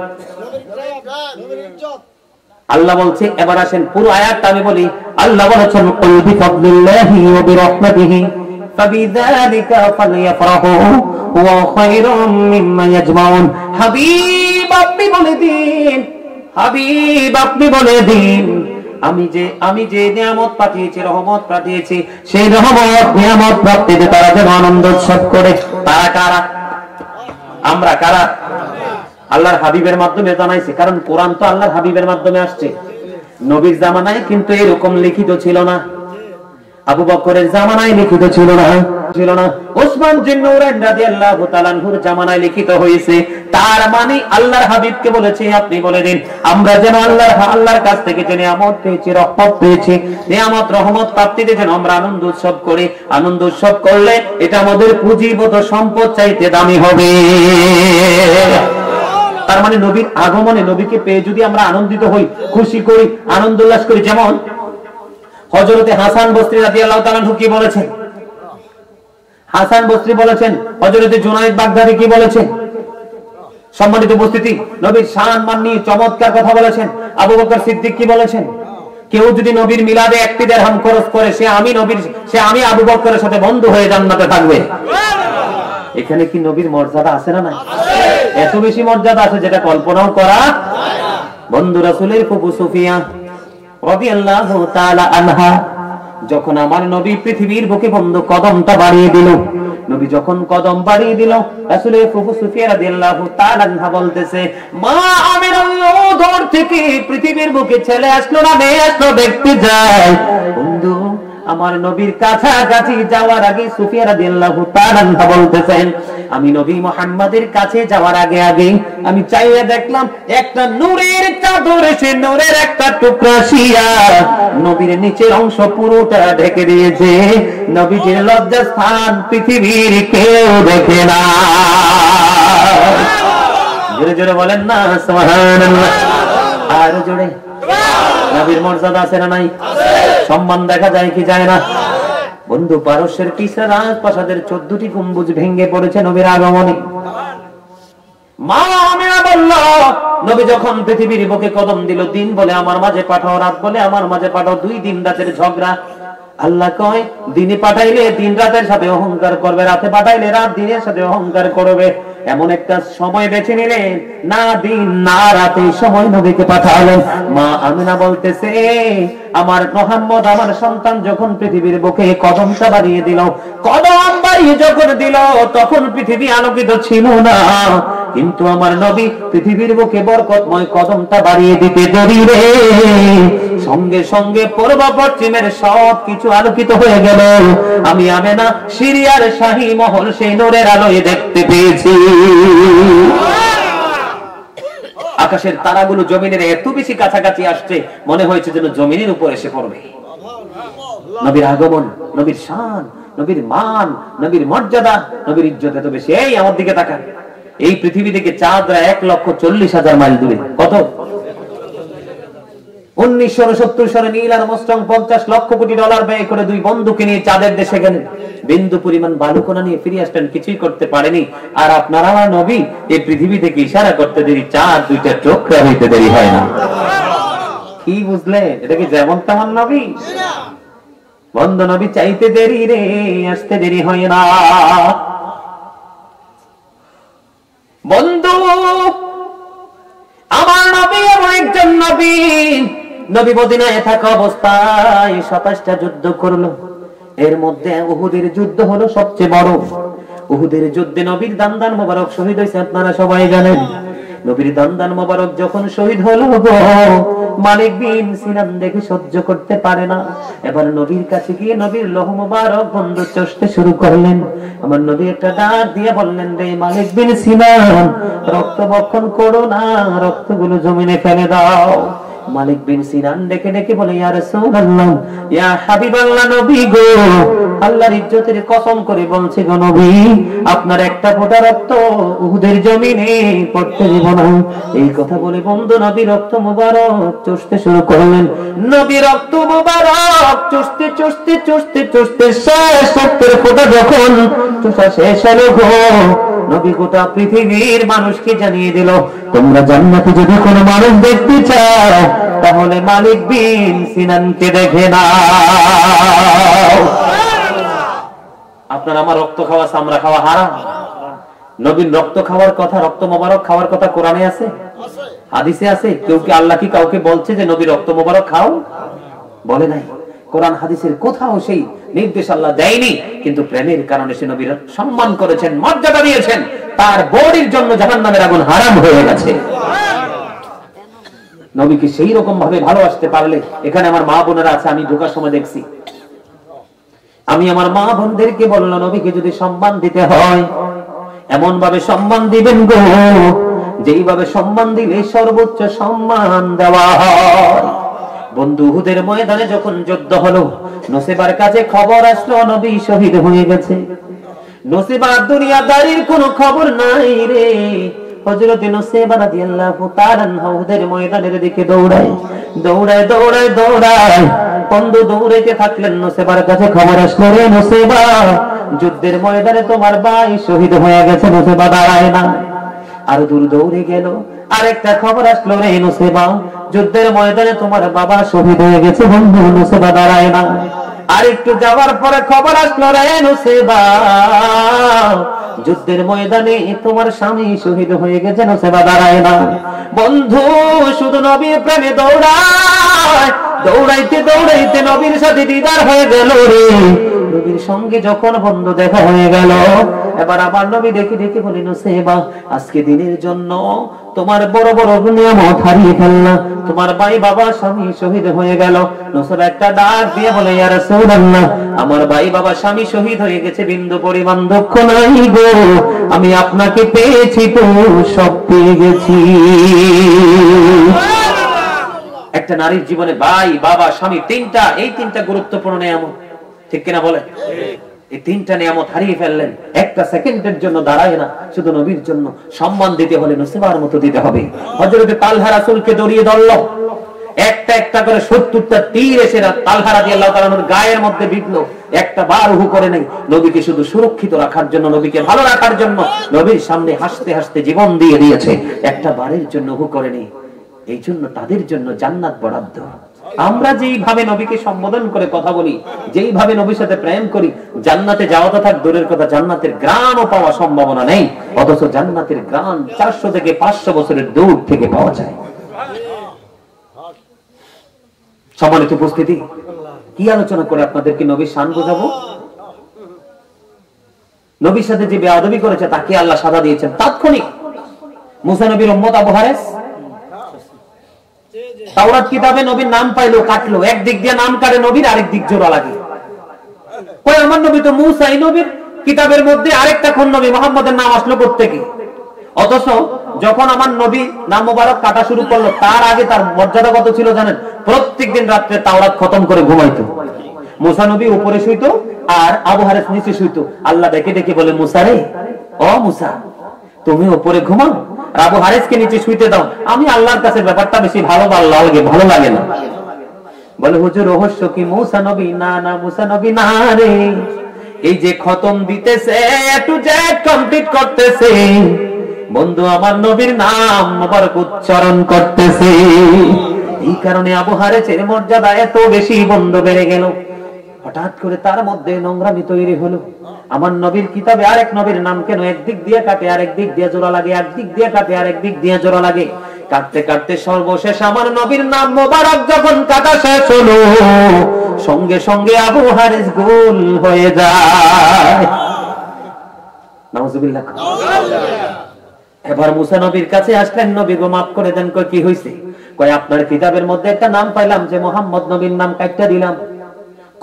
আল্লাহ বলছে, এবার আসেন পুরো আয়াতটা আমি বলি। আল্লাহ বলেছেন, কুল বিফাদলিল্লাহি ওয়া বিরাহমাতিহি ফাবিযালিকা ফালইফরাহু ওয়া খায়রুম মিম্মা ইয়াজমাউন। হাবিব, আপনি বলে দিন, হাবিব, আপনি বলে দিন, আমি যে নিয়ামত পাঠিয়েছি, রহমত পাঠিয়েছি, সেই রহমত নিয়ামত প্রাপ্তিতে তারা যেন আনন্দ উৎসব করে। তারা কারা? আমরা কারা? আল্লাহর হাবিবের মাধ্যমে জানাইছে, কারণ কোরআন তো আল্লাহর হাবিবের মাধ্যমে আসছে। নবীর জামানায় কিন্তু এরকম লিখিত ছিল না, আবু বকরের জামানায় লিখিত ছিল না, ওসমান জিন নূরাইন রাদিয়াল্লাহু তাআলা আনহুর জামানায় লিখিত হয়েছে। তার মানে আল্লাহর হাবিবকে বলেছে, আপনি বলে দিন, আমরা যেন আল্লাহর কাছ থেকে যে নিয়ামত পেয়েছি, রহমত পেয়েছি, নিয়ামত রহমত প্রাপ্তিতে যেন আমরা আনন্দ উৎসব করি। আনন্দ উৎসব করলে এটা আমাদের পুঁজিগত সম্পদ চাইতে দামি হবে। তার মানে নবীর আগমনে, নবীকে পেয়ে যদি আমরা আনন্দিত হই, খুশি করি, আনন্দ উল্লাস করি, যেমন হযরতে হাসান বসরি রাদিয়াল্লাহু তাআলা আনহু কি বলেছেন? হাসান বসরি বলেছেন, হযরতে জুনায়েদ বাগদাদি কি বলেছেন? সম্মানিত উপস্থিতি, নবীর শান মান নিয়ে চমৎকার কথা বলেছেন। আবু বকর সিদ্দিক কি বলেছেন? কেউ যদি নবীর মিলাদে 1 দিরহাম খরচ করে, সে আমি আবু বকরের সাথে বন্ধু হয়ে জান্নাতে থাকবে। এখানে কি নবীর মর্যাদা আছে না? নাই? এত বেশি মর্যাদা আছে যেটা কল্পনাও করা। বন্ধু, রাসূলের ফুফু সুফিয়া রাদিয়াল্লাহু তাআলা আনহা যখন আমার নবী পৃথিবীর বুকে বন্ধু কদমটা বাড়িয়ে দিল, নবী যখন কদম বাড়িয়ে দিল, রাসূলের ফুফু সুফিয়া রাদিয়াল্লাহু তাআলা আনহা বলতেছে, মা আমিনার দর থেকে পৃথিবীর বুকে ছেলে আসলো না, মেয়ে আসলো, দেখতে যায়। বন্ধু, আমার নবীর কাছাকাছি যাওয়ার আগে সুফিয়া রাদিয়াল্লাহু তাআলা আনহা বলতেছেন, আমি নবী মুহাম্মাদের কাছে যাওয়ার আগে আমি চাইয়ে দেখলাম একটা নূরের চাদর এসে নূরের একটা টুকরা শিয়া নবীর নিচের অংশ পুরোটা ঢেকে দিয়েছে। নবীজির লজ্জাস্থান পৃথিবীর কেউ দেখে না। জোরে জোরে বলেন না সুবহানাল্লাহ। আর জোরে। নবীর মর্যাদা আছে না নাই? সম্মান দেখা যায় কি যায় না? বন্ধু, পারস্যের কিসরা রাজপ্রাসাদের 14টি গম্বুজ ভেঙে পড়েছে নবীর আগমনে। মা আমিনা বলল, নবী যখন পৃথিবীর বুকে কদম দিল, দিন বলে আমার মাঝে পাঠাও, রাত বলে আমার মাঝে পাঠাও, 2 দিন রাতের ঝগড়া। আল্লাহ কয়, দিনে পাঠাইলে দিন রাতের সাথে অহংকার করবে, রাতে পাঠাইলে রাত দিনের সাথে অহংকার করবে। এমন একটা সময় বেছে নিলেন, না দিন না রাতে সময় নবীকে পাঠালেন। মা আমিনা বলতেছে, আমার মুহাম্মদ আমার সন্তান যখন পৃথিবীর বুকে কদমটা বাড়িয়ে দিল, কদম বাড়িয়ে যখন দিল তখন পৃথিবী আলোকিত ছিল না, কিন্তু আমার নবী পৃথিবীর বুকে বরকতময় কদমটা বাড়িয়ে দিতে দেরি রে, সঙ্গে সঙ্গে পূর্ব পশ্চিমের সব কিছু আলোকিত হয়ে গেল। আমি আমেনা সিরিয়ার শাহী মহল সেই নূরের আলোয় দেখতে পেয়েছি। আকাশের তারাগুলো জমিনের এত বেশি কাছাকাছি আসছে, মনে হয়েছে যেন জমিনের উপর এসে পড়বে। নবীর আগমন, নবীর শান, নবীর মান, নবীর মর্যাদা, নবীর ইজ্জত এত বেশি। এই আমার দিকে তাকান, এই পৃথিবী থেকে চাঁদরা 1,40,000 মাইল দূরে। কত? 1970 সালে নীল আর্মস্ট্রং $50 লক্ষ কোটি ব্যয় করে 2 বন্ধুকে নিয়ে চাঁদের দেশে গেলেন, বিন্দু পরিমাণ বালুকণা নিয়ে ফিরে আসলেন, কিছুই করতে পারেনি। আর আপনারা নবী এই পৃথিবী থেকে ইশারা করতে দেরি, চাঁদ 2টা টুকরা হইতে দেরি হয় না। কি বুঝলে? এটা কি যেমন তেমন নবী? বন্ধু, নবী চাইতে দেরি রে, আসতে দেরি হয় না। বন্ধু, আমার নবী এমন একজন নবী, নবী মদিনায় থাকা অবস্থায় 27টা যুদ্ধ করলো। এর মধ্যে উহুদের যুদ্ধ হলো সবচেয়ে বড়। উহুদের যুদ্ধে নবীর দান্দান মোবারক শহীদ হয়েছে, আপনারা সবাই জানেন। নবীর দান্দান মোবারক যখন শহীদ হলো, মালিক বিন সিনান দেখে সহ্য করতে পারে না। এবার নবীর কাছে গিয়ে নবীর লৌহ মোবারক বন্ধ চষতে শুরু করলেন। আমার নবী একটা ডাক দিয়ে বললেন, রে মালিক বিন সিনান, রক্ত বক্ষণ করো না, রক্তগুলো জমিনে ফেলে দাও। মালিক বিন সিনান ডেকে ডেকে বলে, ইয়া রাসূলুল্লাহ, ইয়া হাবিবাল্লাহ, নবী গো, আল্লাহর ইজ্জতের কসম করে বলছি গো নবী, আপনার একটা ফোঁটা রক্ত উহুদের জমিনে পড়তে দিব না। এই কথা বলে বন্ধু নবী রক্ত মোবারক চষতে শুরু করলেন। নবী রক্ত মোবারক চষতে চষতে চষতে চষতে শেষ 70 ফোঁটা যখন চষা শেষ হলো গো, নবী গোটা পৃথিবীর মানুষকে জানিয়ে দিল, তোমরা জান্নাতে যদি কোনো মানুষ দেখতে চাও তাহলে মালিক বিন সিনানকে দেখে নাও। আপনার আমার রক্ত খাওয়া, চামড়া খাওয়া হারাম। নবীর রক্ত খাওয়ার কথা, রক্ত মোবারক খাওয়ার কথা কোরআনে আছে, হাদিসে আছে। কেউ কি আল্লাহ কি কাউকে বলছে যে নবীর রক্ত মোবারক খাও? বলে নাই। কোরআন হাদিসের কোথাও সেই নির্দেশ আল্লাহ দেয়নি, কিন্তু প্রেমের কারণে সে নবীর সম্মান করেছেন, মর্যাদা দিয়েছেন। তার বডির জন্য জাহান্নামের আগুন হারাম হয়ে গেছে। নবীকে সেই রকম ভাবে ভালোবাসতে পারলে, এখানে আমার মা বোনেরা আছে, আমি ঢোকার সময় দেখছি, আমি আমার মা বোনদেরকে বললাম, নবীকে যদি সম্মান দিতে হয় এমন ভাবে সম্মান দিবেন গো, যেইভাবে সম্মান দিলে সর্বোচ্চ সম্মান দেওয়া হয়। বন্ধু, উহুদের ময়দানে যখন যুদ্ধ হলো, নসেবার কাছে খবর আসলো নবী শহীদ হয়ে গেছে। নসেবার দুনিয়াদারির কোনো খবর নাই রে। হযরত নসেবা রাদিয়াল্লাহু তাআলা উহুদের ময়দানের দিকে দৌড়ায় দৌড়ায় দৌড়ায় দৌড়ায়, বন্ধু দৌড়াইতে থাকলেন। নসেবার কাছে খবর আসলো, রে নসেবা, যুদ্ধের ময়দানে তোমার ভাই শহীদ হয়ে গেছে। নসেবা দাঁড়ায় না, আর দূর দৌড়ে গেল। আরেকটা খবর আসলো, রে নসেবা, যুদ্ধের ময়দানে তোমার বাবা শহীদ হয়ে গেছে। বন্ধু, নসেবা দাঁড়ায় না। আরেকটু যাওয়ার পরে খবর আসলো, রে নসেবা, যুদ্ধের ময়দানে তোমার স্বামী শহীদ হয়ে গেছে। নসেবা দাঁড়ায় না। বন্ধু, শুধু নবীর প্রেমে দৌড়ায়, দৌড়াইতে দৌড়াইতে নবীর সাথে দিদার হয়ে গেল রে। নবীর সঙ্গে যখন বন্ধু দেখা হয়ে গেল, এবার আবার নবী ডেকে ডেকে বলি, নসেবা, আজকে দিনের জন্য তোমার বড় বড় নিয়ামত হারিয়ে ফেললা, তোমার ভাই বাবা স্বামী শহীদ হয়ে গেল। নসেবা একটা ডাক দিয়ে বলে, ইয়া রাসূলুল্লাহ, আমার ভাই বাবা স্বামী শহীদ হয়ে গেছে, বিন্দু পরিমাণ দুঃখ নাই গো, আমি আপনাকে পেয়েছি তো সব পেয়ে গেছি। একটা নারীর জীবনে ভাই বাবা স্বামী তিনটা, এই তিনটা গুরুত্বপূর্ণ নিয়ামত, ঠিক কিনা বলে? এই তিনটা নিয়ামত হারিয়ে ফেললেন, একটা সেকেন্ডের জন্য দাঁড়ায় না। শুধু নবীর জন্য সম্মান দিতে হলে নসিবার মতো দিতে হবে। হযরত তালহা রাসূলকে দড়িয়ে ধরল, একটা একটা করে 70টা তীর এসে তালহা রাদিয়াল্লাহু তাআলার গায়ের মধ্যে বিঁধলো। একটা বার উহু করে নাই। নবীকে শুধু সুরক্ষিত রাখার জন্য, নবীকে ভালো রাখার জন্য নবীর সামনে হাসতে হাসতে জীবন দিয়ে দিয়েছে, একটা বারের জন্য উহু করে নেই। এই জন্য তাদের জন্য জান্নাত বরাদ্দ। আমরা যেইভাবে নবীকে সম্বোধন করে কথা বলি, যেইভাবে নবীর সাথে প্রেম করি, জান্নাতে যাওয়া তো থাক দূরের কথা, জান্নাতের গ্রামও পাওয়া সম্ভাবনা নেই। অথচ জান্নাতের গ্রাম 400 থেকে 500 বছরের দূর থেকে পাওয়া যায়। সম্মানিত উপস্থিতি, কি আলোচনা করে আপনাদেরকে নবীর শান বোঝাবো? নবীর সাথে যে বেয়াদবি করেছে তাকে আল্লাহ সাজা দিয়েছেন তাৎক্ষণিক। মুসা নবীর উম্মত আবু হারেস তাওরাত কিতাবে নবীর নাম পাইলো, কাটলো। একদিক দিয়ে নাম কাটে নবীর, আরেক দিক জোড়া লাগে। কই আমার নবী তো মুসা, এই নবীর কিতাবের মধ্যে আরেকটা কোন নবী মুহাম্মদের নাম আসলো প্রত্যেকে। অথচ যখন আমার নবী নাম মোবারক কাটা শুরু করলো, তার আগে তার মর্যাদা কত ছিল জানেন? প্রত্যেকদিন রাত্রে তাওরাত খতম করে ঘুমাইতো। মুসা নবী উপরে শুইতো আর আবু হারেস নিচে শুইতো। আল্লাহ ডেকে ডেকে বলে, মুসা রে, ও মুসা, তুমি উপরে ঘুমাও, আবু হারেসকে নিচে শুইতে দাও। আমি আল্লাহর কাছে ব্যাপারটা বেশি ভালো লাগে না। বলে, হুজুর রহস্য কি? মুসা নবী না, না মুসা নবী না রে, এই যে খতম দিতেছে, টু জেড কমপ্লিট করতেছে, বন্ধু আমার নবীর নাম মোবারক উচ্চারণ করতেছে। এই কারণে আবু হারেসের মর্যাদা এত বেশি বন্ধু বেড়ে গেল। হঠাৎ করে তার মধ্যে নোংরামি তৈরি হলো। আমার নবীর কিতাবে আরেক নবীর নাম কেন একদিক দিয়ে কাটে আরেক দিক দিয়ে জোড়া লাগে, একদিক দিয়ে কাটে আরেক দিক দিয়ে জোড়া লাগে। কাটতে কাটতে সর্বশেষ আমার নবীর নাম মোবারক যখন কাটা শেষ হলো, সঙ্গে সঙ্গে আবু হারেস গোল হয়ে যায়। নাউজুবিল্লাহ। এবার মুসা নবীর কাছে আসলেন, নবী গো মাফ করে দেন। কই কি হইছে? কয় আপনার কিতাবের মধ্যে একটা নাম পাইলাম যে মুহাম্মদ নবীর নাম কাটটা দিলাম।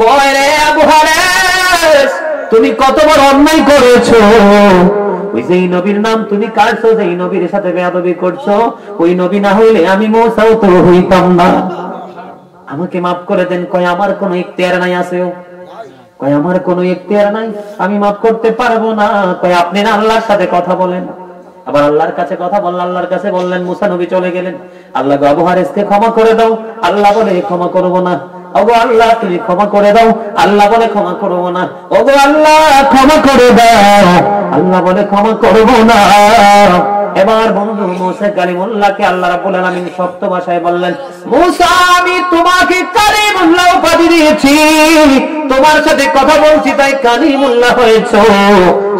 কয় রে আবু হারেস, তুমি কত বড় অন্যায় করেছো। ওই যে নবীর নাম তুমি কাটছো, যেই নবীর সাথে বেয়াদবি করছো, ওই নবী না হইলে আমি মুসাও তো হইতাম না। আমাকে মাফ করে দেন। কয় আমার কোনো ইখতিয়ার নাই আছে? কয় আমার কোনো ইখতিয়ার নাই, আমি মাফ করতে পারবো না। কয় আপনি না আল্লাহর সাথে কথা বলেন। আবার আল্লাহর কাছে কথা বললেন, আল্লাহর কাছে বললেন। মুসা নবী চলে গেলেন। আল্লাহ গো আবু হারেসকে ক্ষমা করে দাও। আল্লাহ বলে ক্ষমা করবো না। ওগো আল্লাহ তুমি ক্ষমা করে দাও। আল্লাহ বলে ক্ষমা করবো না। ওগো আল্লাহ ক্ষমা করে দাও। আল্লাহ বলে ক্ষমা করবো না। এবার বন্ধু মুসা কালিমুল্লাহকে আল্লাহ রাব্বুল আলামিন শক্ত ভাষায় বললেন, মুসা আমি তোমাকে কালিমুল্লাহ উপাধি দিয়েছি, তোমার সাথে কথা বলছি তাই কালিমুল্লাহ হয়েছো।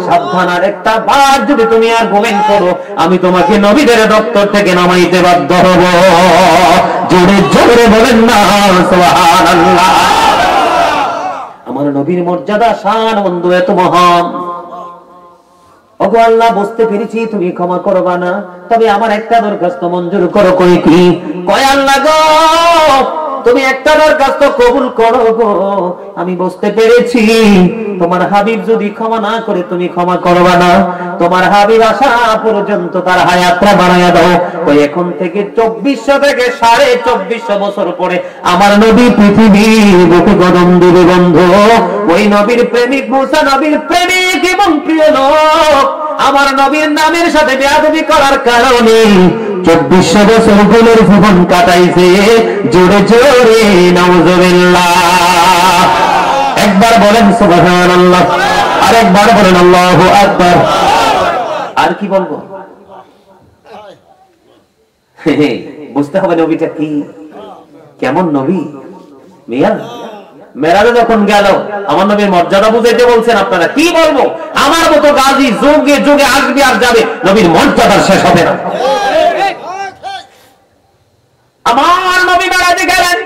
সাবধান, আর একটা বার যদি তুমি আর গোমেন করো, আমি তোমাকে নবীদের দপ্তর থেকে নামাইতে বাধ্য হব। জোরে জোরে বলেন না সুবহানাল্লাহ। আমার নবীর মর্যাদা শান বন্ধু এত মহান। ওগো আল্লাহ বুঝতে পেরেছি তুমি ক্ষমা করবা না, তবে আমার একটা দরখাস্ত মঞ্জুর করো। কই কি? কয় আল্লাহ গো তুমি একটা দরখাস্ত কবুল করো গো। আমি বুঝতে পেরেছি তোমার হাবিব যদি ক্ষমা না করে তুমি ক্ষমা করবা না। তোমার হাবিব আসা পর্যন্ত তার হায়াতটা বাড়ায়া দাও। ওই এখন থেকে 2400 থেকে 2450 বছর পরে আমার নবী পৃথিবীর বুকে কদম দিবে বন্ধু। ওই নবীর প্রেমিক মুসা নবীর প্রেমিক এবং প্রিয় লোক আমার নবীর নামের সাথে বেয়াদবি করার কারণে 2400 বছর গুলোর জীবন কাটাইছে। জোরে জোরে নাউজুবিল্লাহ। একবার বলেন সুবহানাল্লাহ, আরেকবার বলেন আল্লাহু আকবার। আর কি বলবো? বুঝতে হবে নবীটা কি, কেমন নবী। মিয়া মেরাজে যখন গেল আমার নবীর মর্যাদা বুঝাইতে বলছেন, আপনারা কি বলবো? আমার মতো গাজী যুগে যুগে আসবে আর যাবে, নবীর মর্যাদা শেষ হবে না। আমার নবী মেরাজে গেলেন,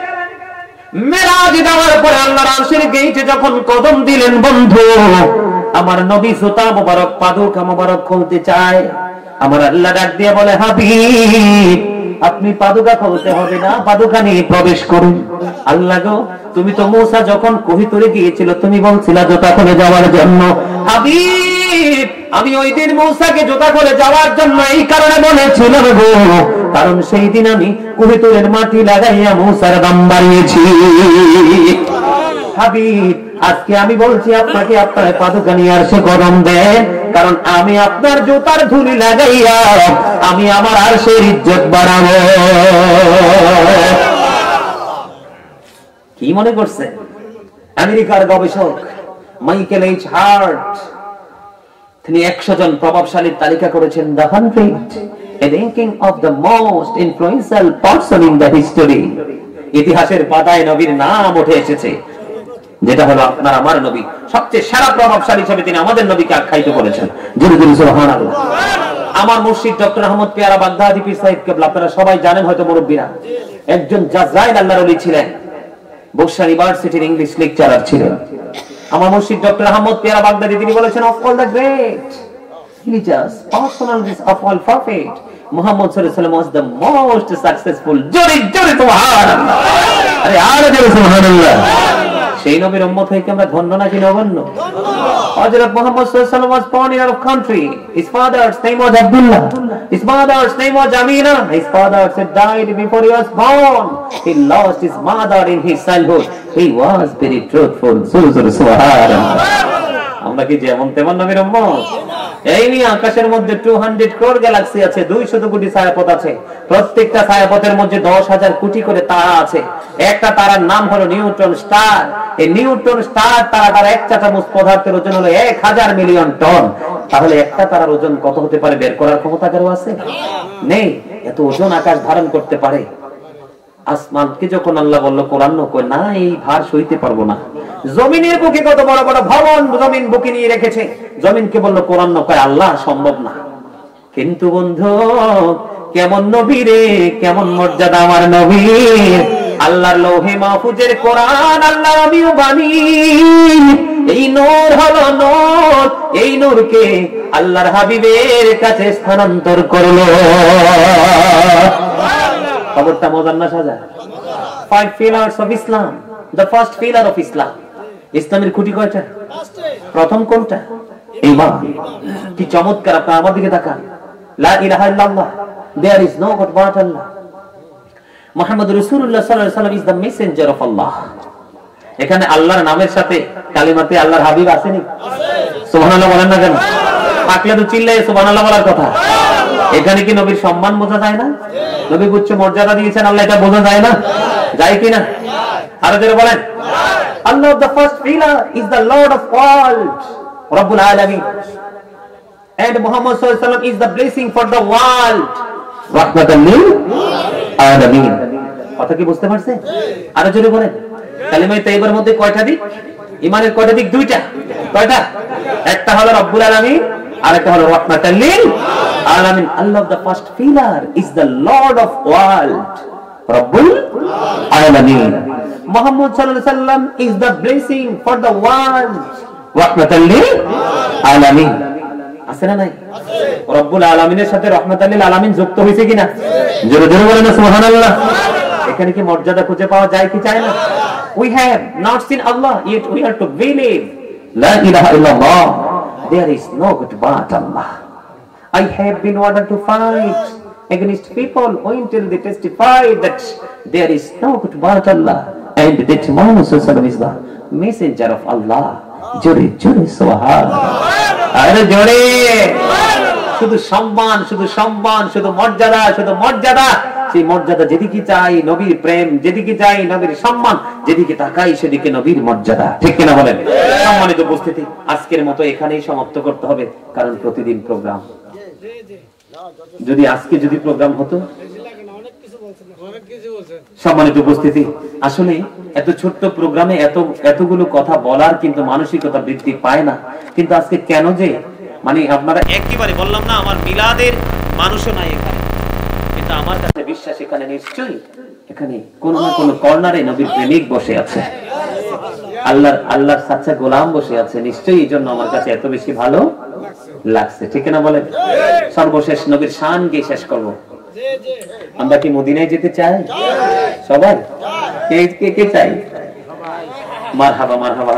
মেরাজে যাওয়ার পরে আল্লাহর আরশের গেইটে যখন কদম দিলেন বন্ধু, আমার নবী জুতা মোবারক পাদুকা মোবারক খুলতে চায়। আমার আল্লাহ ডাক দিয়ে বলে, হাবিব আপনি পাদুকা খুলতে হবে না, পাদুকা নিয়ে প্রবেশ করুন। আল্লাহ গো তুমি তো মুসা যখন কোহিতুরে গিয়েছিল তুমি বলছিলা জুতা খুলে যাওয়ার জন্য। হাবিব আমি ওই দিন মুসাকে জুতা খুলে যাওয়ার জন্য এই কারণে বলেছিলাম গো, কারণ সেই দিন আমি কোহিতুরের মাটি লাগাইয়া মুসার দাম বাড়িয়েছি। হাবিব আজকে আমি বলছি আপনাকে আপনার পাদুকা নিয়ে আর সে গরম দেন, কারণ আমি আপনার জুতার ধুলি লাগাইয়া আমি আমার আর সে ইজ্জত বাড়াবো। কি মনে করছে? আমেরিকার গবেষক মাইকেল এইচ হার্ট তিনি 100 জন প্রভাবশালীর তালিকা করেছেন, the 100 ranking of the most influential person in the history। ইতিহাসের পাতায় নবীর নাম উঠে এসেছে, যেটা হলো আপনার আমার নবী। সবচেয়ে সেরা প্রভাবশালী হিসেবে তিনি আমাদের নবীকে আখ্যায়িত করেছেন। জোরে জোরে সুবহানাল্লাহ। আমার মুর্শিদ ডক্টর আহমদ পেয়ারা বাগদাদি পীর সাহেব কেবলা, আপনারা সবাই জানেন হয়তো মুরব্বীরা, একজন জাযরাইল আল্লাহর ওলি ছিলেন, বর্ষা ইউনিভার্সিটির ইংলিশ লেকচারার ছিলেন। আমার মুর্শিদ ডক্টর আহমদ পেয়ারা বাগদাদি তিনি বলেছেন, of all the great religious personalities of all prophet Muhammad sallallahu alaihi wasallam was the most successful। জোরে জোরে সুবহানাল্লাহ। আরে আর জোরে সুবহানাল্লাহ। সেই নবীর উম্মত হয়ে কি আমরা ধন্য নাকি নগণ্য? হযরত মুহাম্মদ সাল্লাল্লাহু আলাইহি ওয়াসাল্লাম was born in our country. His father's name was Abdullah. His mother's name was Amina. His father had died before he was born. He lost his mother in his childhood. He was very truthful। সুবহানাল্লাহ। আমরা কি যেমন তেমন নবীর উম্মত? এই নিয়ে আকাশের মধ্যে 200 crore গ্যালাক্সি আছে, 200 কোটি ছায়াপথ আছে, প্রত্যেকটা ছায়াপথের মধ্যে 10,000 কোটি করে তারা আছে। একটা তারার নাম হলো নিউট্রন স্টার। এই নিউট্রন স্টার তারাটার এক চামচ পদার্থের ওজন হলো 1000 মিলিয়ন টন। তাহলে একটা তারার ওজন কত হতে পারে বের করার ক্ষমতা কারো আছে? নেই। এত ওজন আকাশ ধারণ করতে পারে। আসমানকে যখন আল্লাহ বলল কোরআন কই না, এই ভার সইতে পারবো না। জমিনের বুকে কত বড় বড় ভবন জমিন বুকে নিয়ে রেখেছে, জমিনকে বলল কোরআন কয় আল্লাহ সম্ভব না। কিন্তু বন্ধু কেমন নবী রে, কেমন মর্যাদা আমার নবীর। আল্লাহর লৌহে মাহফুজের কোরআন আল্লাহ আমিও বানি। এই নূর হলো নূর, এই নূরকে আল্লাহর হাবিবের কাছে স্থানান্তর করলো। খবরটা মজার না সাজা? 5 pillars of Islam, the first pillar of Islam। ইসলামের খুঁটি কয়টা? প্রথম কোনটা? ঈমান। কি চমৎকার! আপনারা আমার দিকে তাকান। লা ইলাহা ইল্লাল্লাহ, there is no god but Allah। মুহাম্মদুর রাসূলুল্লাহ সাল্লাল্লাহু আলাইহি ওয়াসাল্লাম is the messenger of Allah। এখানে আল্লাহর নামের সাথে কালিমাতে আল্লাহর হাবিব আসেনি? সুবহানাল্লাহ বলেন না কেন? পাকলে তো চিল্লায়ে সুবহানাল্লাহ বলার কথা। এখানে কি নবীর সম্মান বোঝা যায় না? নবী উচ্চ মর্যাদা দিয়েছেন আল্লাহ, এটা বোঝা যায় না? যায় কি না? আরো জোরে বলেন। Allah the first pillar is the Lord of world, Rabbul Alamin, and Muhammad sallallahu alaihi wasallam is the blessing for the world, rahmatan lil alamin। কথা কি বুঝতে পারছেন? আরো জোরে বলেন। কালিমায়ে তাইয়্যিবার মধ্যে কয়টা দিক? ঈমানের কয়টা দিক? দুইটা। কয়টা? একটা হলো রব্বুল আলামিন আর একটা হলো রাহমাতাল লিল আলামিন। Allah the first pillar is the Lord of world, Rabbul Alamin। Muhammad sallallahu alaihi wasallam is the blessing for the world, rahmatan lil alamin। আছে না নাই? রব্বুল আলামিনের সাথে রাহমাতাল লিল আলামিন যুক্ত হইছে কিনা? জোরে জোরে বলেন না সুবহানাল্লাহ। এখানে কি মর্যাদা খুঁজে পাওয়া যায় কি চায় না? We have not seen Allah, yet we are to believe la ilaha illallah, there is no god but Allah। I have been ordered to fight against people until they testify that there is no god but Allah and that Muhammad sallallahu alaihi wasallam is the messenger of Allah। জোরে জোরে সুবহানাল্লাহ। আরে জোরে। শুধু সম্মান, শুধু সম্মান, শুধু মর্যাদা, শুধু মর্যাদা। সেই মর্যাদা যেদিকে চাই নবীর প্রেম, যেদিকে চাই নবীর সম্মান, যেদিকে তাকাই সেদিকে নবীর মর্যাদা। ঠিক কিনা বলেন? সম্মানিত উপস্থিতি, আজকের মতো এখানেই সমাপ্ত করতে হবে, কারণ প্রতিদিন প্রোগ্রাম। যদি আজকে যদি প্রোগ্রাম হতো, সম্মানিত উপস্থিতি, আসলে এত ছোট্ট প্রোগ্রামে এতগুলো কথা বলার কিন্তু মানসিকতা বৃদ্ধি পায় না। কিন্তু আজকে কেন যে মানে আপনারা একেবারে বললাম না আমার মিলাদের মানুষও নাই এখানে, কিন্তু আমার কাছে বিশ্বাস এখানে নিশ্চয়ই এখানে কোন না কোন কর্নারে নবীর প্রেমিক বসে আছে, আল্লাহর সাচ্চা গোলাম বসে আছে। নিশ্চয়ই এই জন্য আমার কাছে এত বেশি ভালো লাগছে। ঠিক না বলেন? সর্বশেষ নবীর শান গিয়ে শেষ করব। আমরা কি মদিনায় যেতে চাই? সবাই কে কে চাই? মারহাবা মারহাবা।